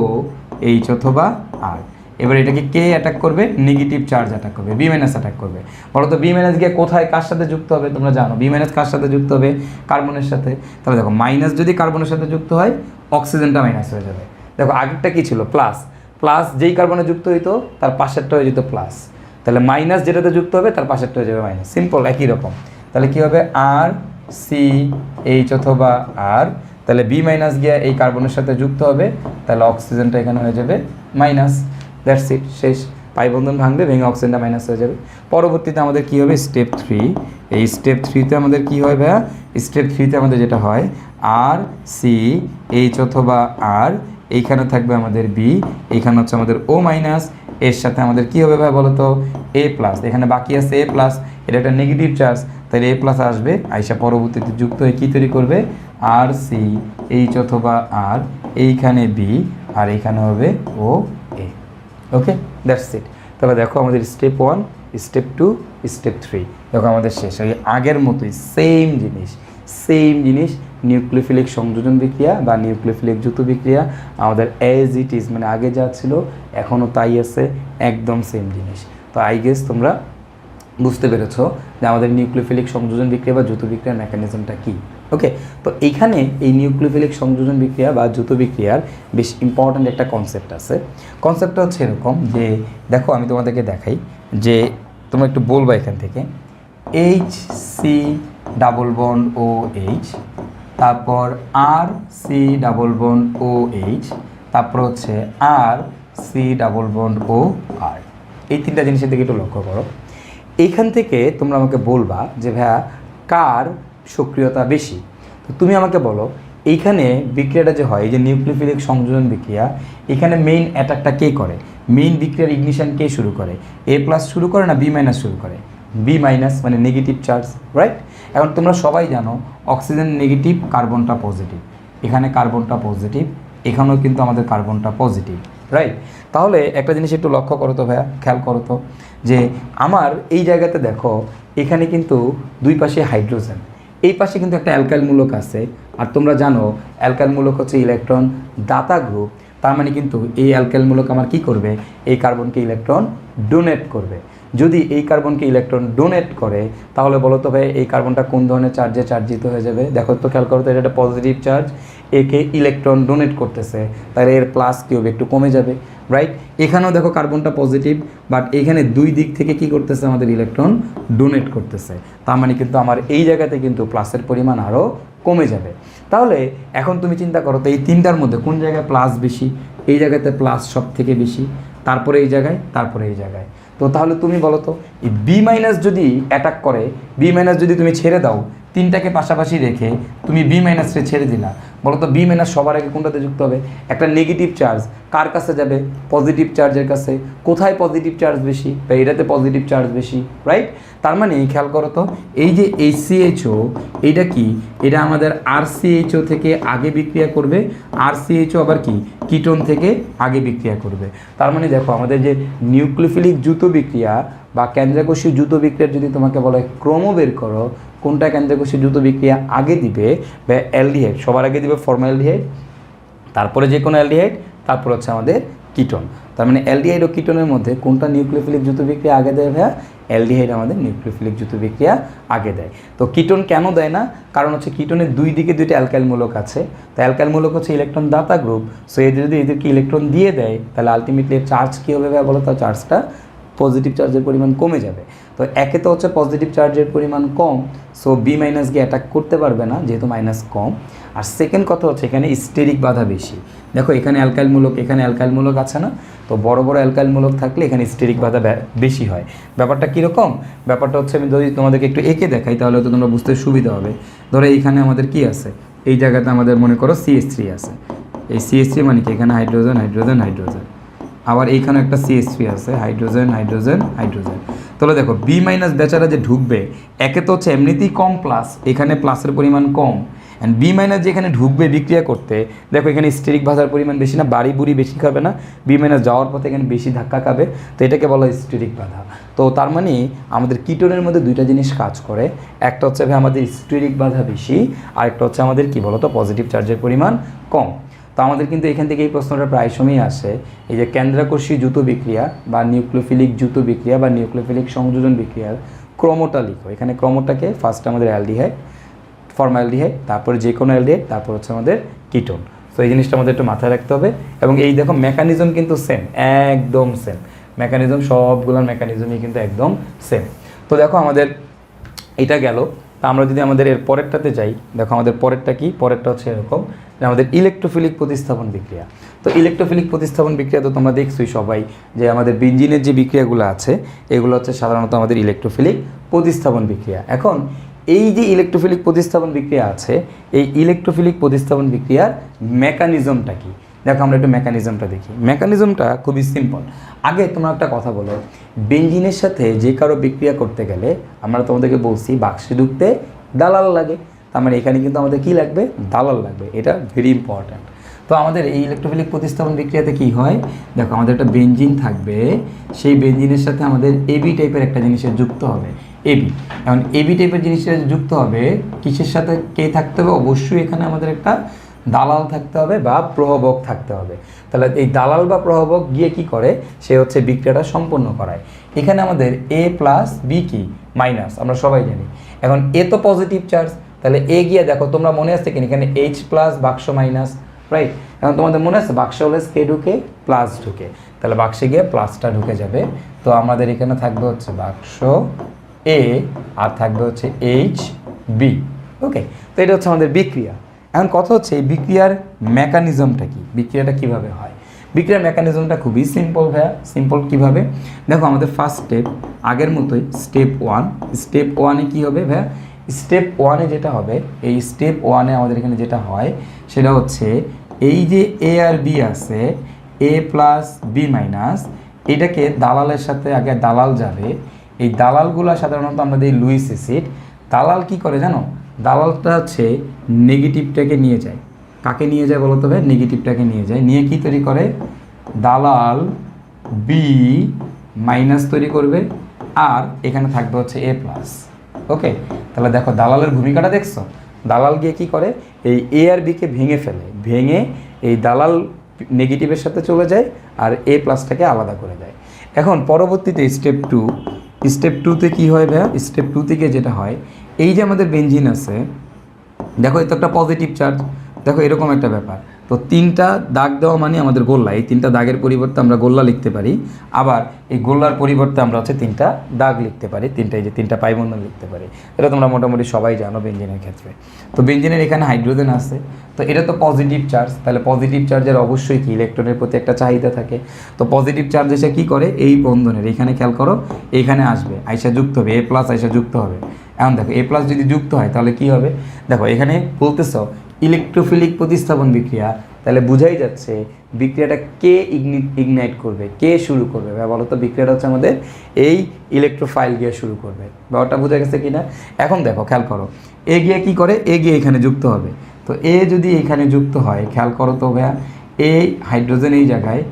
S1: H অথবা আর, এবার এটাকে কে অ্যাটাক করবে? নেগেটিভ চার্জ অ্যাটাক করবে, বি মাইনাস অ্যাটাক করবে। বলো তো বি মাইনাস গিয়ে কোথায় কার সাথে যুক্ত হবে? তোমরা জানো বি মাইনাস কার সাথে যুক্ত হবে? কার্বনের সাথে। তাহলে দেখো মাইনাস যদি কার্বনের সাথে যুক্ত হয় অক্সিজেনটা মাইনাস হয়ে যাবে। দেখো আগেরটা কী ছিল? প্লাস। প্লাস যেই কার্বনে যুক্ত হইতো তার পাশেরটা হয়ে যেত প্লাস। তাহলে মাইনাস যেটাতে যুক্ত হবে তার পাশেরটা হয়ে যাবে মাইনাস, সিম্পল, একই রকম। তাহলে কী হবে? আর সি এইচ অথবা আর, তাহলে বি মাইনাস গিয়ে এই কার্বনের সাথে যুক্ত হবে, তাহলে অক্সিজেনটা এখানে হয়ে যাবে মাইনাস, দ্যাটস ইট, শেষ। পাই বন্ধন ভাঙবে, ভেঙে অক্সিজেনটা মাইনাস হয়ে যাবে। পরবর্তীতে আমাদের কী হবে? স্টেপ 3। এই স্টেপ 3-তে আমাদের কী হয় ভাইয়া? স্টেপ 3-তে আমাদের যেটা হয় আর সি এইচ অথবা আর, এইখানে থাকবে আমাদের বি, এইখানে হচ্ছে আমাদের ও মাইনাস, এর সাথে আমাদের কী হবে ভাই বলো তো এ প্লাস, এখানে বাকি আছে এ প্লাস, এটা একটা নেগেটিভ চার্জ, তাহলে এ প্লাস আসবে, আইসা পরবর্তীতে যুক্ত হয়ে কী তৈরি করবে আর সি এইচ অথবা আর, এইখানে বি আর এইখানে হবে ও এ। ওকে, দ্যাটস ইট। তাহলে দেখো আমাদের স্টেপ 1, স্টেপ 2, স্টেপ 3 দেখো আমাদের শেষ। ওই আগের মতোই সেম জিনিস নিউক্লিওফিলিক সংযোজন বিক্রিয়া বা নিউক্লিওফিলিক যৌথ বিক্রিয়া আমাদের অ্যাজ ইট ইজ, মানে আগে যা ছিল এখনও তাই আছে, একদম সেম জিনিস। তো আই গেস তোমরা বুঝতে পেরেছো যে আমাদের নিউক্লিওফিলিক সংযোজন বিক্রিয়া বা যৌথ বিক্রিয়ার মেকানিজমটা কী। ওকে, তো এইখানে এই নিউক্লিওফিলিক সংযোজন বিক্রিয়া বা যৌথ বিক্রিয়ার বেশ ইম্পর্ট্যান্ট একটা কনসেপ্ট আছে। কনসেপ্টটা হচ্ছে এরকম যে দেখো আমি তোমাদেরকে দেখাই যে তোমরা একটু বলবা এখান থেকে H C double bond O H, তারপর R C double bond O H, তারপর হচ্ছে R C double bond O R, এই তিনটা জিনিসের দিকে একটু লক্ষ্য করো। এইখান থেকে তোমরা আমাকে বলবা যে ভাইয়া কার সক্রিয়তা বেশি। তো তুমি আমাকে বলো এইখানে বিক্রিয়াটা যে হয়, এই যে নিউক্লিওফিলিক সংযোজন বিক্রিয়া, এখানে মেইন অ্যাটাকটা কে করে, মেইন বিক্রিয়ার ইগনিশন কে শুরু করে, এ প্লাস শুরু করে না বি মাইনাস শুরু করে, বি মাইনাস মানে নেগেটিভ চার্জ, রাইট। এখন তোমরা সবাই জানো অক্সিজেন নেগেটিভ, কার্বনটা পজিটিভ, এখানে কার্বনটা পজিটিভ, এখানেও কিন্তু আমাদের কার্বনটা পজিটিভ, রাইট। তাহলে একটা জিনিস একটু লক্ষ্য করো তো ভাইয়া, খেয়াল করো তো যে আমার এই জায়গাতে দেখো এখানে কিন্তু দুই পাশে হাইড্রোজেন, এই পাশে কিন্তু একটা অ্যালকাইল মূলক আছে, আর তোমরা জানো অ্যালকাইল মূলক হচ্ছে ইলেকট্রন দাতা গ্রুপ, তার মানে কিন্তু এই অ্যালকাইল মূলক আমার কি করবে, এই কার্বনকে ইলেকট্রন ডোনেট করবে। যদি এই কার্বনকে ইলেকট্রন ডোনেট করে তাহলে বলো তো ভাই এই কার্বনটা কোন ধরনের চার্জে চার্জিত হয়ে যাবে, দেখো তো খেয়াল করো তো, এটা একটা পজিটিভ চার্জ, একে ইলেকট্রন ডোনেট করতেছে, তাহলে এর প্লাস কি হবে, একটু কমে যাবে, রাইট। এখানেও দেখো কার্বনটা পজিটিভ, বাট এখানে দুই দিক থেকে কি করতেছে আমাদের ইলেকট্রন ডোনেট করতেছে, তার মানে কিন্তু আমার এই জায়গাতে কিন্তু প্লাসের পরিমাণ আরও কমে যাবে। তাহলে এখন তুমি চিন্তা করো তো এই তিনটার মধ্যে কোন জায়গায় প্লাস বেশি, এই জায়গাতে প্লাস সব থেকে বেশি, তারপরে এই জায়গায়, তারপরে এই জায়গায়। তো তাহলে তুমি বলো তো এই বি মাইনাস যদি অ্যাটাক করে, বি মাইনাস যদি তুমি ছেড়ে দাও, তিনটাকে পাশাপাশি রেখে তুমি বি মাইনাসকে ছেড়ে দিলা, বলো তো বি মাইনাস সবার আগে কোনটাতে যুক্ত হবে, একটা নেগেটিভ চার্জ কার কাছে যাবে, পজিটিভ চার্জের কাছে। কোথায় পজিটিভ চার্জ বেশি, বা এটাতে পজিটিভ চার্জ বেশি, রাইট। তার মানে খেয়াল করো তো এই যে HCHO এইটা কি, এটা আমাদের RCHO থেকে আগে বিক্রিয়া করবে, RCHO আবার কি কিটোন থেকে আগে বিক্রিয়া করবে। তার মানে দেখো আমাদের যে নিউক্লিওফিলিক যৌথ বিক্রিয়া বা কেন্দ্রকোষীয় যৌথ বিক্রিয়ার যদি তোমাকে বলে ক্রম বের করো, কোনটা কেন্দ্রকোষীয় যৌথ বিক্রিয়া আগে দিবে, বা অ্যালডিহাইড সবার আগে দিবে ফর্মালডিহাইড, তারপরে যে কোনো অ্যালডিহাইড, তারপর হচ্ছে আমাদের কিটোন। তার মানে অ্যালডিহাইড ও কিটোনের মধ্যে কোনটা নিউক্লিওফিলিক যৌথ বিক্রিয়া আগে দেয় ভাইয়া, অ্যালডিহাইড আমাদের নিউক্লিওফিলিক যৌথ বিক্রিয়া আগে দেয়। তো কিটোন কেন দেয় না, কারণ হচ্ছে কিটোনের দুই দিকে দুইটা অ্যালকাইল মূলক আছে, তো অ্যালকাইল মূলক হচ্ছে ইলেকট্রন দাতা গ্রুপ, সো এদের যদি এদেরকে ইলেকট্রন দিয়ে দেয় তাহলে আলটিমেটলি চার্জ কী হবে ভাইয়া বলো তো, চার্জটা পজিটিভ চার্জের পরিমাণ কমে যাবে। তো একে তো হচ্ছে পজিটিভ চার্জের পরিমাণ কম, সো বি মাইনাস গিয়ে অ্যাটাক করতে পারবে না যেহেতু মাইনাস কম। আর সেকেন্ড কথা হচ্ছে এখানে স্টেরিক বাধা বেশি, দেখো এখানে অ্যালকাইল মূলক, এখানে অ্যালকাইল মূলক আছে না, তো বড় বড় অ্যালকাইল মূলক থাকলে এখানে স্টেরিক বাধা বেশি হয়। ব্যাপারটা কীরকম, ব্যাপারটা হচ্ছে আমি যদি তোমাদেরকে একটু এঁকে দেখাই তাহলে তো তোমরা বুঝতে সুবিধা হবে। ধরো এইখানে আমাদের কি আছে, এই জায়গাতে আমাদের মনে করো CH3 আছে, এই CH3 মানে কি এখানে হাইড্রোজেন হাইড্রোজেন হাইড্রোজেন, আবার এইখানে একটা CH3 আছে, হাইড্রোজেন হাইড্রোজেন হাইড্রোজেন। তাহলে দেখো বি মাইনাস বেচারা যে ঢুকবে, একে তো হচ্ছে এমনিতেই কম প্লাস, এখানে প্লাসের পরিমাণ কম, অ্যান্ড বি মাইনাস যেখানে ঢুকবে বিক্রিয়া করতে, দেখো এখানে স্টেরিক বাধার পরিমাণ বেশি না, বাড়ি বুড়ি বেশি খাবে না, বি মাইনাস যাওয়ার পথে এখানে বেশি ধাক্কা খাবে, তো এটাকে বলা হয় স্টেরিক বাধা। তো তার মানে আমাদের কিটোনের মধ্যে দুইটা জিনিস কাজ করে, একটা হচ্ছে আমাদের স্টেরিক বাধা বেশি, আর একটা হচ্ছে আমাদের কি বলতো পজিটিভ চার্জের পরিমাণ কম। তো আমাদের কিন্তু এখান থেকে এই প্রশ্নটা প্রায় সময়ই আসে, এই যে কেন্দ্রাকর্ষী যৌথ বিক্রিয়া বা নিউক্লিওফিলিক যৌথ বিক্রিয়া বা নিউক্লিওফিলিক সংযোজন বিক্রিয়ার ক্রমটা লিখো। এখানে ক্রমটাকে ফার্স্ট আমাদের অ্যালডিহাইড, ফর্মালডিহাইড, তারপরে যে কোনো অ্যালডিহাইড, তারপর হচ্ছে আমাদের কিটোন। তো এই জিনিসটা আমাদের একটু মাথায় রাখতে হবে। এবং এই দেখো মেকানিজম কিন্তু সেম, একদম সেম মেকানিজম, সবগুলোর মেকানিজমই কিন্তু একদম সেম। তো দেখো আমাদের এটা গেল। তা আমরা যদি আমাদের এর পরেরটাতে যাই, দেখো আমাদের পরেরটা কি, পরেরটা হচ্ছে এরকম যে আমাদের ইলেকট্রোফিলিক প্রতিস্থাপন বিক্রিয়া। তো ইলেকট্রোফিলিক প্রতিস্থাপন বিক্রিয়া তো তোমরা দেখছোই সবাই, যে আমাদের বেঞ্জিনের যে বিক্রিয়াগুলো আছে এগুলো হচ্ছে সাধারণত আমাদের ইলেকট্রোফিলিক প্রতিস্থাপন বিক্রিয়া। এখন এই যে ইলেকট্রোফিলিক প্রতিস্থাপন বিক্রিয়া আছে, এই ইলেকট্রোফিলিক প্রতিস্থাপন বিক্রিয়ার মেকানিজমটা কি, দেখো আমরা একটু মেকানিজমটা দেখি। মেকানিজমটা খুবই সিম্পল। আগে তোমরা একটা কথা বলো, বেঞ্জিনের সাথে যে কারো বিক্রিয়া করতে গেলে আমরা তোমাদেরকে বলছি বাক্সে ঢুকতে দালাল লাগে, তার মানে এখানে কিন্তু আমাদের কী লাগবে, দালাল লাগবে। এটা ভেরি ইম্পর্ট্যান্ট। তো আমাদের এই ইলেকট্রোফিলিক প্রতিস্থাপন বিক্রিয়াতে কি হয়, দেখো আমাদের একটা বেঞ্জিন থাকবে, সেই বেঞ্জিনের সাথে আমাদের এবি টাইপের একটা জিনিসের যুক্ত হবে, এবি। এখন এবি টাইপের জিনিসটা যুক্ত হবে কিসের সাথে, কে থাকতে হবে, অবশ্যই এখানে আমাদের একটা দালাল থাকতে হবে বা প্রভাবক থাকতে হবে। তাহলে এই দালাল বা প্রভাবক গিয়ে কি করে, সে হচ্ছে বিক্রিয়াটা সম্পন্ন করায়। এখানে আমাদের এ প্লাস বি কি মাইনাস, আমরা সবাই জানি। এখন এ তো পজিটিভ চার্জ, তাহলে এ গিয়ে দেখো তোমরা মনে আসছে কিনা এখানে এইচ প্লাস বাক্স মাইনাস, রাইট। এখন তোমাদের মনে আছে বাক্স হলে কে ঢুকে, প্লাস ঢুকে, তাহলে বাক্সে গিয়ে প্লাসটা ঢুকে যাবে। তো আমাদের এখানে থাকবে হচ্ছে বাক্স এ আর থাকবে হচ্ছে এইচ বি। ওকে, তো এটা হচ্ছে আমাদের বিক্রিয়া। এখন কথা হচ্ছে এই বিক্রিয়ার মেকানিজমটা কি, বিক্রিয়াটা কিভাবে হয়। বিক্রিয়ার মেকানিজমটা খুবই সিম্পল ভাইয়া। সিম্পল কিভাবে, দেখো আমাদের ফার্স্ট স্টেপ আগের মতোই, স্টেপ ওয়ান। স্টেপ ওয়ানে কী হবে ভাইয়া, স্টেপ ওয়ানে যেটা হবে, এই স্টেপ ওয়ানে আমাদের এখানে যেটা হয় সেটা হচ্ছে এই যে এ আর বি আছে, এ প্লাস বি মাইনাস, এটাকে দালালের সাথে আগে দালাল যাবে। এই দালালগুলো সাধারণত আমাদের এই লুইস অ্যাসিড, দালাল কি করে জানো, দালালটা হচ্ছে নেগেটিভটাকে নিয়ে যায়। কাকে নিয়ে যায় বলো তো ভাই, নেগেটিভটাকে নিয়ে যায়, নিয়ে কি তৈরি করে, দালাল বি মাইনাস তৈরি করবে, আর এখানে থাকবে হচ্ছে এ প্লাস। ওকে, তাহলে দেখো দালালের ভূমিকাটা দেখছো, দালাল গিয়ে কি করে, এই এ আর বিকে ভেঙে ফেলে, ভেঙে এই দালাল নেগেটিভের সাথে চলে যায় আর এ প্লাসটাকে আলাদা করে দেয়। এখন পরবর্তীতে স্টেপ টু, স্টেপ টুতে কী হয় ভাইয়া, স্টেপ টু থেকে যেটা হয়, এই যে আমাদের বেঞ্জিন আছে, দেখো এটা একটা পজিটিভ চার্জ, দেখো এরকম একটা ব্যাপার। তো তিনটা দাগ দেওয়া মানে আমাদের গোল্লা, এই তিনটা দাগের পরিবর্তে আমরা গোল্লা লিখতে পারি, আবার এই গোল্লার পরিবর্তে আমরা হচ্ছে তিনটা দাগ লিখতে পারি, তিনটা এই যে তিনটা পাইবন্ধন লিখতে পারি। এটা তোমরা মোটামুটি সবাই জানো বেঞ্জিনের ক্ষেত্রে। তো বেঞ্জিনের এখানে হাইড্রোজেন আছে, তো এটা তো পজিটিভ চার্জ, তাহলে পজিটিভ চার্জের অবশ্যই কি ইলেকট্রনের প্রতি একটা চাহিদা থাকে। তো পজিটিভ চার্জ এসে কী করে, এই বন্ধনের এখানে খেয়াল করো, এইখানে আসবে, আইসা যুক্ত হবে, এ প্লাস আইসা যুক্ত হবে। এখন দেখো এ প্লাস যদি যুক্ত হয় তাহলে কি হবে, দেখো এখানে বলতেছ ইলেকট্রোফিলিক প্রতিস্থাপন বিক্রিয়া, তাহলে বুঝাই যাচ্ছে বিক্রিয়াটা কে ইগনাইট করবে, কে শুরু করবে। বলো তো বিক্রিয়াটা হচ্ছে আমাদের এই ইলেকট্রোফাইল গিয়ে শুরু করবে। ব্যাপারটা বোঝা গেছে কি না। এখন দেখো খেয়াল করো, এ গিয়ে কী করে, এ গিয়ে এখানে যুক্ত হবে। তো এ যদি এখানে যুক্ত হয়, খেয়াল করো তো ভাইয়া, এ হাইড্রোজেন এই জায়গায়,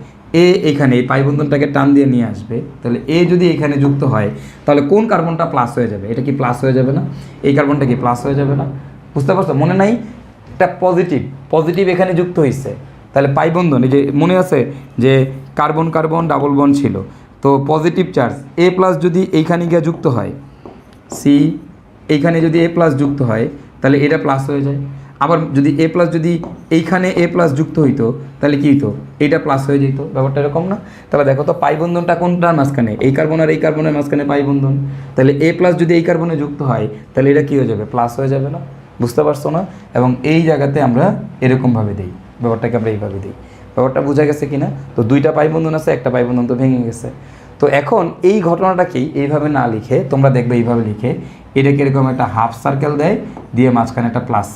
S1: এ এখানে এই পাই বন্ধনটাকে টান দিয়ে নিয়ে আসবে, তাহলে এ যদি এখানে যুক্ত হয় তাহলে কোন কার্বনটা প্লাস হয়ে যাবে, এটা কি প্লাস হয়ে যাবে না, এই কার্বনটা কি প্লাস হয়ে যাবে না, বুঝতে পারছো, মনে নাই একটা পজিটিভ, পজিটিভ এখানে যুক্ত হয়েছে, তাহলে পাই বন্ধন, এই যে মনে আছে যে কার্বন কার্বন ডাবল বন্ড ছিল, তো পজিটিভ চার্জ এ প্লাস যদি এইখানে গিয়ে যুক্ত হয়, সি এইখানে যদি এ প্লাস যুক্ত হয় তাহলে এটা প্লাস হয়ে যায়। আবার যদি এ প্লাস যদি এইখানে এ প্লাস যুক্ত হইতো তাহলে কী হইতো, এইটা প্লাস হয়ে যেত। ব্যাপারটা এরকম না। তাহলে দেখো তো পাই বন্ধনটা কোনটার মাঝখানে, এই কার্বন আর এই কার্বনের মাঝখানে পাই বন্ধন, তাহলে এ প্লাস যদি এই কার্বনে যুক্ত হয় তাহলে এটা কী হয়ে যাবে, প্লাস হয়ে যাবে না, বুঝতে পারছো না। এবং এই জায়গাতে আমরা এরকমভাবে দিই, ব্যাপারটাকে আমরা এইভাবে দিই। ব্যাপারটা বোঝা গেছে কি না। তো দুইটা পাই বন্ধন আছে, একটা পাই বন্ধন তো ভেঙে গেছে। তো এখন এই ঘটনাটাকেই এইভাবে না লিখে তোমরা দেখবে এইভাবে লিখে, এটাকে এরকম একটা হাফ সার্কেল দেয়, দিয়ে মাঝখানে একটা প্লাস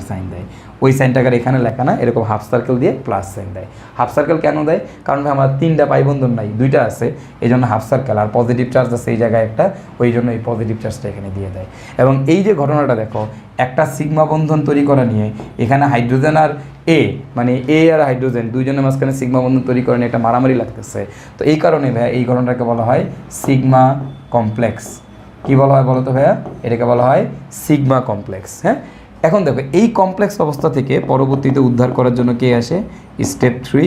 S1: সাইন দেয়। ওই সাইনটাকে এখানে লেখা না, এরকম হাফ সার্কেল দিয়ে প্লাস সাইন দেয়। হাফ সার্কেল কেন দেয়, কারণ আমার তিনটা পাই বন্ধন নাই, দুইটা আছে, এই জন্য হাফ সার্কেল, আর পজিটিভ চার্জ আছে এই জায়গায় একটা, ওই জন্য এই পজিটিভ চার্জটা এখানে দিয়ে দেয়। এবং এই যে ঘটনাটা দেখো, একটা সিগমা বন্ধন তৈরি করা নিয়ে এখানে হাইড্রোজেন আর এ, মানে এ আর হাইড্রোজেন দুইজনের মাঝখানে সিগমা বন্ধন তৈরি করে নিয়ে একটা মারামারি লাগতেছে। তো এই কারণে ভাইয়া এই ঘটনাটাকে বলা হয় সিগমা কমপ্লেক্স। কী বলা হয় বলো তো ভাইয়া, এটাকে বলা হয় সিগমা কমপ্লেক্স। হ্যাঁ, এখন দেখো এই কমপ্লেক্স অবস্থা থেকে পরবর্তীতে উদ্ধার করার জন্য কে আসে, স্টেপ থ্রি।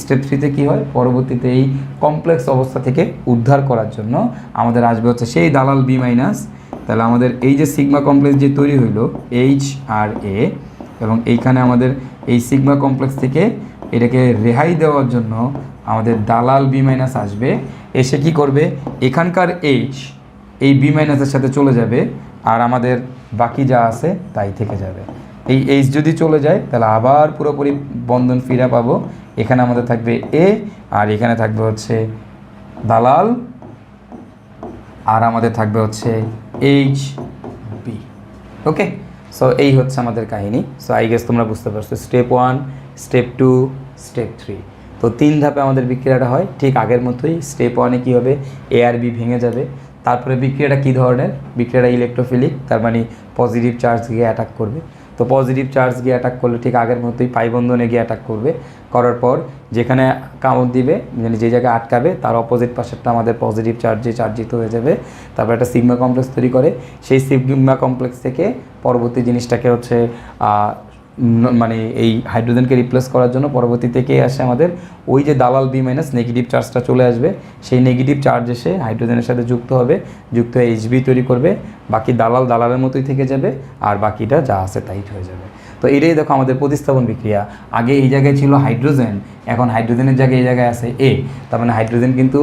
S1: স্টেপ থ্রিতে কী হয়, পরবর্তীতে এই কমপ্লেক্স অবস্থা থেকে উদ্ধার করার জন্য আমাদের আসবে হচ্ছে সেই দালাল বি মাইনাস। তাহলে আমাদের এই যে সিগমা কমপ্লেক্স যে তৈরি হইলো এইচ আর এ, এবং এইখানে আমাদের এই সিগমা কমপ্লেক্স থেকে এটাকে রেহাই দেওয়ার জন্য আমাদের দালাল বি মাইনাস আসবে, এসে কি করবে, এখানকার এইচ এই বি মাইনাসের সাথে চলে যাবে, আর আমাদের বাকি যা আছে তাই থেকে যাবে। এই এইচ যদি চলে যায় তাহলে আবার পুরোপুরি বন্ধন ফিরে পাবো। এখানে আমাদের থাকবে এ, আর এখানে থাকবে হচ্ছে দালাল, আর আমাদের থাকবে হচ্ছে এইচ বি। ওকে, সো এই হচ্ছে আমাদের কাহিনী। সো আই গেস তোমরা বুঝতে পারছো step one, step two, step 3। তো 3 ধাপে আমাদের বিক্রিয়াটা হয় ঠিক আগের মতোই। স্টেপ 1-এ কী হবে, এ আর বি ভেঙে যাবে। তারপরে বিক্রিয়াটা কী ধরনের, বিক্রিয়াটা ইলেকট্রোফিলিক, তার মানে পজিটিভ চার্জ গিয়ে অ্যাটাক করবে। তো পজিটিভ চার্জ গিয়ে অ্যাটাক করলে ঠিক আগের মতোই পাই বন্ধনে গিয়ে অ্যাটাক করবে। করার পর যেখানে কামড় দিবে, মানে যে জায়গায় আটকাবে তার অপোজিট পাশেরটা আমাদের পজিটিভ চার্জে চার্জিত হয়ে যাবে। তারপর একটা সিগমা কমপ্লেক্স তৈরি করে, সেই সিগমা কমপ্লেক্স থেকে পরবর্তী জিনিসটাকে হচ্ছে মানে এই হাইড্রোজেনকে রিপ্লেস করার জন্য পরবর্তী থেকে আসে আমাদের ওই যে দালাল বি মাইনাস নেগেটিভ চার্জটা চলে আসবে। সেই নেগেটিভ চার্জ এসে হাইড্রোজেনের সাথে যুক্ত হবে, যুক্ত হয়ে এইচবি তৈরি করবে। বাকি দালালের মতোই থেকে যাবে, আর বাকিটা যা আছে তাই হয়ে যাবে। তো এটাই দেখো আমাদের প্রতিস্থাপন বিক্রিয়া। আগে এই জায়গায় ছিল হাইড্রোজেন, এখন হাইড্রোজেনের জায়গায় এই জায়গায় আছে এ, তার মানে হাইড্রোজেন কিন্তু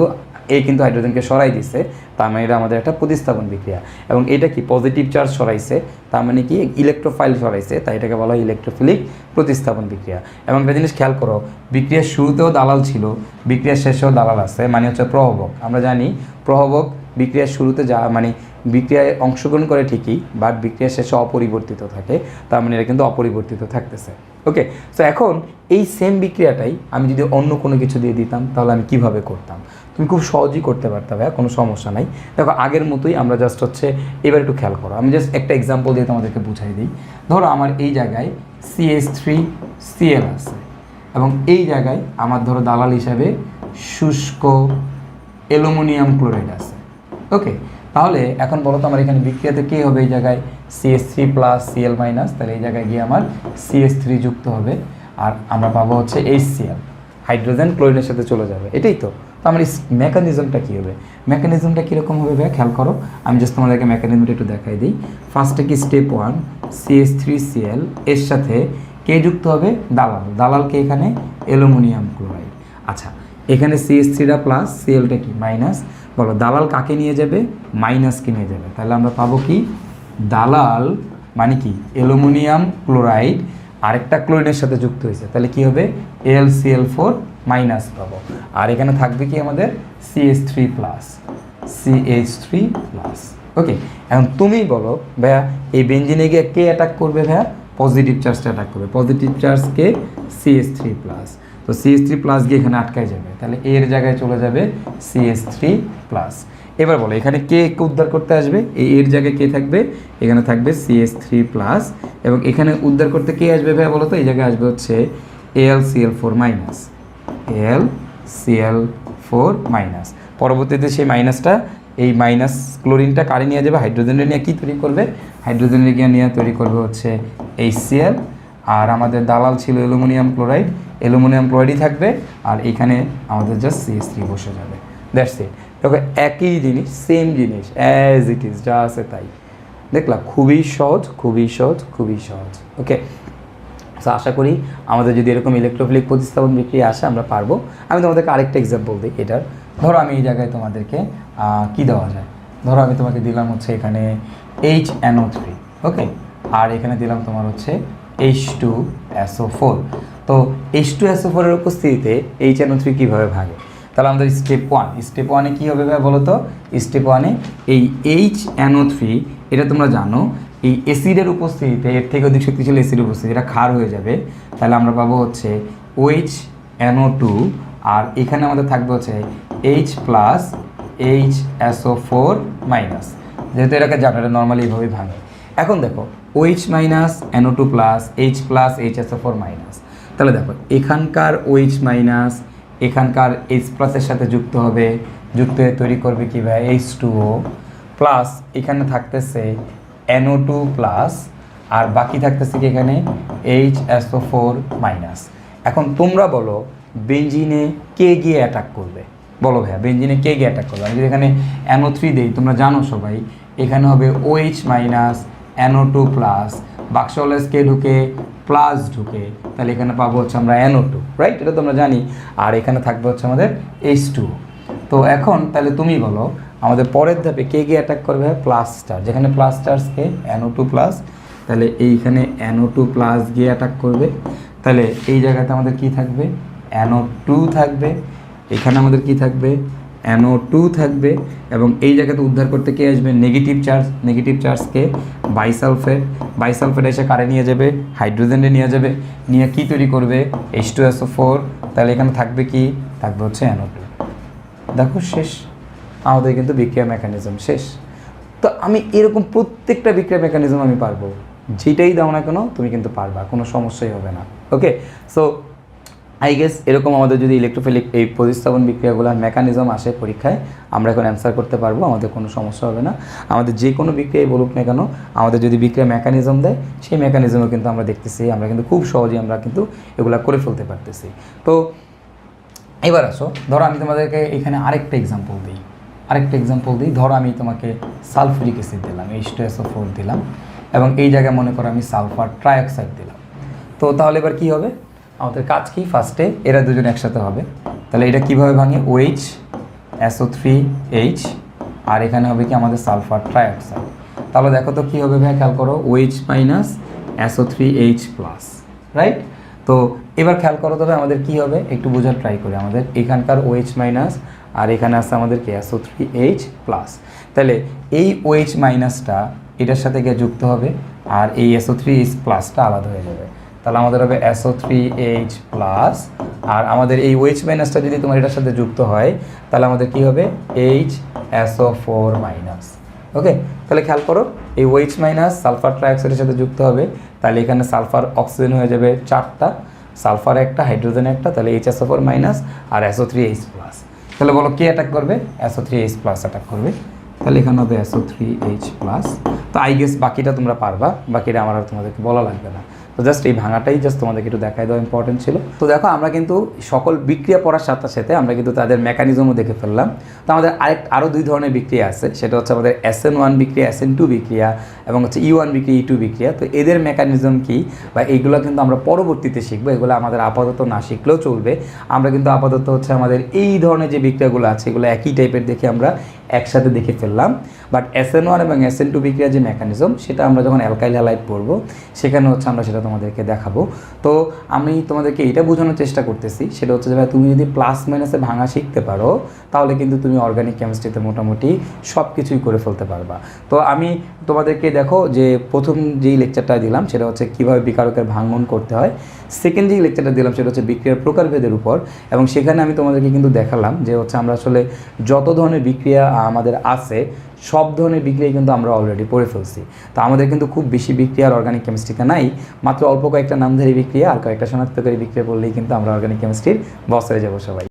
S1: হাইড্রোজেনকে সরাই দিছে, তার মানে এটা আমাদের একটা প্রতিস্থাপন বিক্রিয়া। এবং এটা কি পজিটিভ চার্জ সরাইছে, তার মানে কি ইলেকট্রোফাইল সরাইছে, তাই এটাকে বলা হয় ইলেকট্রোফিলিক প্রতিস্থাপন বিক্রিয়া। এবং একটা জিনিস খেয়াল করো, বিক্রিয়ার শুরুতেও দালাল ছিল, বিক্রিয়ার শেষেও দালাল আছে, মানে হচ্ছে প্রভাবক। আমরা জানি প্রভাবক বিক্রিয়ার শুরুতে মানে বিক্রিয়ায় অংশগ্রহণ করে ঠিকই, বাট বিক্রিয়ার শেষে অপরিবর্তিত থাকে, তার মানে এটা কিন্তু অপরিবর্তিত থাকতেছে। ওকে, সো এখন এই সেম বিক্রিয়াটাই আমি যদি অন্য কোনো কিছু দিয়ে দিতাম তাহলে আমি কিভাবে করতাম, তুমি খুব সহজেই করতে পারতে, ভাইয়া কোনো সমস্যা নাই। দেখো আগের মতোই আমরা জাস্ট হচ্ছে এবার একটু খেয়াল করো, আমি জাস্ট একটা এক্সাম্পল দিয়ে তোমাদেরকে বুঝাই দিই। ধরো আমার এই জায়গায় CH3Cl আছে, এবং এই জায়গায় আমার ধরো দালাল হিসাবে শুষ্ক অ্যালুমিনিয়াম ক্লোরাইড আছে। ওকে, তাহলে এখন বলো তো আমার এখানে বিক্রিয়াতে কী হবে, এই জায়গায় CH3 + Cl-, তাহলে এই জায়গায় গিয়ে আমার CH3 যুক্ত হবে, আর আমরা পাবো হচ্ছে HCl, হাইড্রোজেন ক্লোরিনের সাথে চলে যাবে। এটাই তো। তো আমার এই মেকানিজমটা কী হবে, মেকানিজমটা কীরকম হবে ভাইয়া খেয়াল করো, আমি জাস্ট তোমাদেরকে মেকানিজমটা একটু দেখাই দিই। ফার্স্টে কি স্টেপ 1 CH3Cl এর সাথে কে যুক্ত হবে, দালালকে এখানে অ্যালুমিনিয়াম ক্লোরাইড। আচ্ছা, এখানে CH3টা প্লাস, Clটা কি মাইনাস, বলো দালাল কাকে নিয়ে যাবে, মাইনাসকে নিয়ে যাবে। তাহলে আমরা পাবো কি, দালাল মানে কি অ্যালুমিনিয়াম ক্লোরাইড আরেকটা ক্লোরিনের সাথে যুক্ত হয়েছে, তাহলে কি হবে AlCl4 মাইনাস পাবো। আর এখানে থাকবে কি আমাদের CH3+। ওকে, এখন তুমি বলো ভাইয়া এই বেঞ্জিনে গিয়ে কে অ্যাটাক করবে, ভাইয়া পজিটিভ চার্জটা অ্যাটাক করবে, পজিটিভ চার্জকে CH3+। তো CH3+ গিয়ে এখানে আটকায় যাবে, তাহলে এর জায়গায় চলে যাবে CH3+। এবার বলো এখানে কে উদ্ধার করতে আসবে, এর জায়গায় কে থাকবে, এখানে থাকবে CH3+, এবং এখানে উদ্ধার করতে কে আসবে ভাইয়া বলো তো, এই জায়গায় আসবে হচ্ছে AlCl4-। পরবর্তীতে সেই মাইনাসটা, এই মাইনাস ক্লোরিনটা কারে নিয়ে যাবে, হাইড্রোজেনের নিয়ে কী তৈরি করবে, হাইড্রোজেনের নিয়ে তৈরি করবে হচ্ছে HCl। আর আমাদের দালাল ছিল অ্যালুমিনিয়াম ক্লোরাইডই থাকবে, আর এখানে আমাদের জাস্ট CH3 বসে যাবে। That's it. দেখো একই জিনিস, সেম জিনিস অ্যাজ ইট ইজ, যা আছে তাই। দেখলাম খুবই সহজ। ওকে, সো আশা করি আমাদের যদি এরকম ইলেকট্রোফিলিক প্রতিস্থাপন বিক্রিয়া আসে আমরা পারবো। আমি তোমাদেরকে আরেকটা এক্সাম্পল দিই এটার। ধরো আমি এই জায়গায় তোমাদেরকে কি দেওয়া যায়, ধরো আমি তোমাকে দিলাম হচ্ছে এখানে HNO3, ওকে, আর এখানে দিলাম তোমার হচ্ছে H2SO4। তো H2SO4 এর উপস্থিতিতে HNO3 কীভাবে ভাগে, তাহলে আমাদের স্টেপ 1-এ কী হবে ভাই বলো তো, স্টেপ 1-এ এই HNO3, এটা তোমরা জানো এই অ্যাসিডের উপস্থিতিতে, এর থেকে অধিক শক্তিশালী অ্যাসিডের উপস্থিতি, এটা ক্ষার হয়ে যাবে। তাহলে আমরা পাবো হচ্ছে OHNO2, আর এখানে আমাদের থাকবে হচ্ছে H+HSO4-, যেহেতু এটাকে জানো, এটা নর্মালি এইভাবেই ভাঙে। এখন দেখো OH-NO2+, H+HSO4-। তাহলে দেখো এখানকার OH- এখানকার H+-এর সাথে যুক্ত হবে, যুক্ত হয়ে তৈরি করবে কি ভাই H2O+, এখানে থাকতেছে NO2+, আর বাকি থাকতেছে কি এখানে HSO4-। এখন তোমরা বলো বেঞ্জিনে কে গিয়ে অ্যাটাক করবে, বলো ভাইয়া বেঞ্জিনে কে গিয়ে অ্যাটাক করবে। আমি যদি এখানে NO3 দেই, তোমরা জানো সবাই এখানে হবে OH- NO2+, বাক্সওয়ালাস কে ঢুকে প্লাস ঢুকে, তাহলে এখানে পাবো হচ্ছে আমরা NO2, রাইট, এটা তোমরা জানি। আর এখানে থাকবে হচ্ছে আমাদের H2। তো এখন তাহলে তুমি বলো আমাদের পরের ধাপে কে গিয়ে অ্যাটাক করবে, প্লাস চার্জ, যেখানে প্লাস চার্জকে NO2+, তাহলে এইখানে NO2+ গিয়ে অ্যাটাক করবে। তাহলে এই জায়গাতে আমাদের কি থাকবে, NO2 থাকবে, এখানে আমাদের কি থাকবে NO2 থাকবে এবং এই জায়গাতে উদ্ধার করতে কে আসবে, নেগেটিভ চার্জকে বাইসালফেট এসে কারে নিয়ে যাবে, হাইড্রোজেনে নিয়ে যাবে, নিয়ে কি তৈরি করবে, H2SO4, তাহলে এখানে থাকবে কি, থাকবে হচ্ছে NO2। দেখো শেষ, আমাদের কিন্তু বিক্রিয়া মেকানিজম শেষ। তো আমি এরকম প্রত্যেকটা বিক্রিয়া মেকানিজম আমি পারবো, যেটাই দাও না কেন তুমি কিন্তু পারবা, কোনো সমস্যাই হবে না। ওকে, সো আই গেস এরকম আমাদের যদি ইলেকট্রোফিলিক এই প্রতিস্থাপন বিক্রিয়াগুলোর মেকানিজম আসে পরীক্ষায়, আমরা এখন অ্যান্সার করতে পারবো, আমাদের কোনো সমস্যা হবে না। আমাদের যে কোনো বিক্রিয়াই বলুক না কেন, আমাদের যদি বিক্রিয়া মেকানিজম দেয়, সেই মেকানিজমও কিন্তু আমরা দেখতেছি, আমরা কিন্তু খুব সহজেই আমরা কিন্তু এগুলা করে ফেলতে পারতেছি। তো এবার আসো, ধরো আমি তোমাদেরকে এখানে আরেকটা এক্সাম্পল দিই। ধরো আমি তোমাকে সালফুরিক অ্যাসিড দিলাম, H2SO4 দিলাম, এবং এই জায়গায় মনে করো আমি সালফার ট্রাইঅক্সাইড দিলাম। তো তাহলে এবার কি হবে, আমাদের কাজ কি, ফার্স্টে এরা দুজন একসাথে হবে, তাহলে এটা কিভাবে ভাঙে, OH SO3H, আর এখানে হবে কি আমাদের সালফার ট্রাইঅক্সাইড। তাহলে দেখো তো কী হবে ভাই, খেয়াল করো, OH minus SO3H plus, right. তো এবার খেয়াল করো তবে আমাদের কি হবে, একটু বোঝার ট্রাই করি। আমাদের এখানকার OH মাইনাস আর এখানে আছে আমাদের কি SO3H প্লাস, তাহলে এই OH মাইনাসটা এটার সাথে গিয়ে যুক্ত হবে, আর এই SO3H প্লাসটা আলাদা হয়ে যাবে। তাহলে আমাদের হবে SO3H প্লাস, আর আমাদের এই OH মাইনাসটা যদি তোমার এটার সাথে যুক্ত হয়, তাহলে আমাদের কি হবে, HSO4 মাইনাস। ওকে, তাহলে খেয়াল করো, এই OH মাইনাস সালফার ট্রাইঅক্সাইডের সাথে যুক্ত হবে, তাহলে এখানে সালফার অক্সিজেন হয়ে যাবে 4টা, সালফার একটা, হাইড্রোজেন একটা, তাহলে HSO4 মাইনাস আর SO3H প্লাস। তাহলে বলো কে অ্যাটাক করবে, SO3H প্লাস অ্যাটাক করবে, তাহলে এখানে হবে SO3H প্লাস। তো আই গেস বাকিটা তোমরা পারবা, বাকিটা আমার আর তোমাদেরকে বলা লাগবে না। তো জাস্ট এই ভাঙাটাই জাস্ট তোমাদেরকে একটু দেখাই দেওয়া ইম্পর্টেন্ট ছিল। তো দেখো আমরা কিন্তু সকল বিক্রিয়া পড়ার সাথে সাথে আমরা কিন্তু তাদের মেকানিজমও দেখে ফেললাম। তো আমাদের আরও 2 ধরনের বিক্রিয়া আছে, সেটা হচ্ছে আমাদের SN1 বিক্রিয়া, SN2 বিক্রিয়া, এবং হচ্ছে E1 বিক্রিয়া, E2 বিক্রিয়া। তো এদের মেকানিজম কি বা এইগুলো কিন্তু আমরা পরবর্তীতে শিখবো, এগুলো আমাদের আপাতত না শিখলেও চলবে। আমরা কিন্তু আপাতত হচ্ছে আমাদের এই ধরনের যে বিক্রিয়াগুলো আছে এগুলো একই টাইপের দেখে আমরা একসাথে দেখে ফেললাম। বাট SN1 এবং SN2 বিক্রিয়ার যে মেকানিজম সেটা আমরা যখন অ্যালকাইল হ্যালাইড পড়বো সেখানে হচ্ছে আমরা সেটা তোমাদেরকে দেখাবো। তো আমি তোমাদেরকে এটা বোঝানোর চেষ্টা করতেছি, সেটা হচ্ছে যে ভাই তুমি যদি প্লাস মাইনাসে ভাঙা শিখতে পারো তাহলে কিন্তু তুমি অর্গানিক কেমিস্ট্রিতে মোটামুটি সব কিছুই করে ফেলতে পারবা। তো আমি তোমাদেরকে দেখো যে প্রথম যেই লেকচারটা দিলাম সেটা হচ্ছে কীভাবে বিকারকের ভাঙন করতে হয়, সেকেন্ড যেই লেকচারটা দিলাম সেটা হচ্ছে বিক্রিয়ার প্রকারভেদের উপর, এবং সেখানে আমি তোমাদেরকে কিন্তু দেখালাম যে হচ্ছে আমরা আসলে যত ধরনের বিক্রিয়া আমাদের আছে সব ধরনের বিক্রিয়া কিন্তু আমরা অলরেডি পড়ে ফেলছি। তো আমাদের কিন্তু খুব বেশি বিক্রিয়া আর অর্গানিক কেমিস্ট্রিতে নাই, মাত্র অল্প কয়েকটা নামধারী বিক্রিয়া আর কয়েকটা শনাক্তকারী বিক্রিয়া বললেই কিন্তু আমরা অর্গানিক কেমিস্ট্রির বস হয়ে যাবো সবাই।